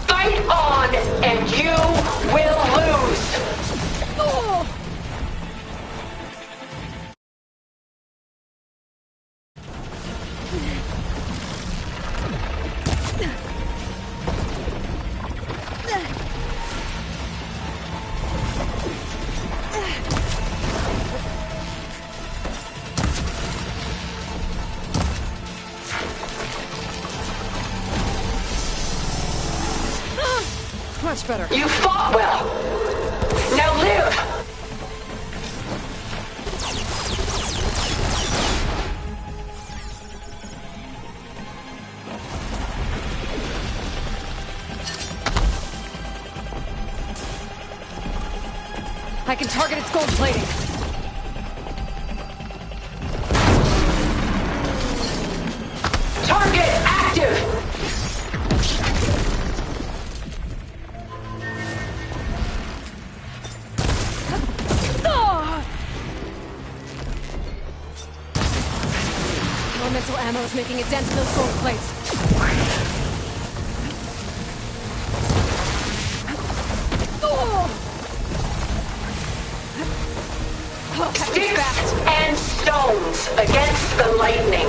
Fight on, and you will lose! Much better. You fought well. Now live! I can target its gold plating. Target active! Elemental ammo is making a dent in those gold plates. Sticks and stones against the lightning.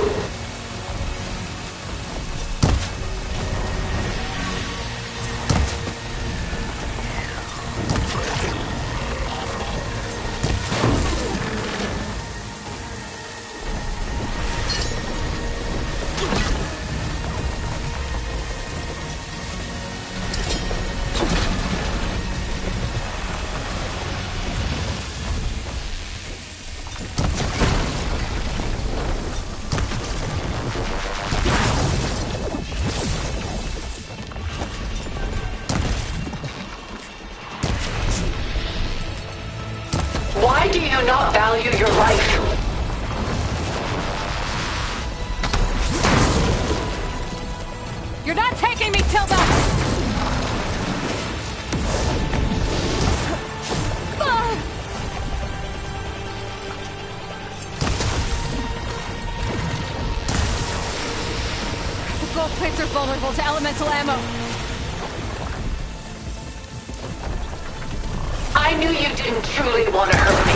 Why do you not value your life? You're not taking me, Tilda! The gold plates are vulnerable to elemental ammo. I knew you didn't truly want to hurt me.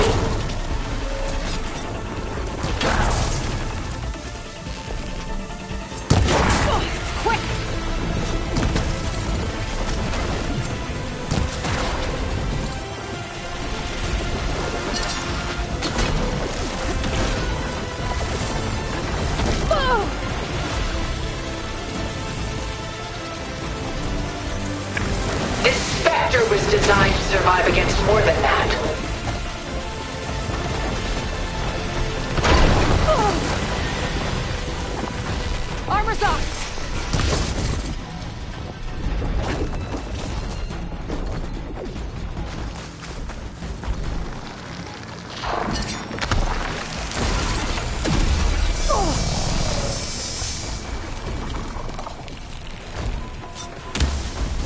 Quick! This Spectre was designed to survive against more than that. Armor's up!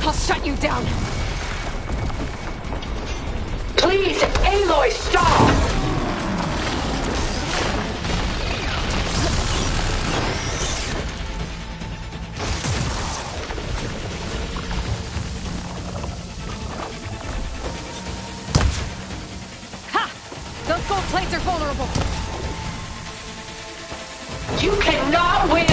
I'll shut you down! Please, Aloy, stop! Ha! Those gold plates are vulnerable! You cannot win!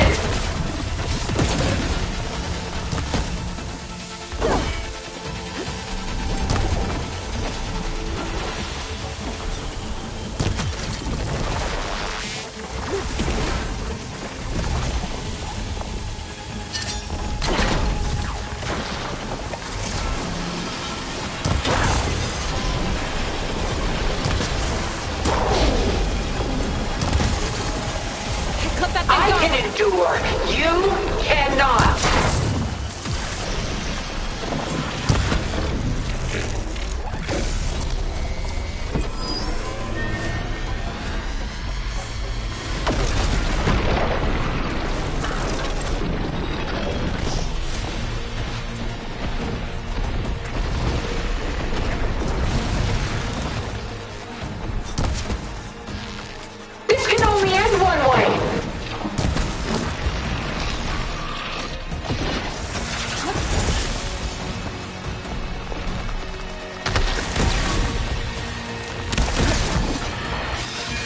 I can endure. You cannot.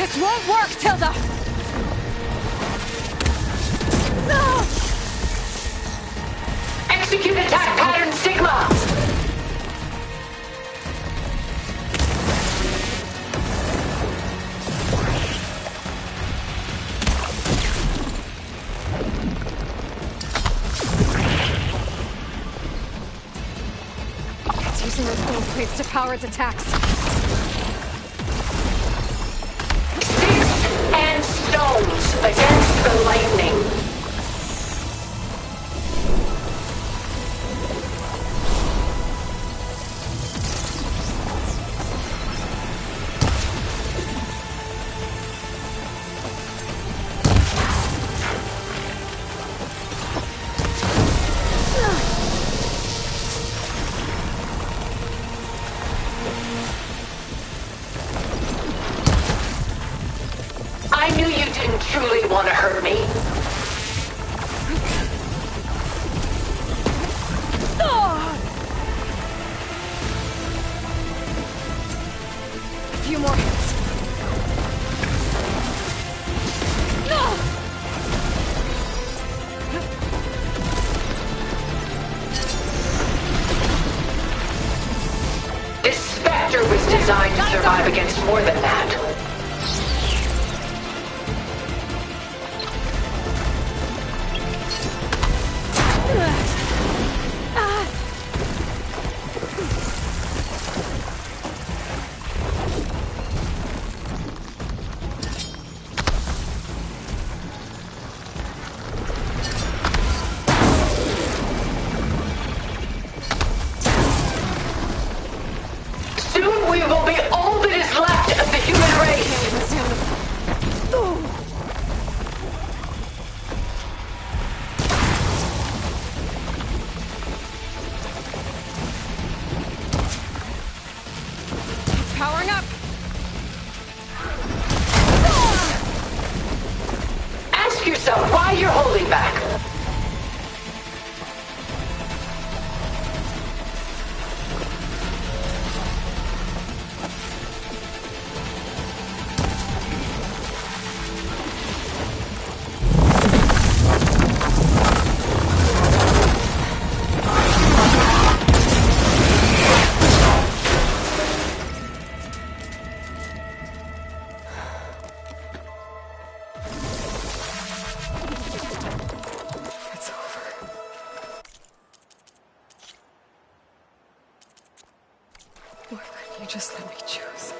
This won't work, Tilda! No! Execute attack pattern Sigma! It's using those gold plates to power its attacks. Sticks and stones against the lightning. I knew you didn't truly want to hurt me. A few more hits. This Spectre was designed to survive against more than that. Soon we will be all that is left of the human race. It's powering up. Ask yourself why you're holding back. It's over. Why couldn't you just let me choose?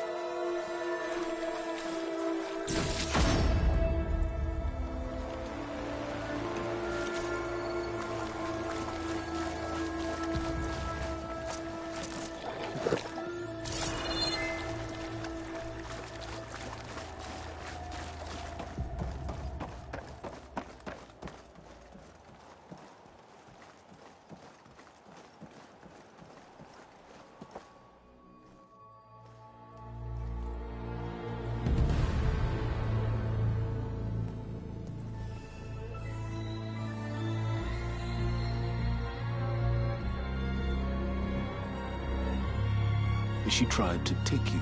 She tried to take you.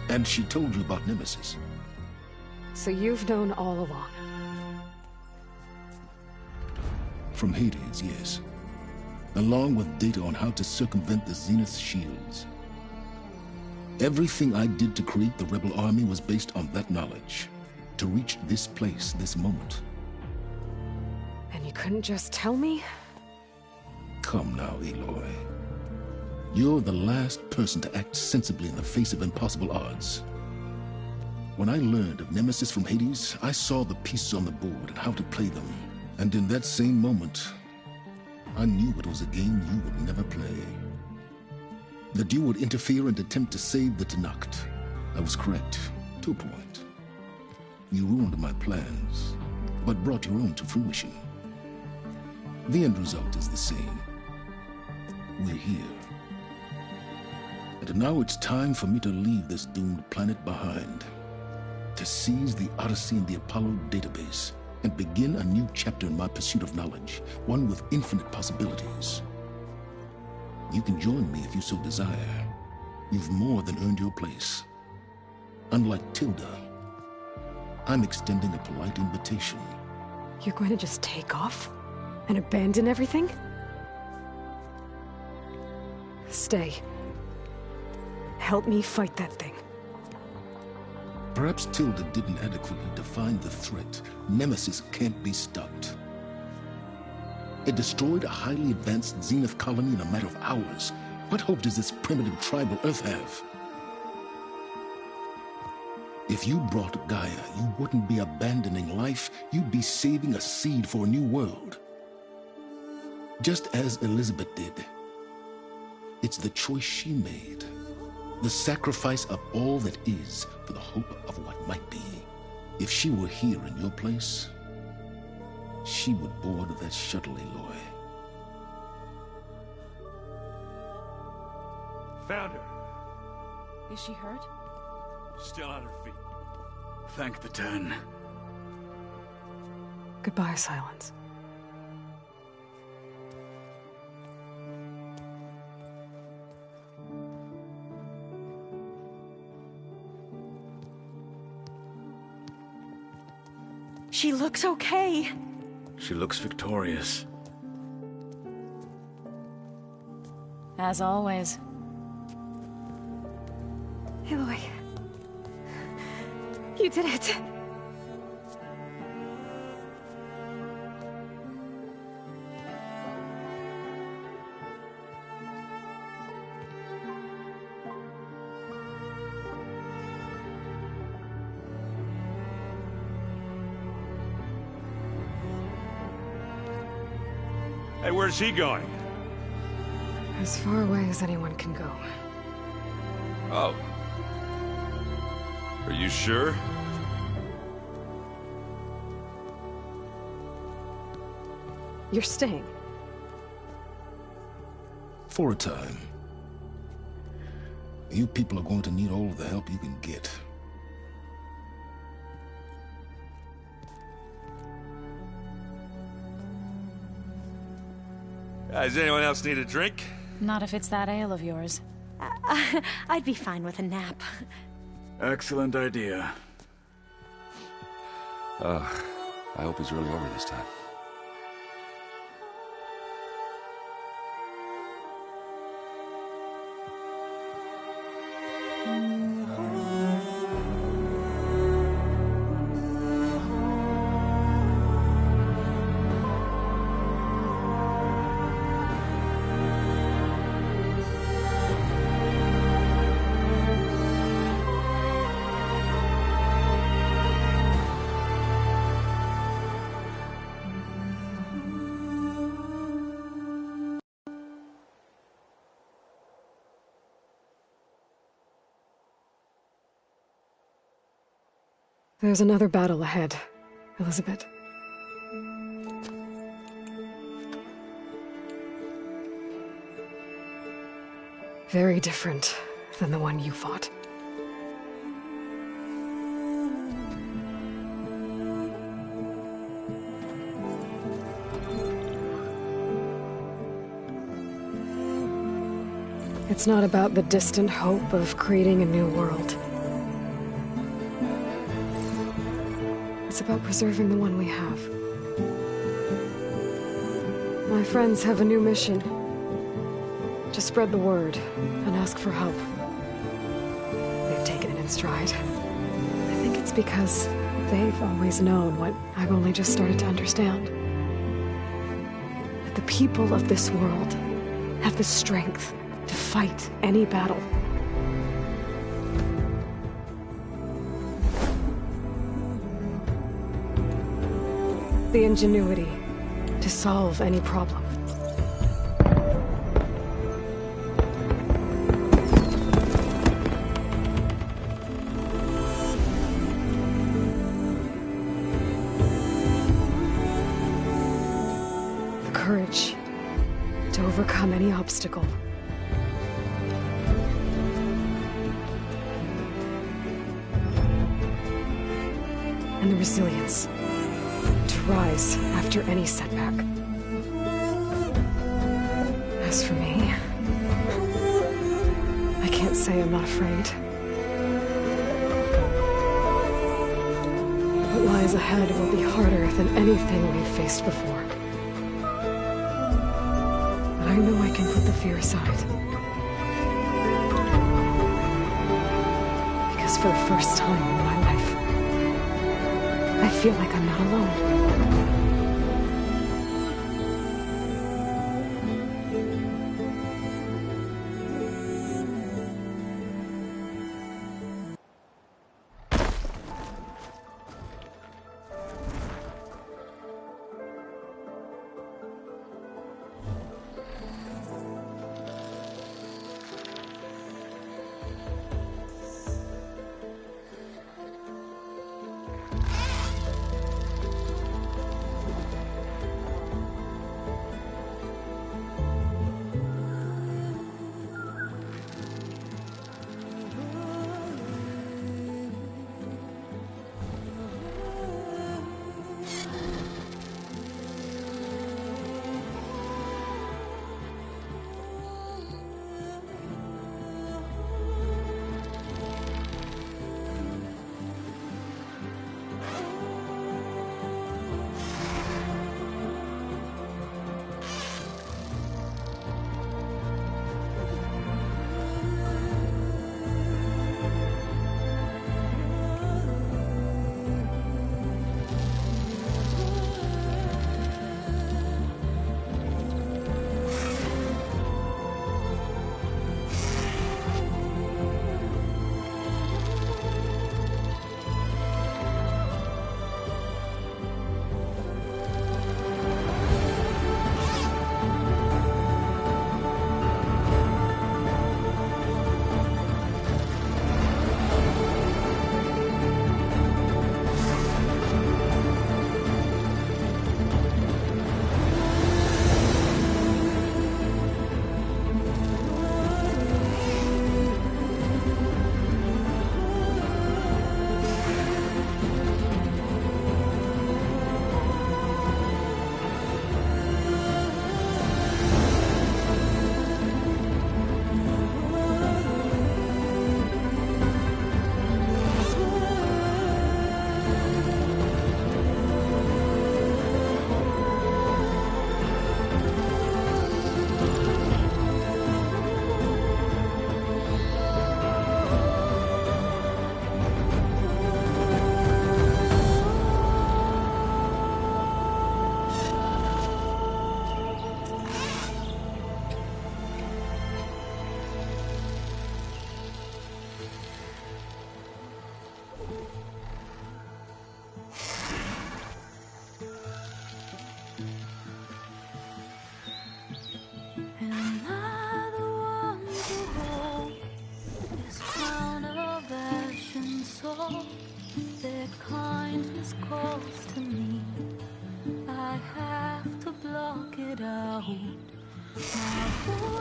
And she told you about Nemesis. So you've known all along. From Hades, yes. Along with data on how to circumvent the Zenith shields. Everything I did to create the Rebel Army was based on that knowledge. To reach this place, this moment. And you couldn't just tell me? Come now, Aloy. You're the last person to act sensibly in the face of impossible odds. When I learned of Nemesis from Hades, I saw the pieces on the board and how to play them. And in that same moment, I knew it was a game you would never play. That you would interfere and attempt to save the Tenakth. I was correct, to a point. You ruined my plans, but brought your own to fruition. The end result is the same. We're here. And now it's time for me to leave this doomed planet behind. To seize the Odyssey and the Apollo database, and begin a new chapter in my pursuit of knowledge, one with infinite possibilities. You can join me if you so desire. You've more than earned your place. Unlike Tilda, I'm extending a polite invitation. You're going to just take off? And abandon everything? Stay. Help me fight that thing. Perhaps Tilda didn't adequately define the threat. Nemesis can't be stopped. It destroyed a highly advanced Zenith colony in a matter of hours. What hope does this primitive tribal Earth have? If you brought Gaia, you wouldn't be abandoning life, you'd be saving a seed for a new world. Just as Elizabeth did. It's the choice she made. The sacrifice of all that is for the hope of what might be. If she were here in your place, she would board that shuttle, Aloy. Found her. Is she hurt? Still on her feet. Thank the Ten. Goodbye, Silence. She looks okay. She looks victorious. As always. Aloy. You did it. Hey, where's he going? As far away as anyone can go. Oh. Are you sure? You're staying. For a time. You people are going to need all of the help you can get. Does anyone else need a drink? Not if it's that ale of yours. I'd be fine with a nap. Excellent idea. I hope he's really over this time. There's another battle ahead, Elizabeth. Very different than the one you fought. It's not about the distant hope of creating a new world. It's about preserving the one we have. My friends have a new mission. To spread the word and ask for help. They've taken it in stride. I think it's because they've always known what I've only just started to understand. That the people of this world have the strength to fight any battle. The ingenuity to solve any problem. The courage to overcome any obstacle. And the resilience to rise after any setback. As for me, I can't say I'm not afraid. What lies ahead will be harder than anything we've faced before. But I know I can put the fear aside. Because for the first time in my life, I feel like I'm not alone.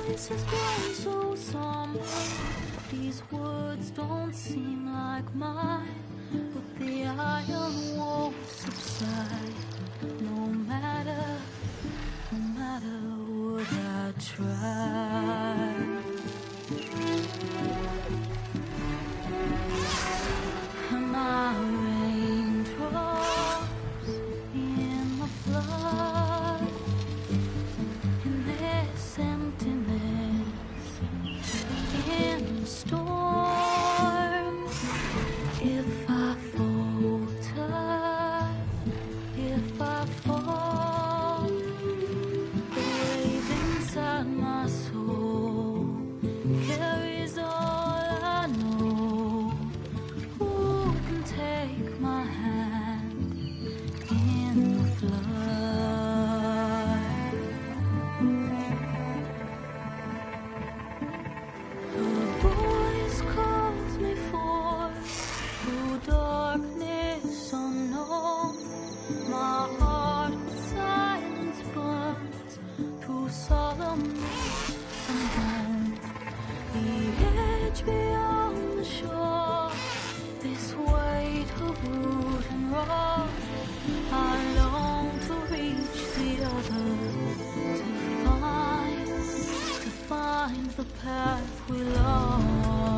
This is grown so somber. These words don't seem like mine, but the iron won't subside. No matter what I try. My raindrops in the flood, in this emptiness, in the storm. If I falter, if I fall, the wave inside my soul carries all I know. Who can take my hand in the flood? Her voice calls me forth through darkness unknown. My heart with silence burns through solemnness and home. The edge beyond the shore, this weight of root and rock. I long to reach the other, to find the path we lost.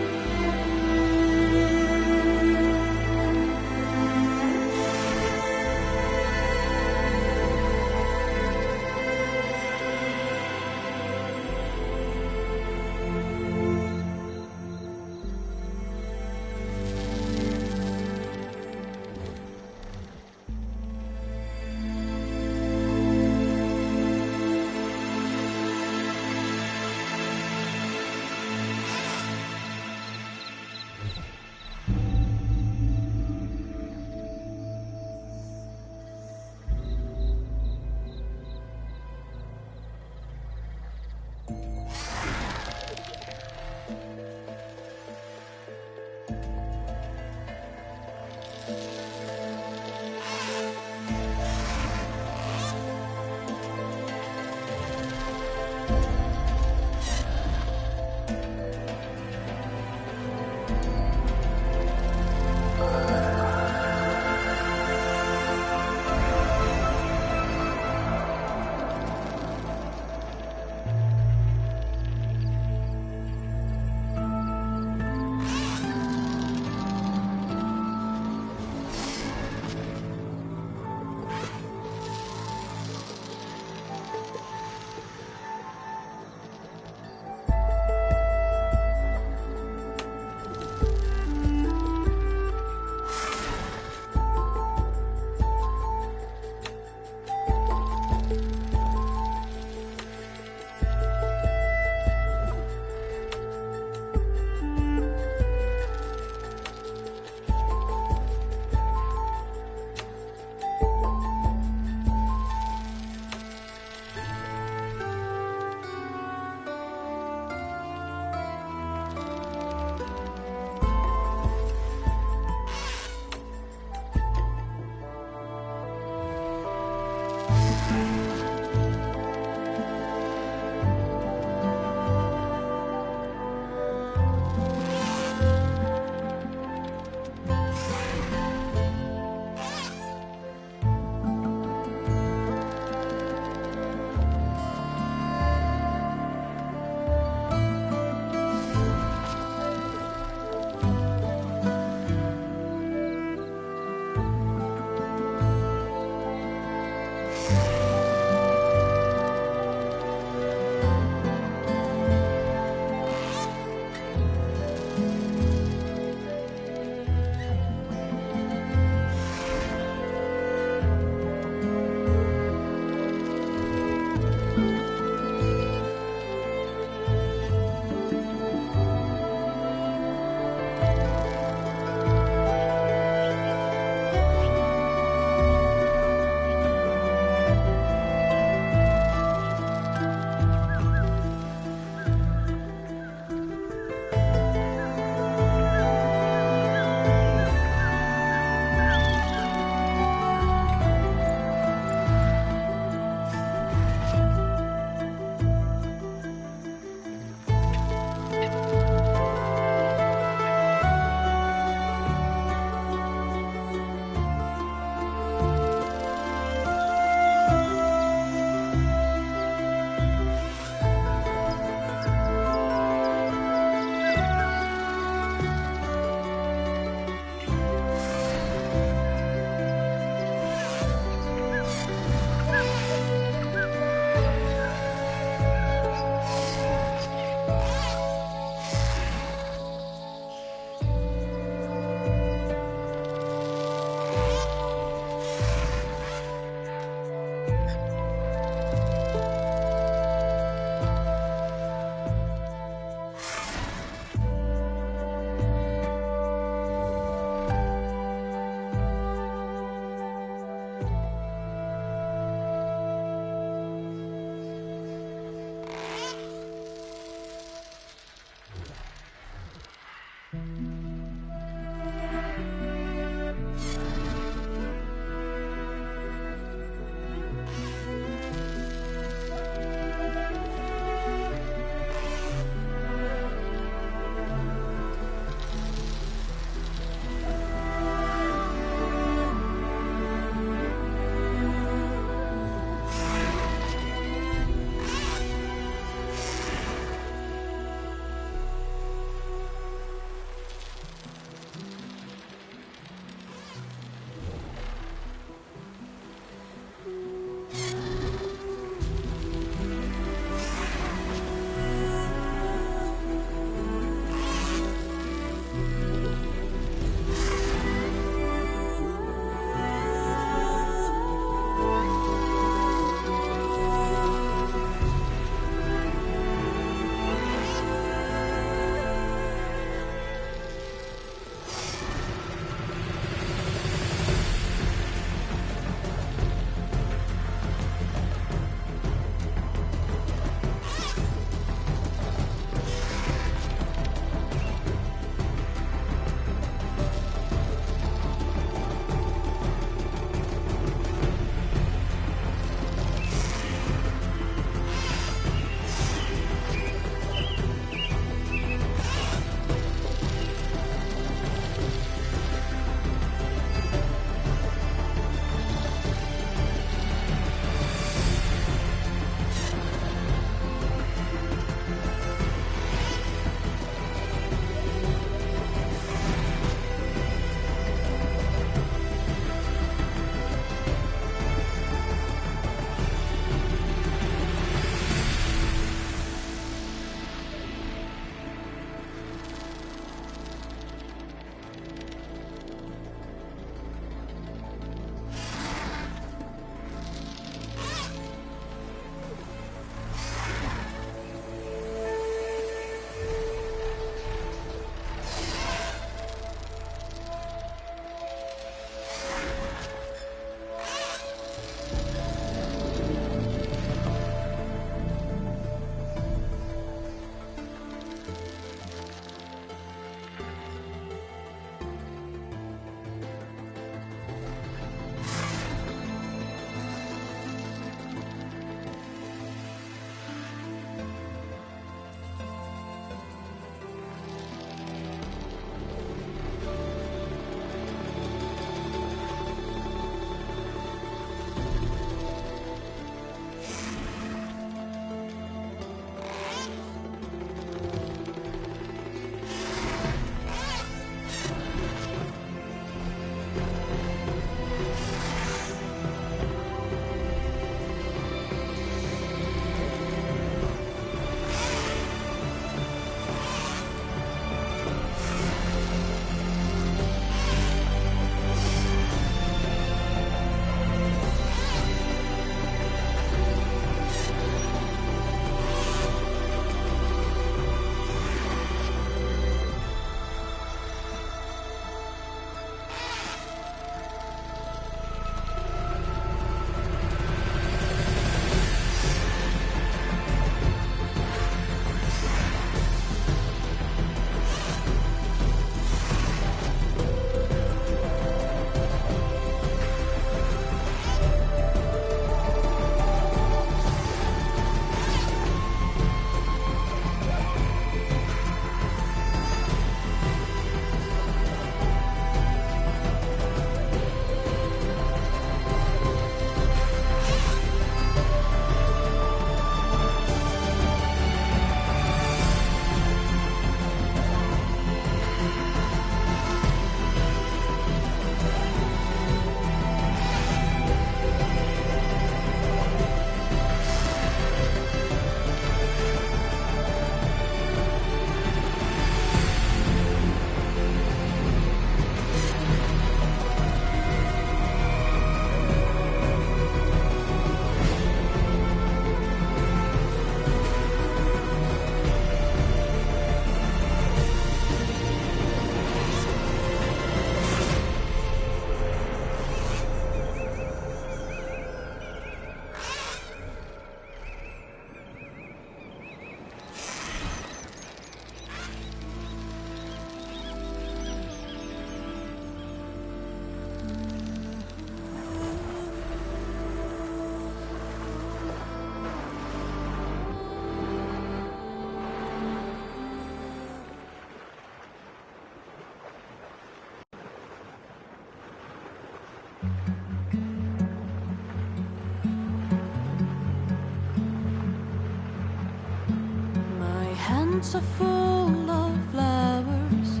hands are full of flowers,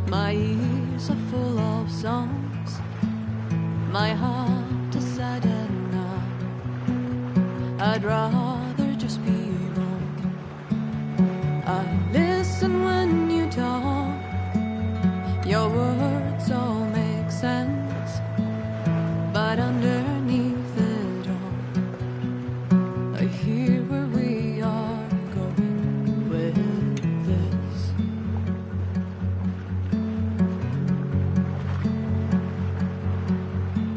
my ears are full of songs, my heart is sad and numb. I'd rather just be wrong. I listen when you talk, your words all make sense, but underneath it all, I hear where we are going with this.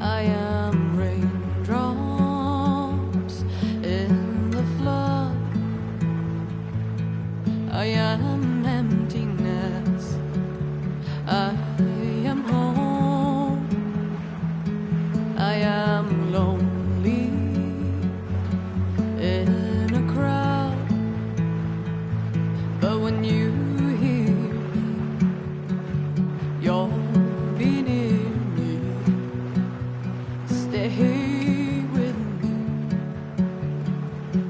I am raindrops in the flood. I am emptiness. I am home. I am lonely in a crowd. But when you hear me, you'll be near me. Stay with me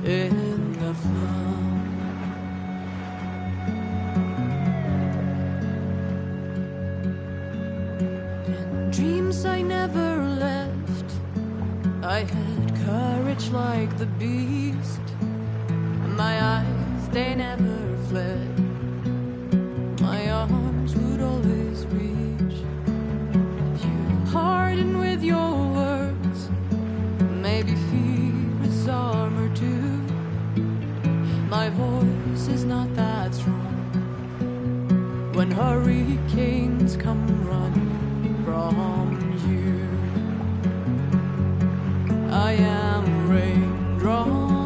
in the flood. In dreams I never left, I had courage like the beast. My eyes, they never fled. My arms would always reach. You harden with your words. Maybe fear is armor too. My voice is not that strong. When hurricanes come running from you, I am raindrops